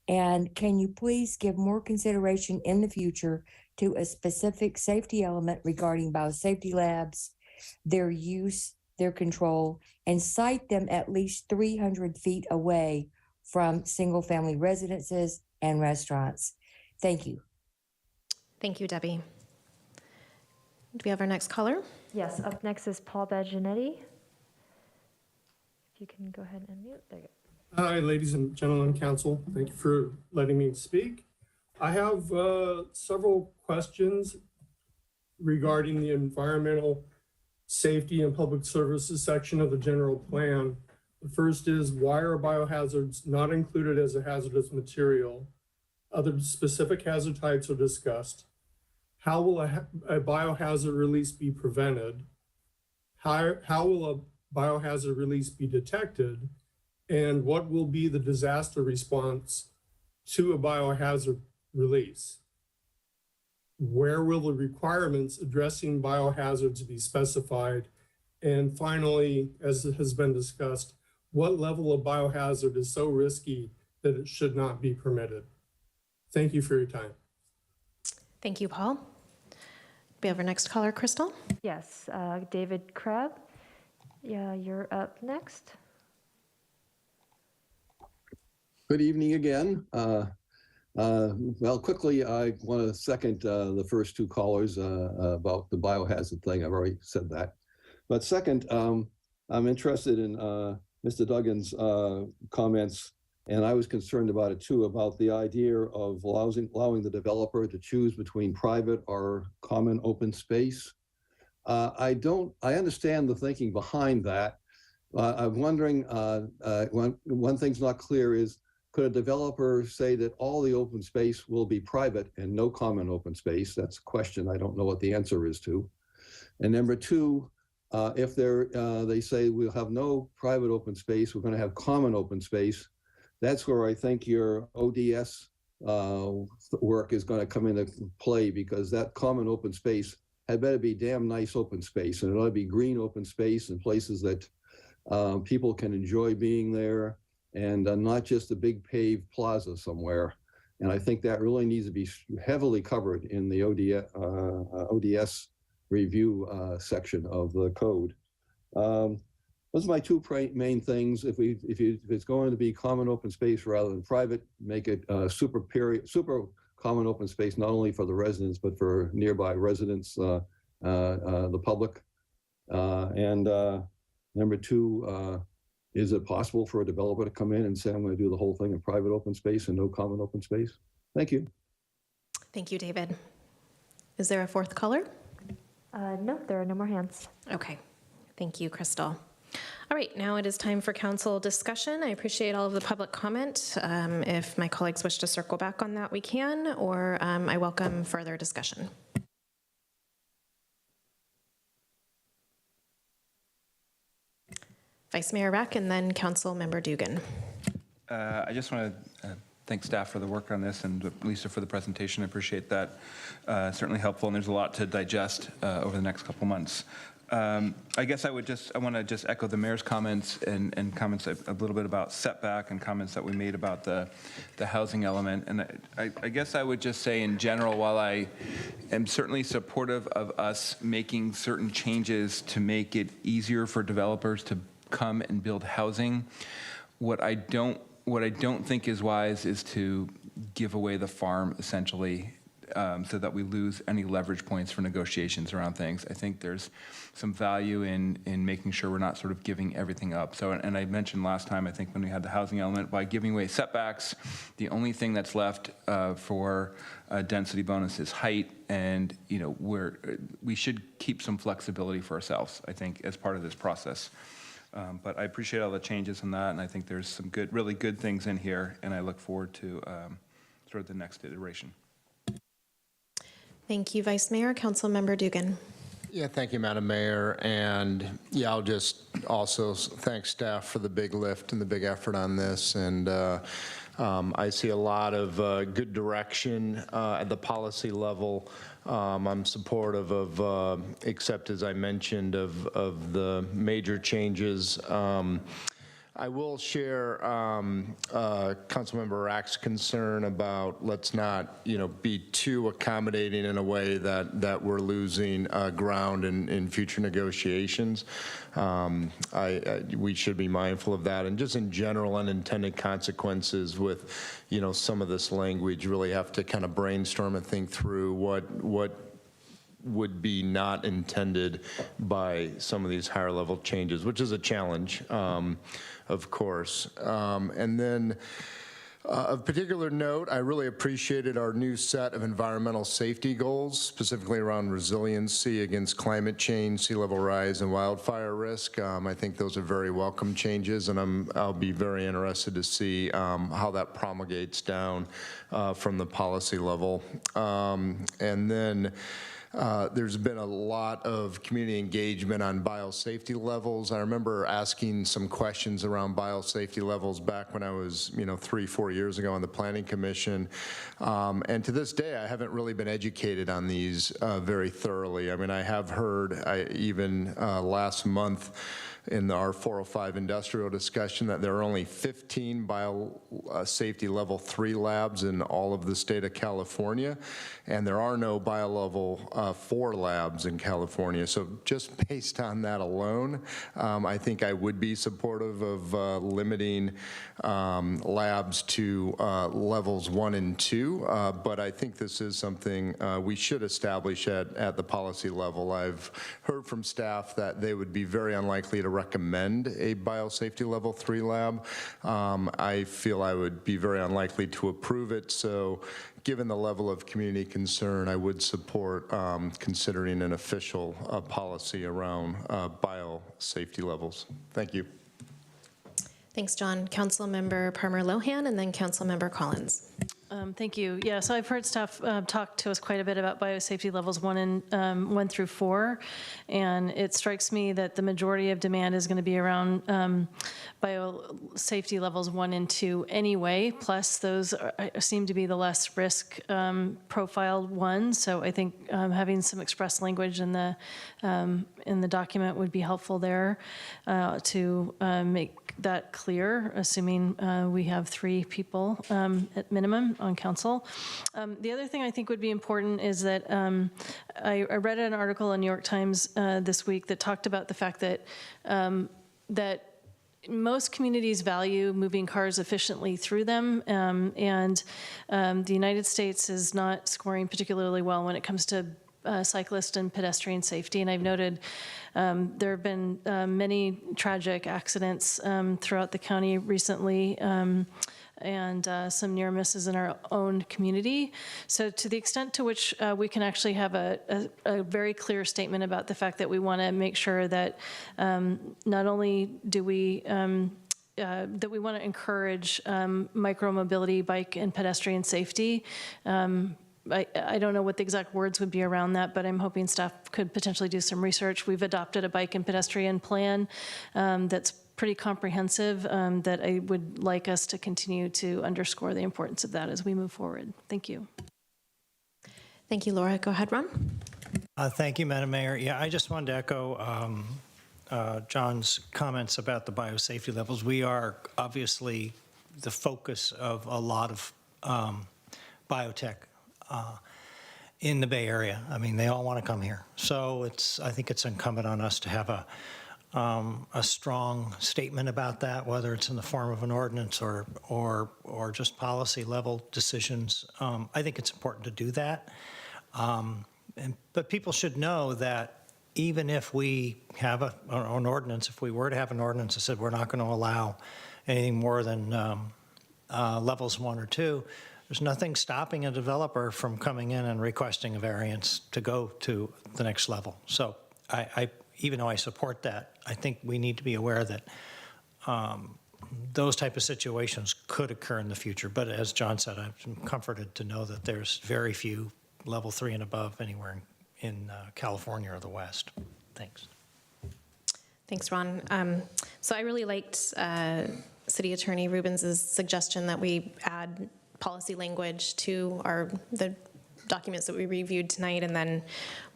And can you please give more consideration in the future to a specific safety element regarding biosafety labs, their use, their control, and cite them at least 300 feet away from single-family residences and restaurants? Thank you. Thank you, Debbie. Do we have our next caller? Yes, up next is Paul Baggianetti. If you can go ahead and mute. There you go. Hi, ladies and gentlemen, council. Thank you for letting me speak. I have several questions regarding the environmental safety and public services section of the general plan. The first is, why are biohazards not included as a hazardous material? Other specific hazard types are discussed. How will a biohazard release be prevented? How will a biohazard release be detected? And what will be the disaster response to a biohazard release? Where will the requirements addressing biohazards be specified? And finally, as it has been discussed, what level of biohazard is so risky that it should not be permitted? Thank you for your time. Thank you, Paul. We have our next caller, Crystal. Yes, David Crabb. Yeah, you're up next. Good evening again. Well, quickly, I want to second the first 2 callers about the biohazard thing. I've already said that. But second, I'm interested in Mr. Duggan's comments, and I was concerned about it too, about the idea of allowing the developer to choose between private or common open space. I understand the thinking behind that. I'm wondering, one thing's not clear is, could a developer say that all the open space will be private and no common open space? That's a question I don't know what the answer is to. And number two, if they say we'll have no private open space, we're going to have common open space, that's where I think your ODS work is going to come into play, because that common open space had better be damn nice open space, and it ought to be green open space in places that people can enjoy being there, and not just a big paved plaza somewhere. And I think that really needs to be heavily covered in the ODS review section of the code. Those are my two main things. If it's going to be common open space rather than private, make it super common open space, not only for the residents, but for nearby residents, the public. And number two, is it possible for a developer to come in and say, I'm going to do the whole thing in private open space and no common open space? Thank you. Thank you, David. Is there a fourth caller? No, there are no more hands. Okay. Thank you, Crystal. All right, now it is time for council discussion. I appreciate all of the public comment. If my colleagues wish to circle back on that, we can, or I welcome further discussion. Vice Mayor Rack and then Council Member Dugan. I just want to thank staff for the work on this, and Lisa for the presentation. I appreciate that. Certainly helpful, and there's a lot to digest over the next couple months. I guess I want to just echo the mayor's comments and comments a little bit about setback and comments that we made about the housing element. And I guess I would just say in general, while I am certainly supportive of us making certain changes to make it easier for developers to come and build housing, what I don't think is wise is to give away the farm essentially, so that we lose any leverage points for negotiations around things. I think there's some value in making sure we're not sort of giving everything up. So, and I mentioned last time, I think when we had the housing element, by giving away setbacks, the only thing that's left for a density bonus is height, and we should keep some flexibility for ourselves, I think, as part of this process. But I appreciate all the changes in that, and I think there's some really good things in here, and I look forward to sort of the next iteration. Thank you, Vice Mayor. Council Member Dugan. Yeah, thank you, Madam Mayor. And yeah, I'll just also thank staff for the big lift and the big effort on this. And I see a lot of good direction at the policy level. I'm supportive of, except as I mentioned, of the major changes. I will share Councilmember Rack's concern about let's not, be too accommodating in a way that we're losing ground in future negotiations. We should be mindful of that, and just in general, unintended consequences with, some of this language. Really have to kind of brainstorm and think through what would be not intended by some of these higher level changes, which is a challenge, of course. And then of particular note, I really appreciated our new set of environmental safety goals, specifically around resiliency against climate change, sea level rise, and wildfire risk. I think those are very welcome changes, and I'll be very interested to see how that promulgates down from the policy level. And then there's been a lot of community engagement on biosafety levels. I remember asking some questions around biosafety levels back when I was, 3-4 years ago on the Planning Commission. And to this day, I haven't really been educated on these very thoroughly. I mean, I have heard, even last month, in our 405 industrial discussion, that there are only 15 biosafety level 3 labs in all of the state of California, and there are no bio-level 4 labs in California. So just based on that alone, I think I would be supportive of limiting labs to levels 1 and 2, but I think this is something we should establish at the policy level. I've heard from staff that they would be very unlikely to recommend a biosafety level 3 lab. I feel I would be very unlikely to approve it. So given the level of community concern, I would support considering an official policy around biosafety levels. Thank you. Thanks, John. Councilmember Palmer Lohan, and then Councilmember Collins. Thank you. Yeah, so I've heard staff talk to us quite a bit about biosafety levels 1 through 4, and it strikes me that the majority of demand is going to be around biosafety levels 1 and 2 anyway. Plus, those seem to be the less risk profiled ones. So I think having some express language in the document would be helpful there to make that clear, assuming we have 3 people at minimum on council. The other thing I think would be important is that I read an article in New York Times this week that talked about the fact that that most communities value moving cars efficiently through them, and the United States is not scoring particularly well when it comes to cyclist and pedestrian safety. And I've noted there have been many tragic accidents throughout the county recently, and some near misses in our own community. So to the extent to which we can actually have a very clear statement about the fact that we want to make sure that not only do we that we want to encourage micromobility, bike and pedestrian safety. I don't know what the exact words would be around that, but I'm hoping staff could potentially do some research. We've adopted a bike and pedestrian plan that's pretty comprehensive that I would like us to continue to underscore the importance of that as we move forward. Thank you. Thank you, Laura. Go ahead, Ron. Thank you, Madam Mayor. Yeah, I just wanted to echo John's comments about the biosafety levels. We are obviously the focus of a lot of biotech in the Bay Area. I mean, they all want to come here. So I think it's incumbent on us to have a strong statement about that, whether it's in the form of an ordinance or just policy level decisions. I think it's important to do that. But people should know that even if we have an ordinance, if we were to have an ordinance that said we're not going to allow anything more than levels 1 or 2, there's nothing stopping a developer from coming in and requesting a variance to go to the next level. So I even though I support that, I think we need to be aware that those type of situations could occur in the future. But as John said, I'm comforted to know that there's very few level 3 and above anywhere in California or the West. Thanks. Thanks, Ron. So I really liked City Attorney Rubens' suggestion that we add policy language to the documents that we reviewed tonight, and then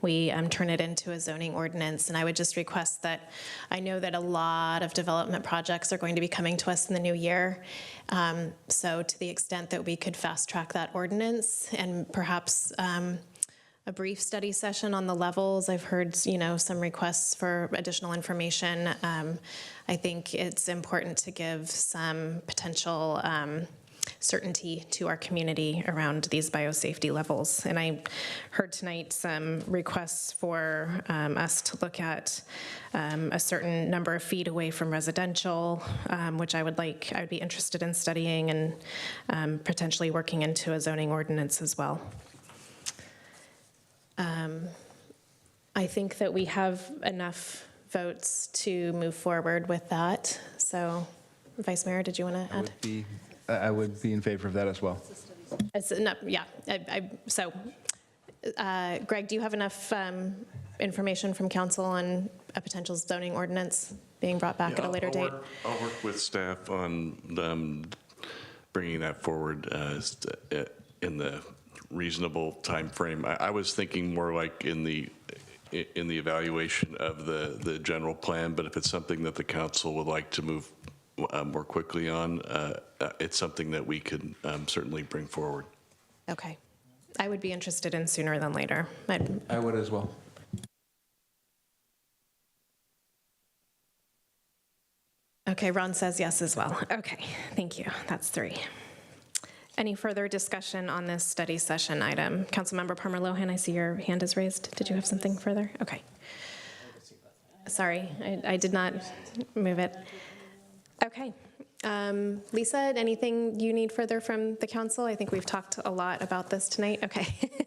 we turn it into a zoning ordinance. And I would just request that, I know that a lot of development projects are going to be coming to us in the new year. So to the extent that we could fast track that ordinance and perhaps a brief study session on the levels. I've heard, some requests for additional information. I think it's important to give some potential certainty to our community around these biosafety levels. And I heard tonight some requests for us to look at a certain number of feet away from residential, which I would be interested in studying and potentially working into a zoning ordinance as well. I think that we have enough votes to move forward with that. So, Vice Mayor, did you want to add? I would be in favor of that as well. So, Greg, do you have enough information from council on a potential zoning ordinance being brought back at a later date? I'll work with staff on bringing that forward in the reasonable time frame. I was thinking more like in the evaluation of the general plan, but if it's something that the council would like to move more quickly on, it's something that we could certainly bring forward. Okay. I would be interested in sooner than later. I would as well. Okay, Ron says yes as well. Okay, thank you. That's 3. Any further discussion on this study session item? Councilmember Palmer Lohan, I see your hand is raised. Did you have something further? Okay. Sorry, I did not move it. Okay. Lisa, anything you need further from the council? I think we've talked a lot about this tonight. Okay,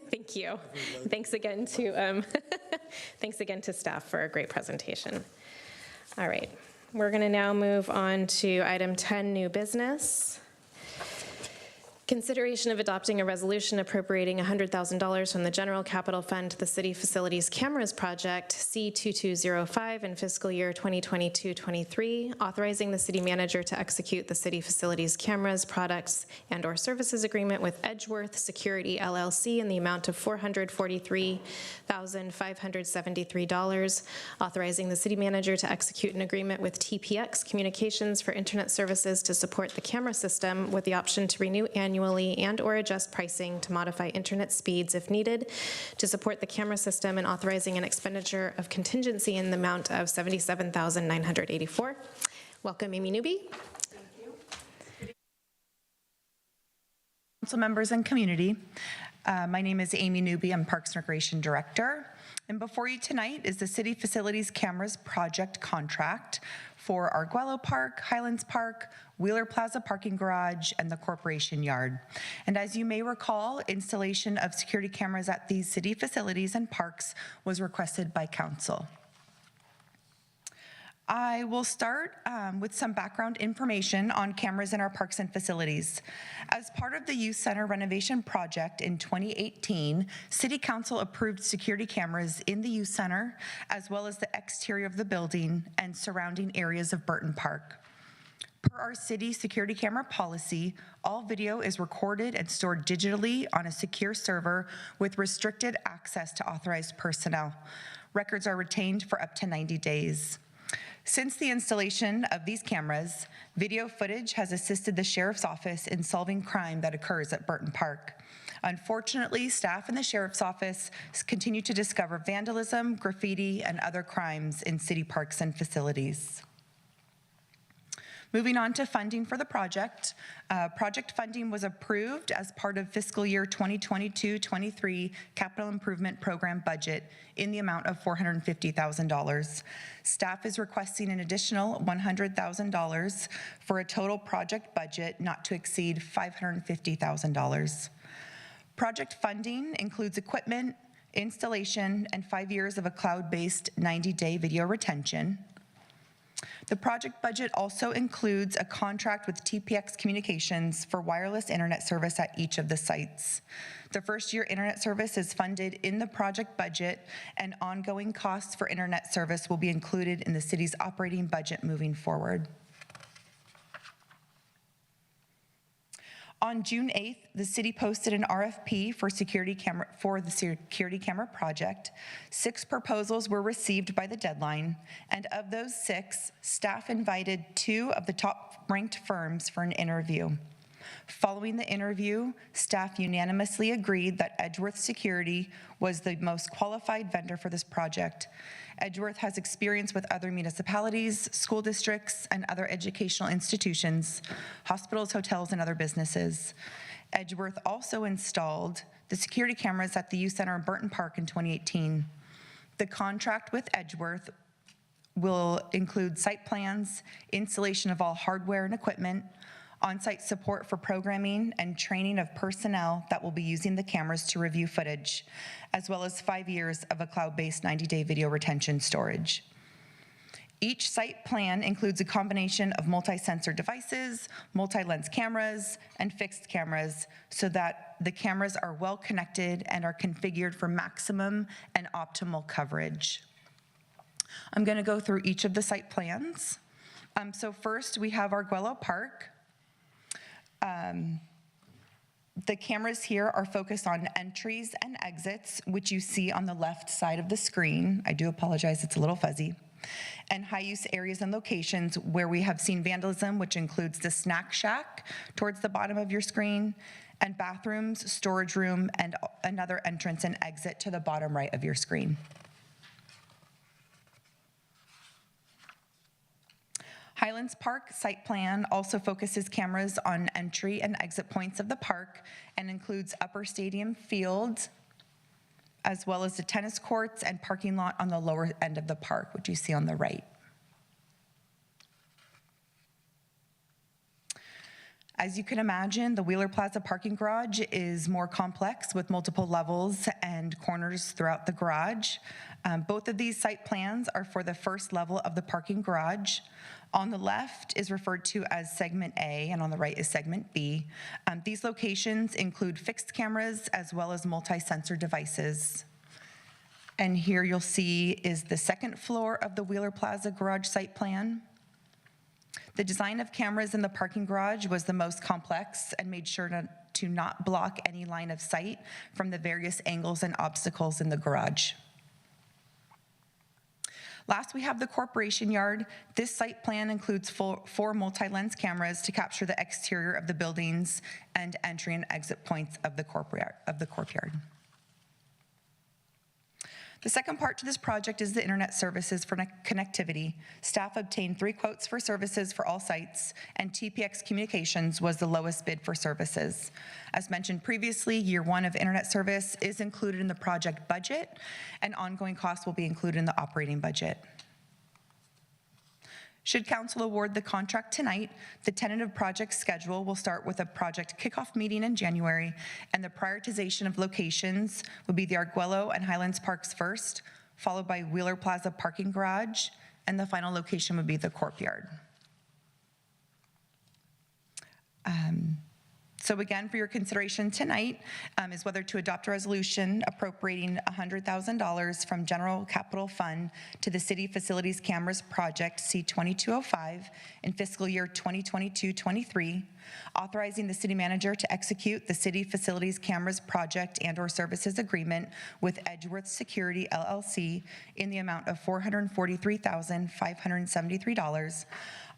thank you. Thanks again to staff for a great presentation. All right. We're going to now move on to item 10, new business. Consideration of adopting a resolution appropriating $100,000 from the General Capital Fund to the City Facilities Cameras Project C2205 in fiscal year 2022-23, authorizing the city manager to execute the City Facilities Cameras products and/or services agreement with Edgeworth Security LLC in the amount of $443,573, authorizing the city manager to execute an agreement with TPX Communications for internet services to support the camera system with the option to renew annually and/or adjust pricing to modify internet speeds if needed to support the camera system, and authorizing an expenditure of contingency in the amount of $77,984. Welcome, Amy Newby. Council members and community. My name is Amy Newby. I'm Parks and Recreation Director. And before you tonight is the City Facilities Cameras Project contract for Arguello Park, Highlands Park, Wheeler Plaza Parking Garage, and the Corporation Yard. And as you may recall, installation of security cameras at these city facilities and parks was requested by council. I will start with some background information on cameras in our parks and facilities. As part of the Youth Center renovation project in 2018, City Council approved security cameras in the Youth Center, as well as the exterior of the building and surrounding areas of Burton Park. Per our city security camera policy, all video is recorded and stored digitally on a secure server with restricted access to authorized personnel. Records are retained for up to 90 days. Since the installation of these cameras, video footage has assisted the Sheriff's Office in solving crime that occurs at Burton Park. Unfortunately, staff in the Sheriff's Office continue to discover vandalism, graffiti, and other crimes in city parks and facilities. Moving on to funding for the project. Project funding was approved as part of fiscal year 2022-23 capital improvement program budget in the amount of $450,000. Staff is requesting an additional $100,000 for a total project budget not to exceed $550,000. Project funding includes equipment, installation, and 5 years of a cloud-based 90-day video retention. The project budget also includes a contract with TPX Communications for wireless internet service at each of the sites. The first year internet service is funded in the project budget, and ongoing costs for internet service will be included in the city's operating budget moving forward. On June 8th, the city posted an RFP for the security camera project. 6 proposals were received by the deadline, and of those 6, staff invited 2 of the top-ranked firms for an interview. Following the interview, staff unanimously agreed that Edgeworth Security was the most qualified vendor for this project. Edgeworth has experience with other municipalities, school districts, and other educational institutions, hospitals, hotels, and other businesses. Edgeworth also installed the security cameras at the Youth Center in Burton Park in 2018. The contract with Edgeworth will include site plans, installation of all hardware and equipment, on-site support for programming and training of personnel that will be using the cameras to review footage, as well as 5 years of a cloud-based 90-day video retention storage. Each site plan includes a combination of multi-sensor devices, multi-lens cameras, and fixed cameras so that the cameras are well connected and are configured for maximum and optimal coverage. I'm going to go through each of the site plans. So first, we have Arguello Park. The cameras here are focused on entries and exits, which you see on the left side of the screen. I do apologize, it's a little fuzzy. And high-use areas and locations where we have seen vandalism, which includes the snack shack towards the bottom of your screen, and bathrooms, storage room, and another entrance and exit to the bottom right of your screen. Highlands Park site plan also focuses cameras on entry and exit points of the park and includes upper stadium fields, as well as the tennis courts and parking lot on the lower end of the park, which you see on the right. As you can imagine, the Wheeler Plaza parking garage is more complex with multiple levels and corners throughout the garage. Both of these site plans are for the first level of the parking garage. On the left is referred to as Segment A, and on the right is Segment B. These locations include fixed cameras as well as multi-sensor devices. And here you'll see is the second floor of the Wheeler Plaza garage site plan. The design of cameras in the parking garage was the most complex and made sure to not block any line of sight from the various angles and obstacles in the garage. Last, we have the corporation yard. This site plan includes four multi-lens cameras to capture the exterior of the buildings and entry and exit points of the courtyard. The second part to this project is the internet services for connectivity. Staff obtained 3 quotes for services for all sites, and TPX Communications was the lowest bid for services. As mentioned previously, year 1 of internet service is included in the project budget, and ongoing costs will be included in the operating budget. Should council award the contract tonight, the tentative project schedule will start with a project kickoff meeting in January, and the prioritization of locations would be the Arguello and Highlands Parks first, followed by Wheeler Plaza parking garage, and the final location would be the courtyard. So again, for your consideration tonight is whether to adopt a resolution appropriating $100,000 from General Capital Fund to the City Facilities Cameras Project C-2205 in fiscal year 2022-23, authorizing the city manager to execute the City Facilities Cameras Project and/or Services Agreement with Edgeworth Security LLC in the amount of $443,573,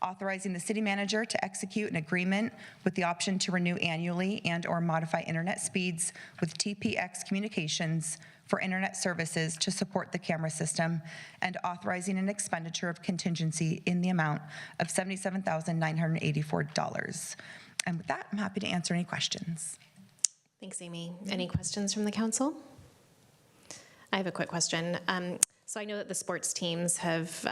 authorizing the city manager to execute an agreement with the option to renew annually and/or modify internet speeds with TPX Communications for internet services to support the camera system, and authorizing an expenditure of contingency in the amount of $77,984. And with that, I'm happy to answer any questions. Thanks, Amy. Any questions from the council? I have a quick question. So I know that the sports teams have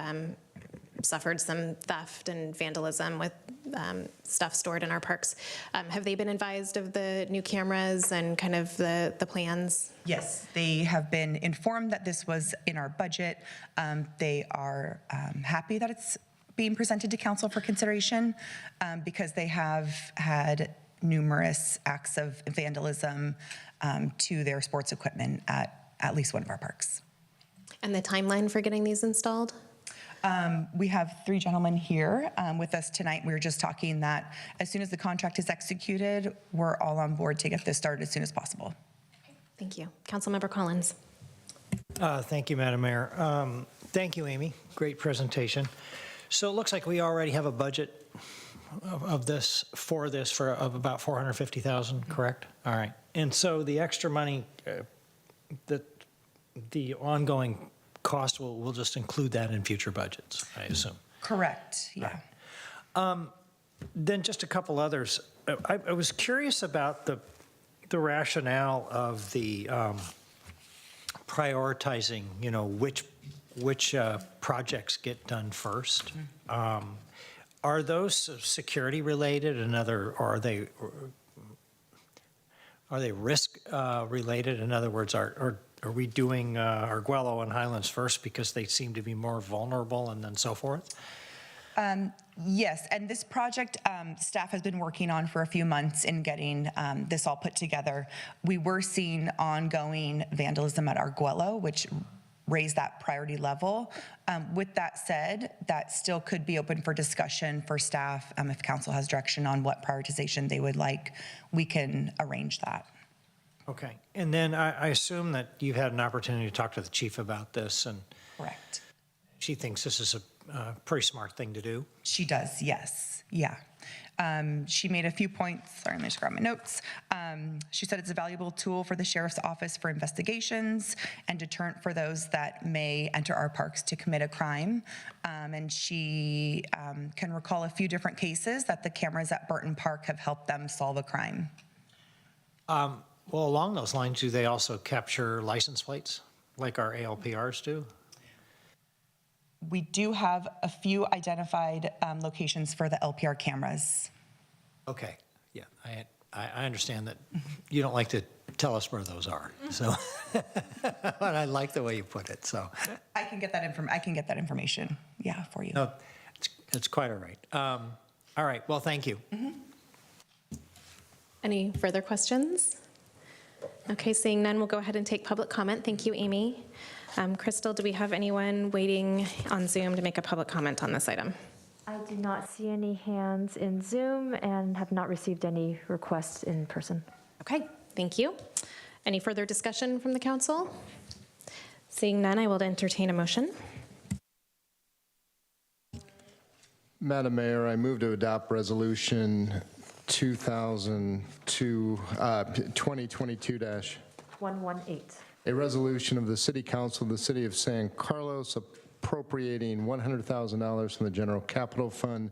suffered some theft and vandalism with stuff stored in our parks. Have they been advised of the new cameras and kind of the plans? Yes, they have been informed that this was in our budget. They are happy that it's being presented to council for consideration because they have had numerous acts of vandalism to their sports equipment at least one of our parks. And the timeline for getting these installed? We have 3 gentlemen here with us tonight. We were just talking that as soon as the contract is executed, we're all on board to get this started as soon as possible. Thank you. Councilmember Collins. Thank you, Madam Mayor. Thank you, Amy. Great presentation. So it looks like we already have a budget of about $450,000, correct? All right. And so the extra money, the ongoing cost will just include that in future budgets, I assume. Correct, yeah. Then just a couple others. I was curious about the rationale of the prioritizing, which projects get done first. Are those security related, or are they risk related? In other words, are we doing Arguello and Highlands first because they seem to be more vulnerable and then so forth? Yes, and this project staff has been working on for a few months in getting this all put together. We were seeing ongoing vandalism at Arguello, which raised that priority level. With that said, that still could be open for discussion for staff. If council has direction on what prioritization they would like, we can arrange that. Okay, and then I assume that you've had an opportunity to talk to the chief about this, and correct. She thinks this is a pretty smart thing to do. She does, yes, yeah. She made a few points. Sorry, let me just grab my notes. She said it's a valuable tool for the sheriff's office for investigations and deterrent for those that may enter our parks to commit a crime. And she can recall a few different cases that the cameras at Burton Park have helped them solve a crime. Well, along those lines, do they also capture license plates like our ALPRs do? We do have a few identified locations for the LPR cameras. Okay, Yeah, I understand that you don't like to tell us where those are, so, but I like the way you put it, so. I can get that information, yeah, for you. No, it's quite all right. All right, well, thank you. Any further questions? Okay, seeing none, we'll go ahead and take public comment. Thank you, Amy. Crystal, do we have anyone waiting on Zoom to make a public comment on this item? I do not see any hands in Zoom and have not received any requests in person. Okay, thank you. Any further discussion from the council? Seeing none, I will entertain a motion. Madam Mayor, I move to adopt Resolution 2022-118, a resolution of the City Council of the City of San Carlos appropriating $100,000 from the General Capital Fund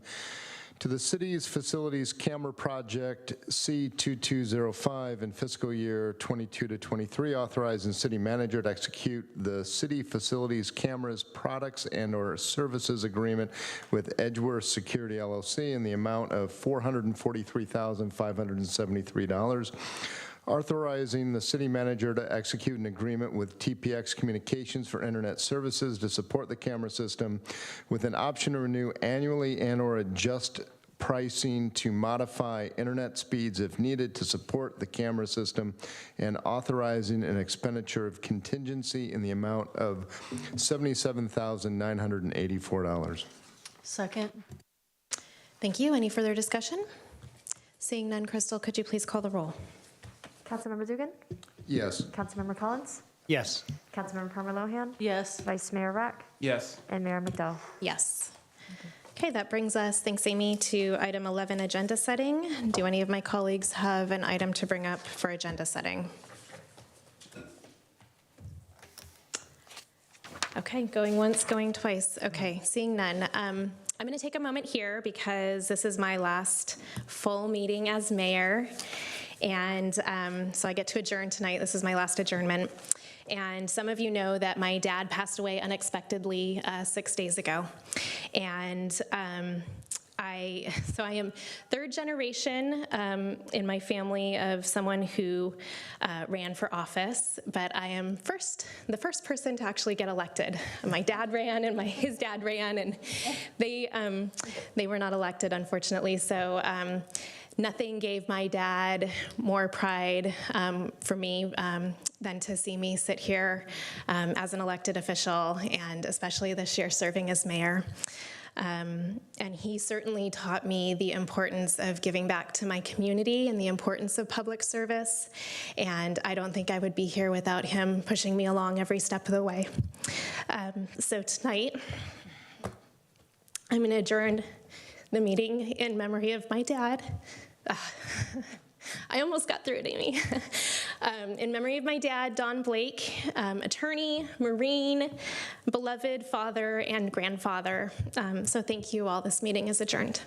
to the city's facilities camera project C2205 in fiscal year 22 to 23, authorizing city manager to execute the city facilities cameras products and/or services agreement with Edgeworth Security LLC in the amount of $443,573. Authorizing the city manager to execute an agreement with TPX Communications for internet services to support the camera system with an option to renew annually and/or adjust pricing to modify internet speeds if needed to support the camera system, and authorizing an expenditure of contingency in the amount of $77,984. Second. Thank you. Any further discussion? Seeing none, Crystal, could you please call the roll? Councilmember Dugan? Yes. Councilmember Collins? Yes. Councilmember Palmer Lohan? Yes. Vice Mayor Rack? Yes. And Mayor McDowell? Yes. Okay, that brings us, thanks Amy, to item 11, agenda setting. Do any of my colleagues have an item to bring up for agenda setting? Okay, going once, going twice. Okay, seeing none. I'm going to take a moment here because this is my last full meeting as mayor. And so I get to adjourn tonight. This is my last adjournment. And some of you know that my dad passed away unexpectedly 6 days ago. And I am third generation in my family of someone who ran for office, but I am the first person to actually get elected. My dad ran and his dad ran, and they were not elected, unfortunately. So nothing gave my dad more pride for me than to see me sit here as an elected official, and especially this year serving as mayor. And he certainly taught me the importance of giving back to my community and the importance of public service. And I don't think I would be here without him pushing me along every step of the way. So tonight, I'm going to adjourn the meeting in memory of my dad. I almost got through it, Amy. In memory of my dad, Don Blake, attorney, Marine, beloved father, and grandfather. So thank you all. This meeting is adjourned.